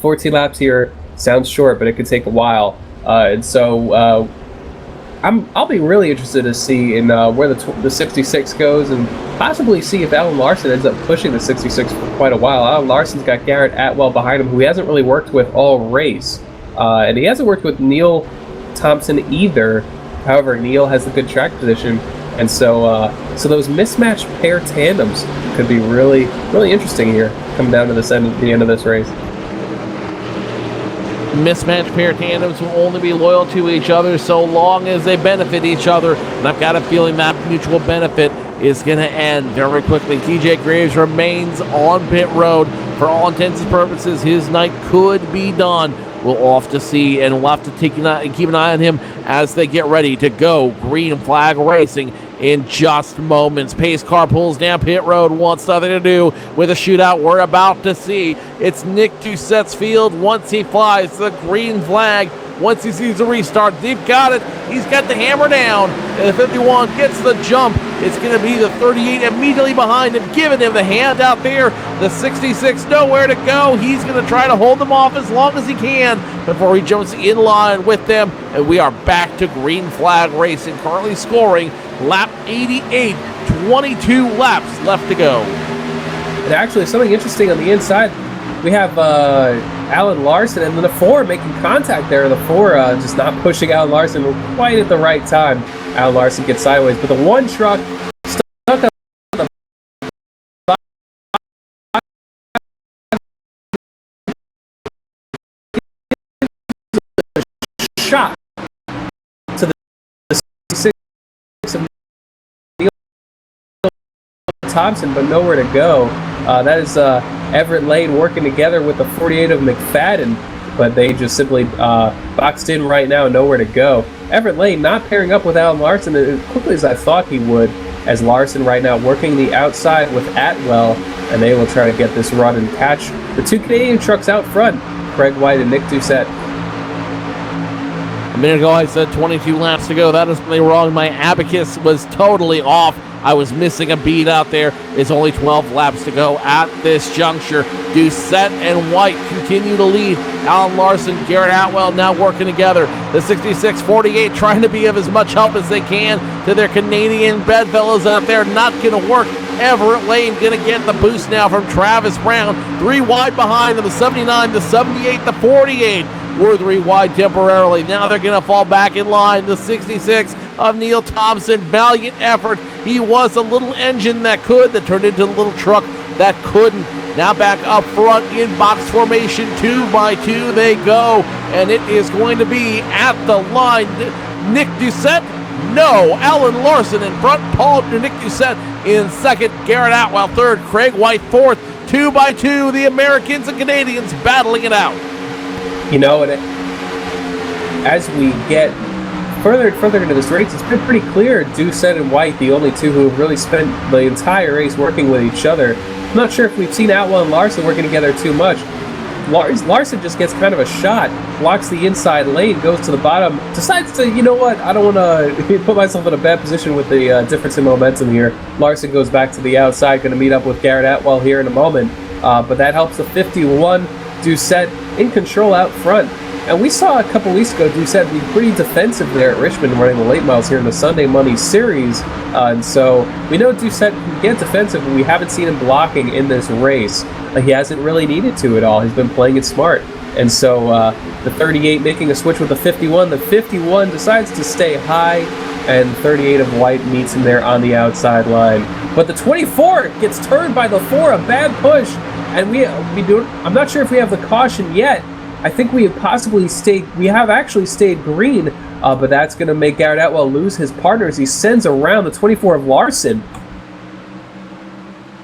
14 laps here sounds short, but it could take a while. And so I'll be really interested to see in where the 66 goes, and possibly see if Alan Larson ends up pushing the 66 for quite a while. Alan Larson's got Garrett Atwell behind him, who he hasn't really worked with all race. And he hasn't worked with Neil Thompson either. However, Neil has a good track position, and so those mismatched pair tandems could be really, really interesting here coming down to the end of this race. Mismatched pair tandems will only be loyal to each other so long as they benefit each other, and I've got a feeling that mutual benefit is going to end very quickly. TJ Graves remains on pit road. For all intents and purposes, his night could be done. We'll off to see, and we'll have to keep an eye on him as they get ready to go green flag racing in just moments. Pace car pulls down pit road, wants nothing to do with a shootout we're about to see. It's Nick Doucette's field once he flies the green flag. Once he sees the restart, they've got it. He's got the hammer down, and the 51 gets the jump. It's going to be the 38 immediately behind him, giving him the hand out there. The 66 nowhere to go. He's going to try to hold them off as long as he can before he jumps in line with them. And we are back to green flag racing, currently scoring lap 88, 22 laps left to go. And actually, something interesting on the inside, we have Alan Larson and then the 4 making contact there. The 4 just not pushing Alan Larson quite at the right time. Alan Larson gets sideways, but the 1 truck stuck on the shot to the 6 of Neil Thompson, but nowhere to go. That is Everett Lane working together with the 48 of McFadden, but they just simply boxed in right now, nowhere to go. Everett Lane not pairing up with Alan Larson as quickly as I thought he would, as Larson right now working the outside with Atwell, and they will try to get this run and catch the 2 Canadian trucks out front, Craig White and Nick Doucette. A minute ago I said 22 laps to go. That is really wrong. My abacus was totally off. I was missing a beat out there. It's only 12 laps to go at this juncture. Doucette and White continue to lead. Alan Larson, Garrett Atwell now working together. The 66-48 trying to be of as much help as they can to their Canadian bedfellows out there. Not going to work. Everett Lane going to get the boost now from Travis Brown. 3 wide behind him, the 79, the 78, the 48. We're 3 wide temporarily. Now they're going to fall back in line. The 66 of Neil Thompson. Valiant effort. He was a little engine that turned into a little truck that couldn't. Now back up front in box formation, 2 by 2 they go. And it is going to be at the line. Nick Doucette? No. Alan Larson in front. Nick Doucette in second. Garrett Atwell third. Craig White fourth. 2 by 2. The Americans and Canadians battling it out. You know, and as we get further and further into this race, it's been pretty clear Doucette and White, the only 2 who have really spent the entire race working with each other. I'm not sure if we've seen Atwell and Larson working together too much. Larson just gets kind of a shot, blocks the inside lane, goes to the bottom, decides to, you know what, I don't want to put myself in a bad position with the difference in momentum here. Larson goes back to the outside, going to meet up with Garrett Atwell here in a moment. But that helps the 51, Doucette, in control out front. And we saw a couple weeks ago Doucette be pretty defensive there at Richmond running the late miles here in the Sunday Money Series. And so we know Doucette can get defensive, but we haven't seen him blocking in this race. He hasn't really needed to at all. He's been playing it smart. And so the 38 making a switch with the 51. The 51 decides to stay high, and 38 of White meets him there on the outside line. But the 24 gets turned by the 4, a bad push. And I'm not sure if we have the caution yet. I think we have actually stayed green, but that's going to make Garrett Atwell lose his partner as he sends around the 24 of Larson.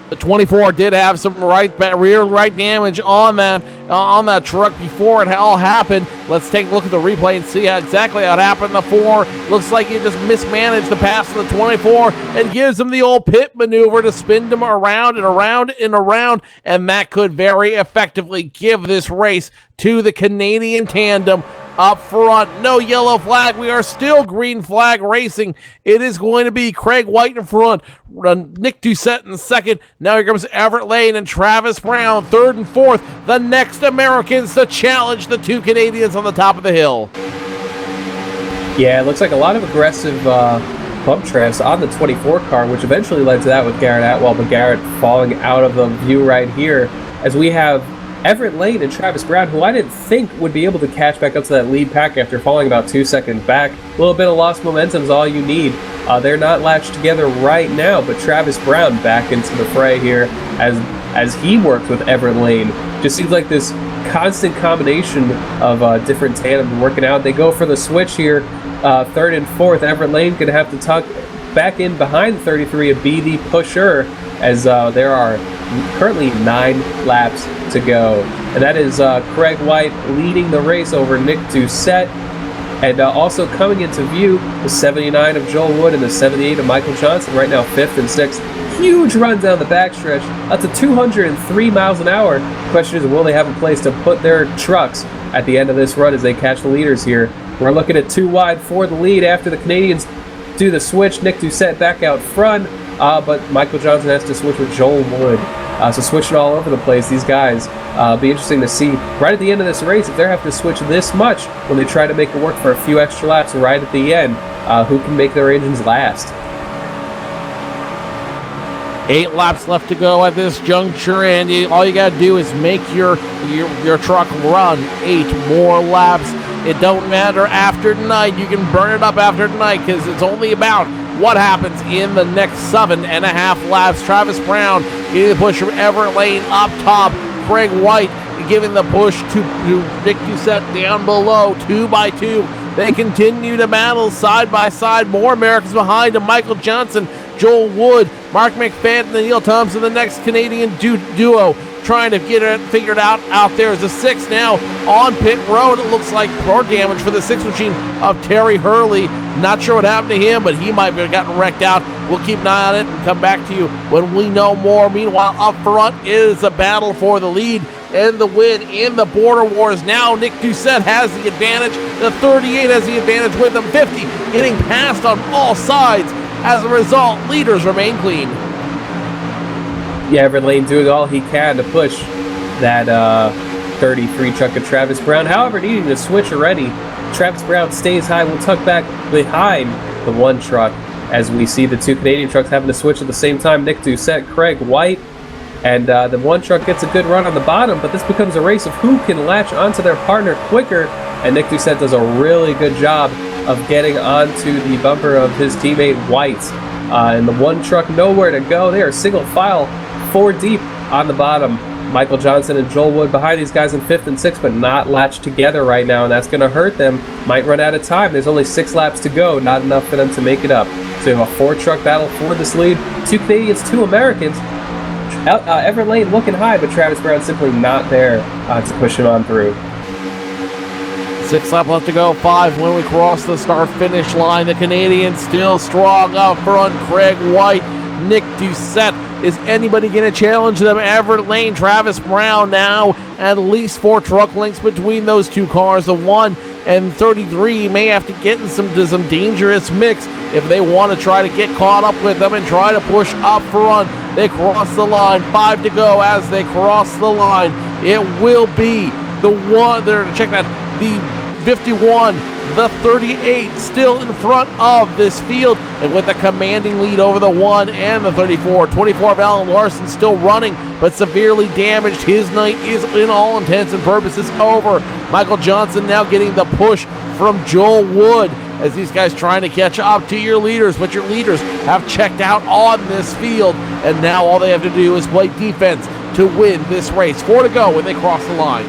The 24 did have some rear right damage on that, on that truck before it all happened. Let's take a look at the replay and see exactly how it happened. The 4 looks like he just mismanaged the pass of the 24 and gives him the old pit maneuver to spin him around and around and around, and that could very effectively give this race to the Canadian tandem up front. No yellow flag. We are still green flag racing. It is going to be Craig White in front, Nick Doucette in second. Now here comes Everett Lane and Travis Brown, third and fourth. The next Americans to challenge the 2 Canadians on the top of the hill. Yeah, it looks like a lot of aggressive bump traps on the 24 car, which eventually led to that with Garrett Atwell, but Garrett falling out of the view right here as we have Everett Lane and Travis Brown, who I didn't think would be able to catch back up to that lead pack after falling about 2 seconds back. A little bit of lost momentum is all you need. They're not latched together right now, but Travis Brown back into the fray here as he works with Everett Lane. Just seems like this constant combination of different tandems working out. They go for the switch here, third and fourth. Everett Lane going to have to tuck back in behind 33 and be the pusher, as there are currently 9 laps to go. And that is Craig White leading the race over Nick Doucette. And also coming into view, the 79 of Joel Wood and the 78 of Michael Johnson, right now 5th and 6th. Huge run down the backstretch, up to 203 miles an hour. The question is, will they have a place to put their trucks at the end of this run as they catch the leaders here? We're looking at 2 wide for the lead after the Canadians do the switch. Nick Doucette back out front, but Michael Johnson has to switch with Joel Wood. So switching all over the place, these guys, be interesting to see right at the end of this race if they're having to switch this much when they try to make it work for a few extra laps right at the end. Who can make their engines last? 8 laps left to go at this juncture, and all you got to do is make your truck run 8 more laps. It don't matter after tonight. You can burn it up after tonight because it's only about what happens in the next 7.5 laps. Travis Brown getting the push from Everett Lane up top. Craig White giving the push to Nick Doucette down below, 2 by 2. They continue to battle side by side. More Americans behind him. Michael Johnson, Joel Wood, Mark McFadden, and Neil Thompson, the next Canadian duo, trying to get it figured out there. Is the 6 now on pit road. It looks like more damage for the 6 machine of Terry Hurley. Not sure what happened to him, but he might have gotten wrecked out. We'll keep an eye on it and come back to you when we know more. Meanwhile, up front is a battle for the lead and the win in the border wars. Now Nick Doucette has the advantage. The 38 has the advantage with him. 50 getting passed on all sides. As a result, leaders remain clean. Yeah, Everett Lane doing all he can to push that 33 truck of Travis Brown. However, needing to switch already. Travis Brown stays high. We'll tuck back behind the 1 truck as we see the 2 Canadian trucks having to switch at the same time. Nick Doucette, Craig White, and the 1 truck gets a good run on the bottom, but this becomes a race of who can latch onto their partner quicker, and Nick Doucette does a really good job of getting onto the bumper of his teammate White. And the 1 truck nowhere to go. They are single file, 4 deep on the bottom. Michael Johnson and Joel Wood behind these guys in 5th and 6th, but not latched together right now, and that's going to hurt them. Might run out of time. There's only 6 laps to go, not enough for them to make it up. So you have a 4-truck battle for this lead. 2 Canadians, 2 Americans. Everett Lane looking high, but Travis Brown simply not there to push him on through. 6 laps left to go, 5 when we cross the start-finish line. The Canadians still strong up front. Craig White, Nick Doucette. Is anybody going to challenge them? Everett Lane, Travis Brown now. At least 4 truck lengths between those 2 cars. The 1 and 33 may have to get into some dangerous mix if they want to try to get caught up with them and try to push up front. They cross the line, 5 to go as they cross the line. It will be the 1, there to check that, the 51, the 38 still in front of this field, and with a commanding lead over the 1 and the 34. 24 of Alan Larson still running, but severely damaged. His night is, in all intents and purposes, over. Michael Johnson now getting the push from Joel Wood as these guys trying to catch up to your leaders, but your leaders have checked out on this field, and now all they have to do is play defense to win this race. 4 to go when they cross the line.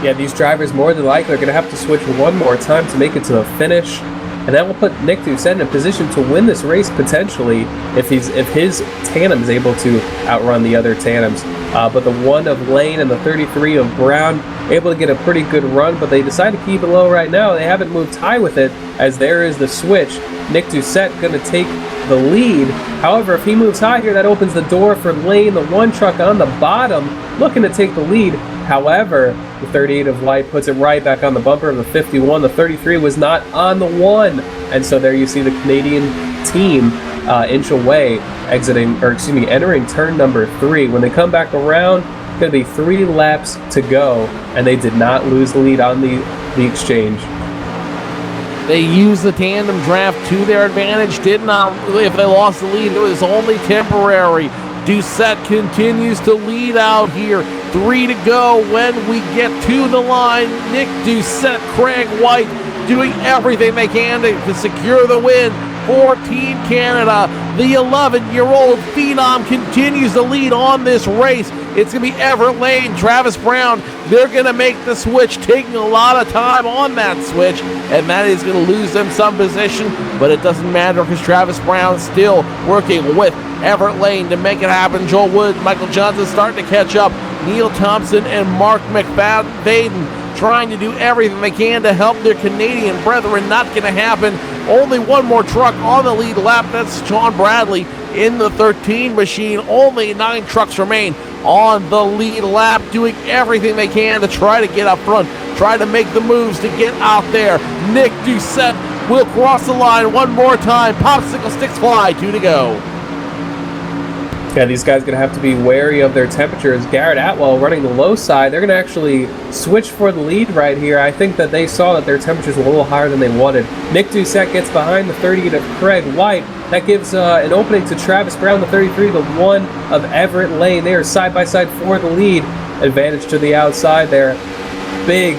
Yeah, these drivers more than likely are going to have to switch 1 more time to make it to the finish, and that will put Nick Doucette in a position to win this race potentially if his tandem is able to outrun the other tandems. but the 1 of Lane and the 33 of Brown able to get a pretty good run, but they decide to keep it low right now. They haven't moved high with it, as there is the switch. Nick Doucette going to take the lead. However, if he moves high here, that opens the door for Lane, the 1 truck on the bottom, looking to take the lead. However, the 38 of White puts it right back on the bumper of the 51. The 33 was not on the 1, and so there you see the Canadian team inch away, entering turn number 3. When they come back around, it's going to be 3 laps to go, and they did not lose the lead on the exchange. They used the tandem draft to their advantage, did not. If they lost the lead, it was only temporary. Doucette continues to lead out here. 3 to go when we get to the line. Nick Doucette, Craig White doing everything they can to secure the win for Team Canada. The 11-year-old phenom continues to lead on this race. It's going to be Everett Lane, Travis Brown. They're going to make the switch, taking a lot of time on that switch, and that is going to lose them some position, but it doesn't matter because Travis Brown's still working with Everett Lane to make it happen. Joel Wood, Michael Johnson starting to catch up. Neil Thompson and Mark McFadden trying to do everything they can to help their Canadian brethren. Not going to happen. Only one more truck on the lead lap. That's Sean Bradley in the 13 machine. Only 9 trucks remain on the lead lap, doing everything they can to try to get up front, try to make the moves to get out there. Nick Doucette will cross the line one more time. Popsicle sticks fly, 2 to go. Yeah, these guys are going to have to be wary of their temperatures. Garrett Atwell running the low side. They're going to actually switch for the lead right here. I think that they saw that their temperatures were a little higher than they wanted. Nick Doucette gets behind the 38 of Craig White. That gives an opening to Travis Brown, the 33, the 1 of Everett Lane. They are side by side for the lead. Advantage to the outside there. Big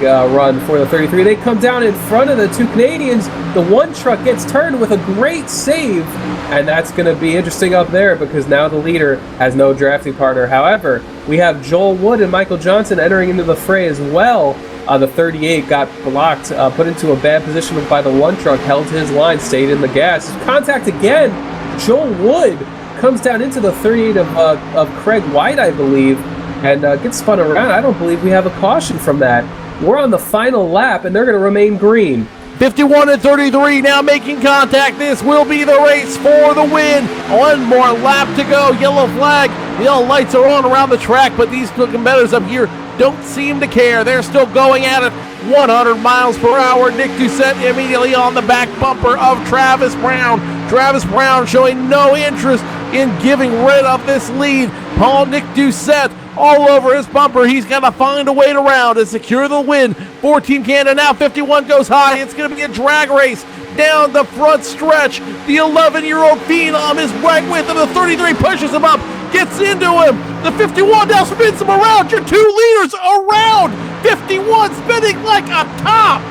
run for the 33. They come down in front of the 2 Canadians. The 1 truck gets turned with a great save, and that's going to be interesting up there because now the leader has no drafting partner. However, we have Joel Wood and Michael Johnson entering into the fray as well. The 38 got blocked, put into a bad position by the 1 truck, held his line, stayed in the gas. Contact again. Joel Wood comes down into the 38 of Craig White, I believe, and gets spun around. I don't believe we have a caution from that. We're on the final lap, and they're going to remain green. 51 and 33 now making contact. This will be the race for the win. 1 more lap to go. Yellow flag. Yellow lights are on around the track, but these competitors up here don't seem to care. They're still going at it 100 miles per hour. Nick Doucette immediately on the back bumper of Travis Brown. Travis Brown showing no interest in giving rid of this lead. Nick Doucette all over his bumper. He's got to find a way around to secure the win for Team Canada. Now 51 goes high. It's going to be a drag race down the front stretch. The 11-year-old phenom is right with him. The 33 pushes him up, gets into him. The 51 now spins him around. Your 2 leaders around. 51 spinning like a top.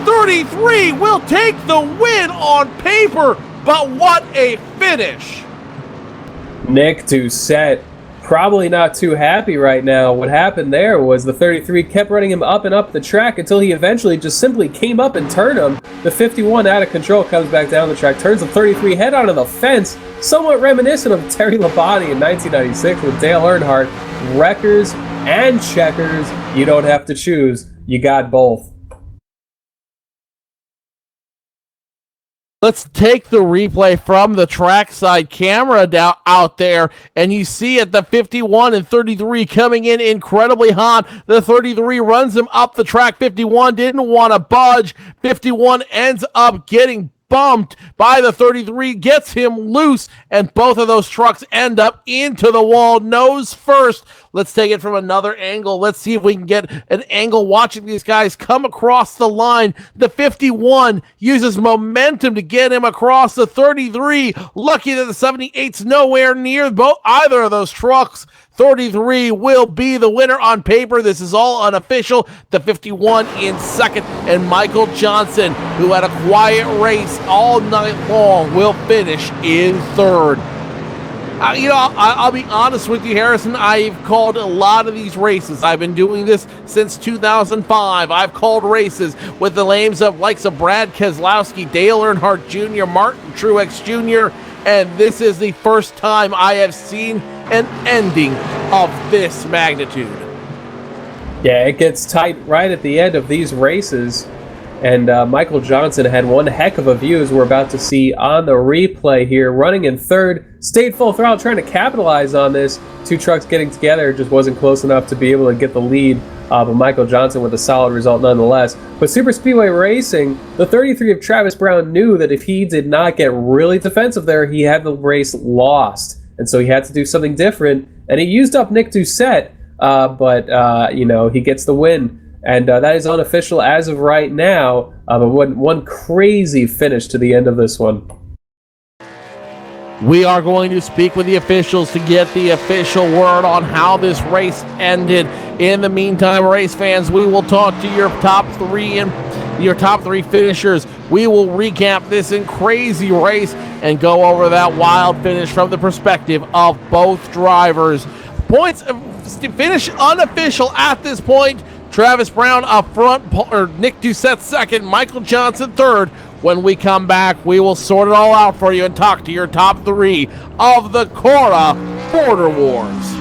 33 will take the win on paper, but what a finish. Nick Doucette probably not too happy right now. What happened there was the 33 kept running him up and up the track until he eventually just simply came up and turned him. The 51 out of control comes back down the track, turns the 33 head onto the fence, somewhat reminiscent of Terry Labonte in 1996 with Dale Earnhardt. Wreckers and checkers, you don't have to choose, you got both. Let's take the replay from the trackside camera out there, and you see it, the 51 and 33 coming in incredibly hot. The 33 runs him up the track. 51 didn't want to budge. 51 ends up getting bumped by the 33, gets him loose, and both of those trucks end up into the wall nose first. Let's take it from another angle. Let's see if we can get an angle watching these guys come across the line. The 51 uses momentum to get him across the 33. Lucky that the 78's nowhere near either of those trucks. 33 will be the winner on paper. This is all unofficial. The 51 in second, and Michael Johnson, who had a quiet race all night long, will finish in third. I'll be honest with you, Harrison. I've called a lot of these races. I've been doing this since 2005. I've called races with the names of likes of Brad Keselowski, Dale Earnhardt Jr., Martin Truex Jr., and this is the first time I have seen an ending of this magnitude. Yeah, it gets tight right at the end of these races. And Michael Johnson had one heck of a view, as we're about to see on the replay here. Running in third, stayed full throttle, trying to capitalize on this. Two trucks getting together, just wasn't close enough to be able to get the lead. But Michael Johnson with a solid result nonetheless. But Super Speedway Racing, the 33 of Travis Brown knew that if he did not get really defensive there, he had the race lost. And so he had to do something different. And he used up Nick Doucette, but he gets the win. And that is unofficial as of right now, but one crazy finish to the end of this one. We are going to speak with the officials to get the official word on how this race ended. In the meantime, race fans, we will talk to your top three finishers. We will recap this crazy race and go over that wild finish from the perspective of both drivers. Points finish unofficial at this point. Travis Brown up front, or Nick Doucette second, Michael Johnson third. When we come back, we will sort it all out for you and talk to your top three of the Cora Border Wars.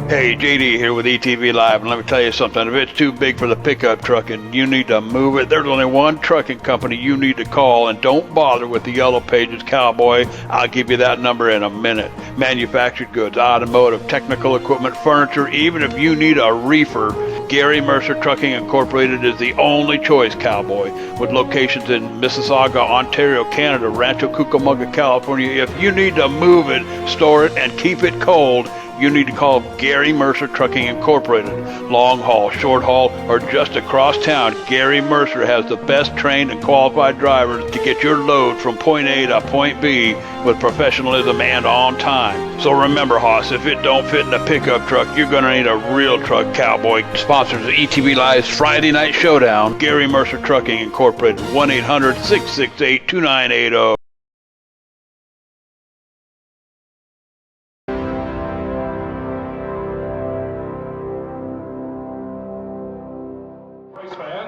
Hey, JD here with ETV Live, and let me tell you something. If it's too big for the pickup truck and you need to move it, there's only one trucking company you need to call, and don't bother with the Yellow Pages Cowboy. I'll give you that number in a minute. Manufactured goods, automotive, technical equipment, furniture, even if you need a reefer, Gary Mercer Trucking Incorporated is the only choice, Cowboy. With locations in Mississauga, Ontario, Canada, Rancho Cucamonga, California, if you need to move it, store it, and keep it cold, you need to call Gary Mercer Trucking Incorporated. Long haul, short haul, or just across town, Gary Mercer has the best trained and qualified drivers to get your load from point A to point B with professionalism and on time. So remember, Hoss, if it don't fit in a pickup truck, you're going to need a real truck, Cowboy. Sponsors of ETV Live's Friday Night Showdown, Gary Mercer Trucking Incorporated, 1-800-668-2980.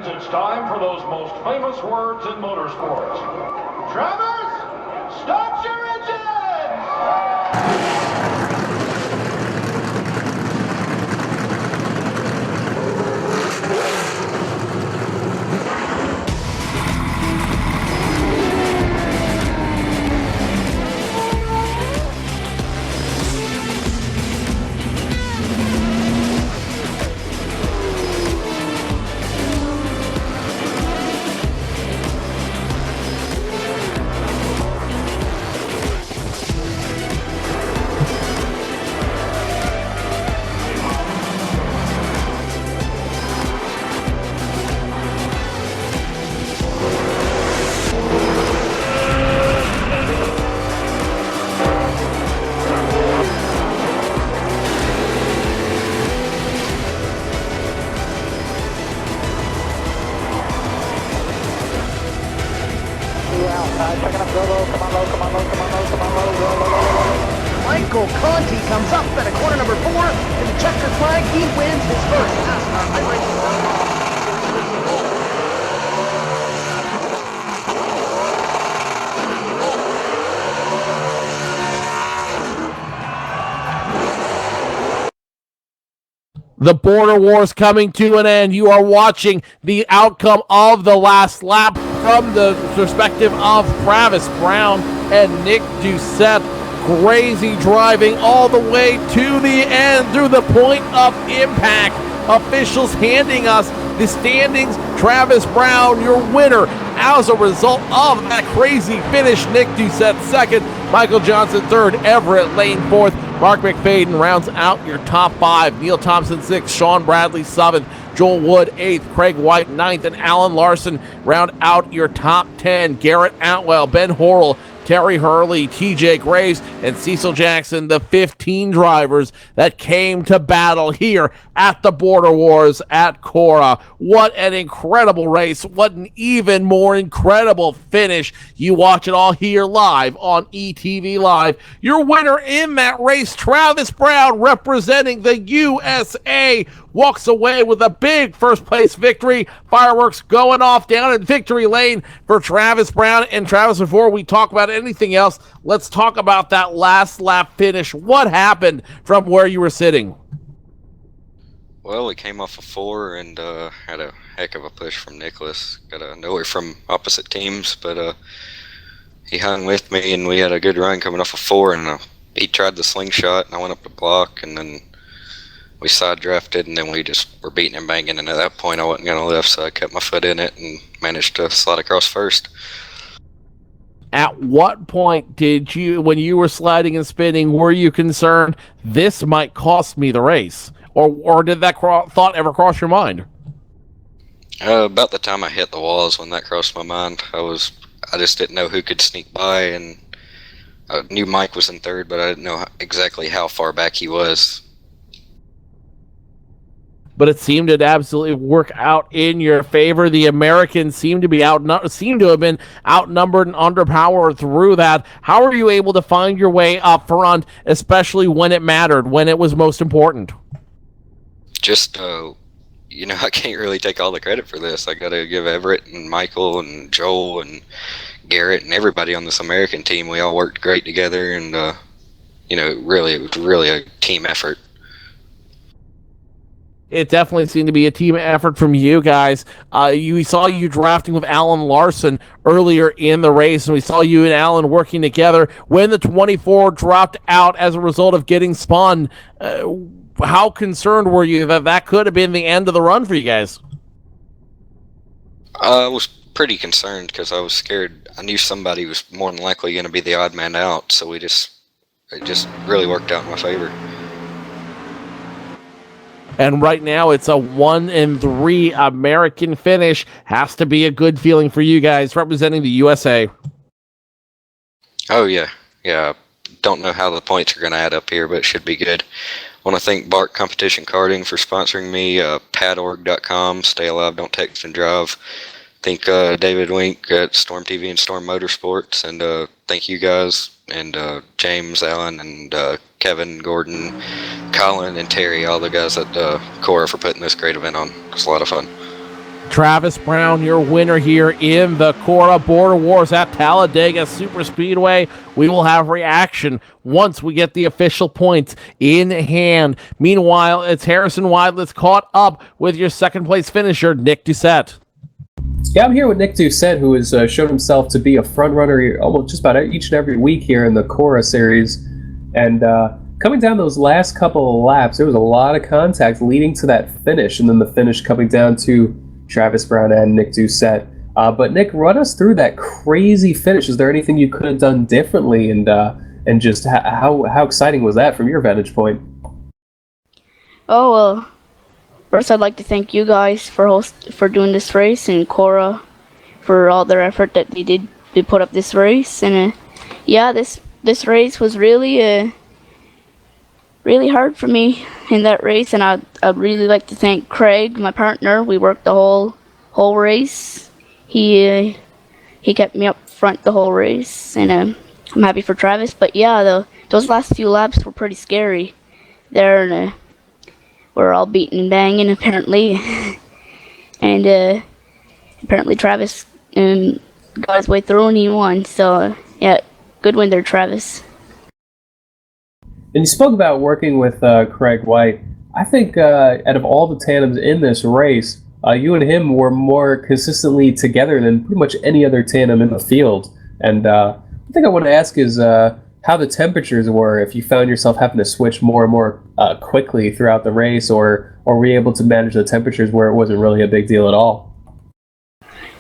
It's time for those most famous words in motorsports. Drivers, start your engines! Michael Conti comes up at a corner number 4 in the checkered flag. He wins his first NASCAR iRacing. The Border Wars coming to an end. You are watching the outcome of the last lap from the perspective of Travis Brown and Nick Doucette. Crazy driving all the way to the end through the point of impact. Officials handing us the standings. Travis Brown, your winner as a result of that crazy finish. Nick Doucette second, Michael Johnson third, Everett Lane fourth, Mark McFadden rounds out your top 5. Neil Thompson 6th, Sean Bradley 7th, Joel Wood 8th, Craig White 9th, and Alan Larson round out your top 10. Garrett Atwell, Ben Horrell, Terry Hurley, TJ Graves, and Cecil Jackson, the 15 drivers that came to battle here at the Border Wars at Cora. What an incredible race. What an even more incredible finish. You watch it all here live on ETV Live. Your winner in that race, Travis Brown, representing the USA, walks away with a big first place victory. Fireworks going off down in victory lane for Travis Brown. And Travis, before we talk about anything else, let's talk about that last lap finish. What happened from where you were sitting? Well, we came off a 4 and had a heck of a push from Nicholas. I know we're from opposite teams, but he hung with me and we had a good run coming off a 4, and he tried the slingshot and I went up the block, and then we side drafted, and then we just were beating and banging, and at that point I wasn't going to lift, so I kept my foot in it and managed to slide across first. At what point did you, when you were sliding and spinning, were you concerned this might cost me the race? Or did that thought ever cross your mind? About the time I hit the walls when that crossed my mind. I just didn't know who could sneak by, and I knew Mike was in third, but I didn't know exactly how far back he was. But it seemed to absolutely work out in your favor. The Americans seemed to have been outnumbered and underpowered through that. How were you able to find your way up front, especially when it mattered, when it was most important? Just, I can't really take all the credit for this. I got to give Everett and Michael and Joel and Garrett and everybody on this American team. We all worked great together, and it was really a team effort. It definitely seemed to be a team effort from you guys. We saw you drafting with Alan Larson earlier in the race, and we saw you and Alan working together when the 24 dropped out as a result of getting spun. How concerned were you that could have been the end of the run for you guys? I was pretty concerned because I was scared. I knew somebody was more than likely going to be the odd man out, so it just really worked out in my favor. And right now it's a 1-3 American finish. Has to be a good feeling for you guys representing the USA. Oh, yeah. Don't know how the points are going to add up here, but it should be good. I want to thank Bark Competition Karting for sponsoring me, padorg.com, Stay Alive, Don't Text and Drive. Thank David Wink at Storm TV and Storm Motorsports, and thank you guys, and James, Allen, and Kevin, Gordon, Colin, and Terry, all the guys at Cora for putting this great event on. It's a lot of fun. Travis Brown, your winner here in the Cora Border Wars at Talladega Superspeedway. We will have reaction once we get the official points in hand. Meanwhile, it's Harrison Weidlitz caught up with your second place finisher, Nick Doucette. Yeah, I'm here with Nick Doucette, who has shown himself to be a front runner almost just about each and every week here in the Cora series. And coming down those last couple of laps, there was a lot of contact leading to that finish, and then the finish coming down to Travis Brown and Nick Doucette. But Nick, run us through that crazy finish. Is there anything you could have done differently, and just how exciting was that from your vantage point? Oh, well, first I'd like to thank you guys for doing this race, and Cora for all their effort that they did to put up this race. And this race was really really hard for me in that race, and I'd really like to thank Craig, my partner. We worked the whole race. He kept me up front the whole race, and I'm happy for Travis. But yeah, those last few laps were pretty scary. There, we're all beating and banging apparently, and apparently Travis got his way through and he won. So yeah, good win there, Travis. And you spoke about working with Craig White. I think out of all the tandems in this race, you and him were more consistently together than pretty much any other tandem in the field. And the thing I want to ask is how the temperatures were, if you found yourself having to switch more and more quickly throughout the race, or were you able to manage the temperatures where it wasn't really a big deal at all?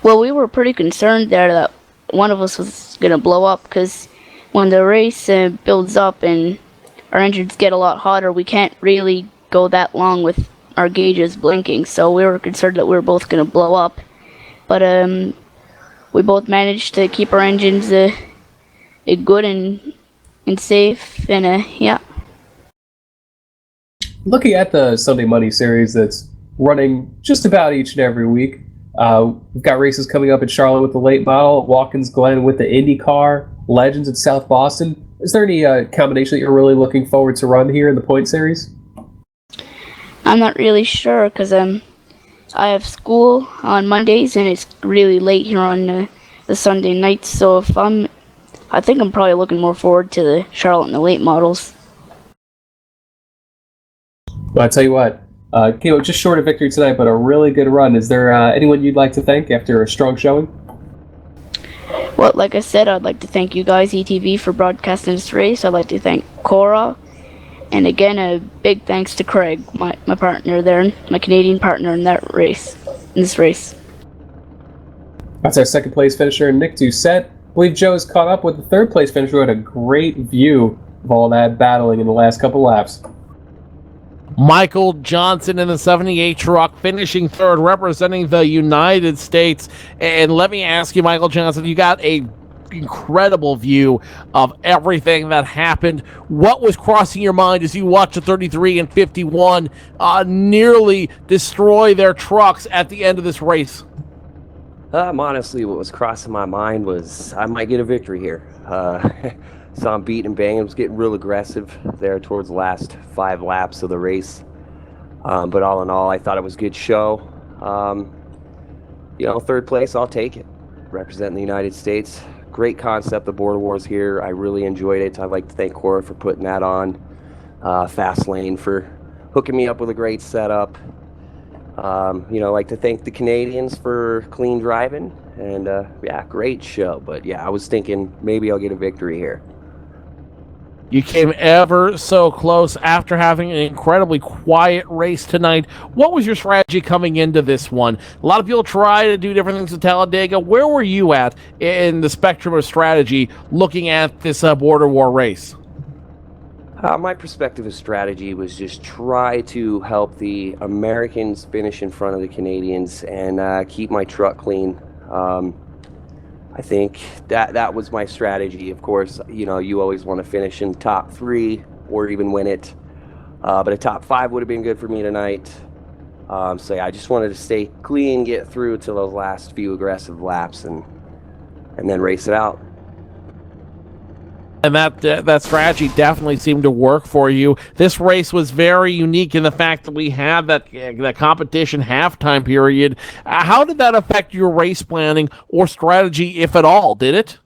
Well, we were pretty concerned there that one of us was going to blow up, because when the race builds up and our engines get a lot hotter, we can't really go that long with our gauges blinking, so we were concerned that we were both going to blow up. But we both managed to keep our engines good and safe, and yeah. Looking at the Sunday Money series that's running just about each and every week, we've got races coming up in Charlotte with the late model, Watkins Glen with the IndyCar, Legends at South Boston. Is there any combination that you're really looking forward to run here in the point series? I'm not really sure, because I have school on Mondays and it's really late here on the Sunday nights, so I think I'm probably looking more forward to the Charlotte and the late models. Well, I tell you what, just short of victory tonight, but a really good run. Is there anyone you'd like to thank after a strong showing? Well, like I said, I'd like to thank you guys, ETV, for broadcasting this race. I'd like to thank Cora. And again, a big thanks to Craig, my partner there, my Canadian partner in this race. That's our second place finisher, Nick Doucette. I believe Joe is caught up with the third place finisher who had a great view of all that battling in the last couple laps. Michael Johnson in the 78 truck, finishing third, representing the United States. And let me ask you, Michael Johnson, you got a incredible view of everything that happened. What was crossing your mind as you watched the 33 and 51 nearly destroy their trucks at the end of this race? Honestly, what was crossing my mind was I might get a victory here. Saw him beating and banging. Was getting real aggressive there towards the last 5 laps of the race. But all in all, I thought it was a good show. Third place, I'll take it. Representing the United States. Great concept, the Border Wars here. I really enjoyed it. I'd like to thank Cora for putting that on. Fast Lane for hooking me up with a great setup. I'd like to thank the Canadians for clean driving. And, great show. But, I was thinking maybe I'll get a victory here. You came ever so close after having an incredibly quiet race tonight. What was your strategy coming into this one? A lot of people try to do different things at Talladega. Where were you at in the spectrum of strategy looking at this Border War race? My perspective of strategy was just try to help the Americans finish in front of the Canadians and keep my truck clean. I think that was my strategy. Of course, you always want to finish in top 3 or even win it. But a top 5 would have been good for me tonight. I just wanted to stay clean, get through to those last few aggressive laps, and then race it out. And that strategy definitely seemed to work for you. This race was very unique in the fact that we had that competition halftime period. How did that affect your race planning or strategy, if at all? Did it?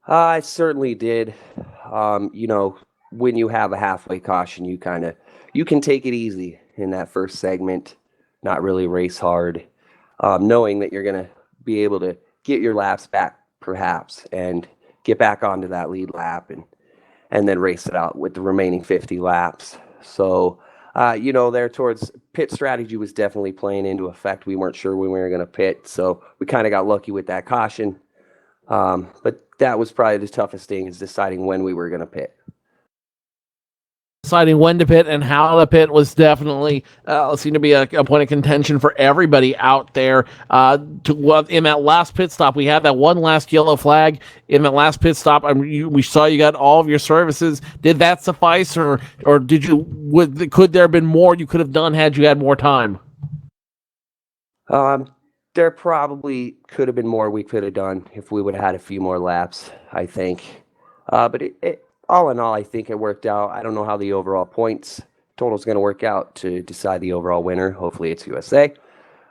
It certainly did. When you have a halfway caution, you can take it easy in that first segment, not really race hard, knowing that you're going to be able to get your laps back, perhaps, and get back onto that lead lap and then race it out with the remaining 50 laps. So, there towards pit strategy was definitely playing into effect. We weren't sure when we were going to pit, so we kind of got lucky with that caution. But that was probably the toughest thing, is deciding when we were going to pit. Deciding when to pit and how to pit was definitely seemed to be a point of contention for everybody out there. In that last pit stop, we had that one last yellow flag. In that last pit stop, we saw you got all of your services. Did that suffice, or could there have been more you could have done had you had more time? there probably could have been more we could have done if we would have had a few more laps, I think. But all in all, I think it worked out. I don't know how the overall points total is going to work out to decide the overall winner. Hopefully it's USA.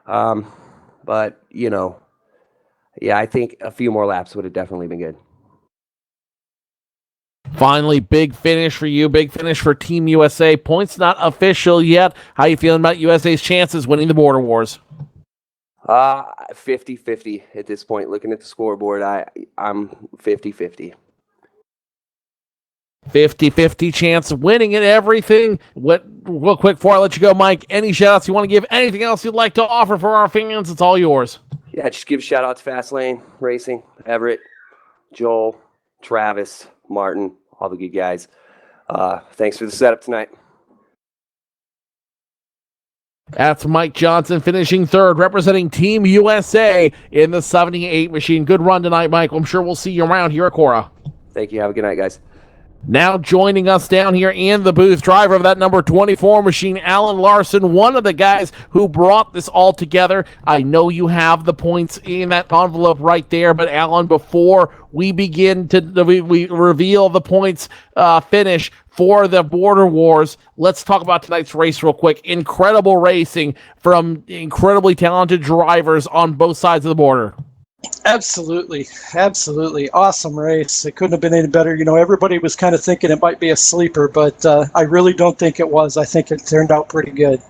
But, yeah, I think a few more laps would have definitely been good. Finally, big finish for you. Big finish for Team USA. Points not official yet. How you feeling about USA's chances winning the Border Wars? 50-50 at this point. Looking at the scoreboard, I'm 50-50. 50-50 chance of winning it, everything. Real quick before I let you go, Mike, any shout-outs you want to give? Anything else you'd like to offer for our fans? It's all yours. Yeah, just give shout-outs to Fastlane Racing, Everett, Joel, Travis, Martin, all the good guys. Thanks for the setup tonight. That's Mike Johnson finishing third, representing Team USA in the 78 machine. Good run tonight, Mike. I'm sure we'll see you around here at Cora. Thank you. Have a good night, guys. Now joining us down here in the booth, driver of that number 24 machine, Alan Larson, one of the guys who brought this all together. I know you have the points in that envelope right there, but Alan, before we begin to we reveal the points finish for the Border Wars, let's talk about tonight's race real quick. Incredible racing from incredibly talented drivers on both sides of the border. Absolutely. Awesome race. It couldn't have been any better. Everybody was kind of thinking it might be a sleeper, but I really don't think it was. I think it turned out pretty good.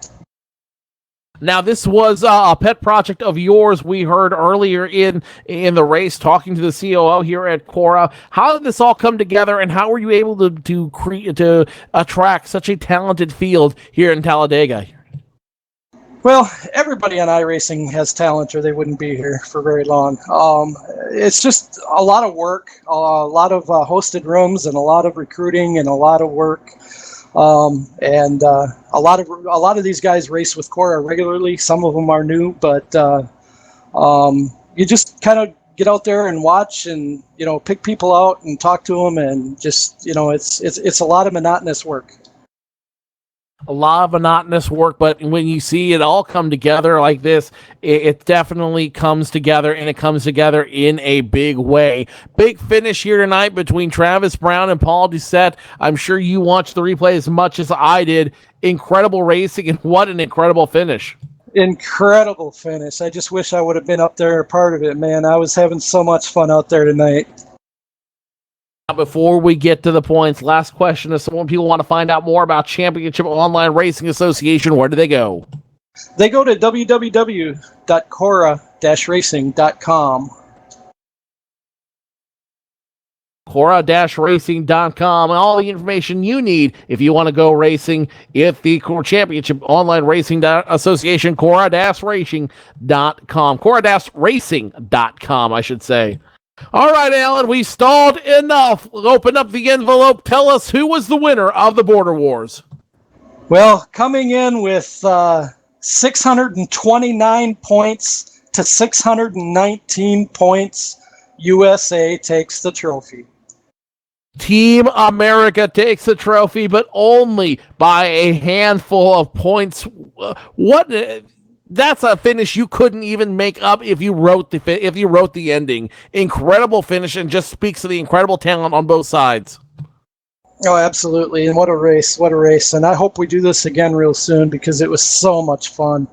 Now, this was a pet project of yours. We heard earlier in the race, talking to the COO here at Cora. How did this all come together, and how were you able to attract such a talented field here in Talladega? Well, everybody on iRacing has talent, or they wouldn't be here for very long. It's just a lot of work, a lot of hosted rooms, and a lot of recruiting, and a lot of work. And a lot of these guys race with Cora regularly. Some of them are new, but you just kind of get out there and watch, and pick people out and talk to them, and just it's a lot of monotonous work. A lot of monotonous work, but when you see it all come together like this, it definitely comes together, and it comes together in a big way. Big finish here tonight between Travis Brown and Paul Doucette. I'm sure you watched the replay as much as I did. Incredible racing, and what an incredible finish. Incredible finish. I just wish I would have been up there, a part of it, man. I was having so much fun out there tonight. Before we get to the points, last question. If some people want to find out more about Championship Online Racing Association, where do they go? They go to www.cora-racing.com. Cora-racing.com, and all the information you need if you want to go racing at the Championship Online Racing Association, Cora-racing.com. Cora-racing.com, I should say. All right, Alan, we stalled enough. Open up the envelope. Tell us who was the winner of the Border Wars. Well, coming in with 629 points to 619 points, USA takes the trophy. Team America takes the trophy, but only by a handful of points. That's a finish you couldn't even make up if you wrote the ending. Incredible finish, and just speaks to the incredible talent on both sides. Oh, absolutely. And what a race. And I hope we do this again real soon, because it was so much fun.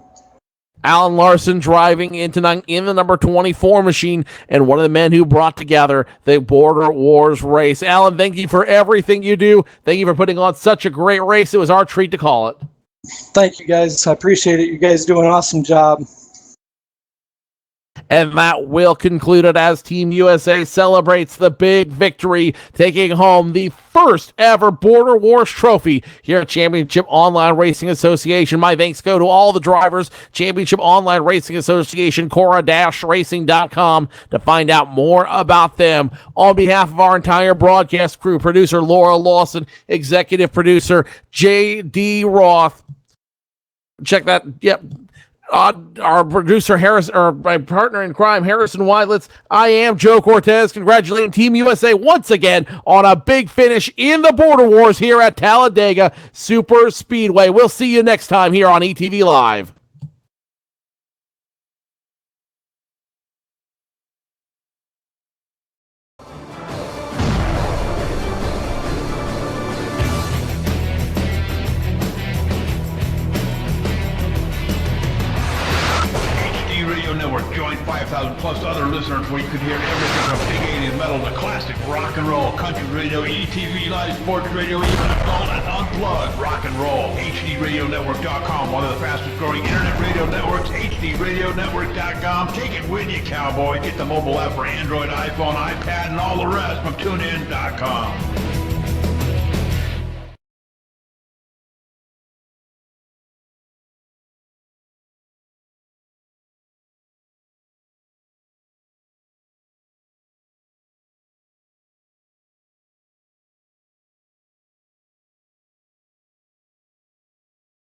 Alan Larson driving in the number 24 machine, and one of the men who brought together the Border Wars race. Alan, thank you for everything you do. Thank you for putting on such a great race. It was our treat to call it. Thank you, guys. I appreciate it. You guys do an awesome job. And that will conclude it as Team USA celebrates the big victory, taking home the first ever Border Wars trophy here at Championship Online Racing Association. My thanks go to all the drivers. Championship Online Racing Association, Cora-racing.com to find out more about them. On behalf of our entire broadcast crew, producer Laura Lawson, executive producer J.D. Roth. Check that. Yep. Our producer, or my partner in crime, Harrison Weidlitz. I am Joe Cortez, congratulating Team USA once again on a big finish in the Border Wars here at Talladega Super Speedway. We'll see you next time here on ETV Live. 5,000 plus other listeners where you can hear everything from big 80s metal to classic rock and roll, country radio, ETV, live sports radio, even adult and unplugged rock and roll. HDRadioNetwork.com, one of the fastest growing internet radio networks, HDRadioNetwork.com. Take it with you, cowboy. Get the mobile app for Android, iPhone, iPad, and all the rest from TuneIn.com.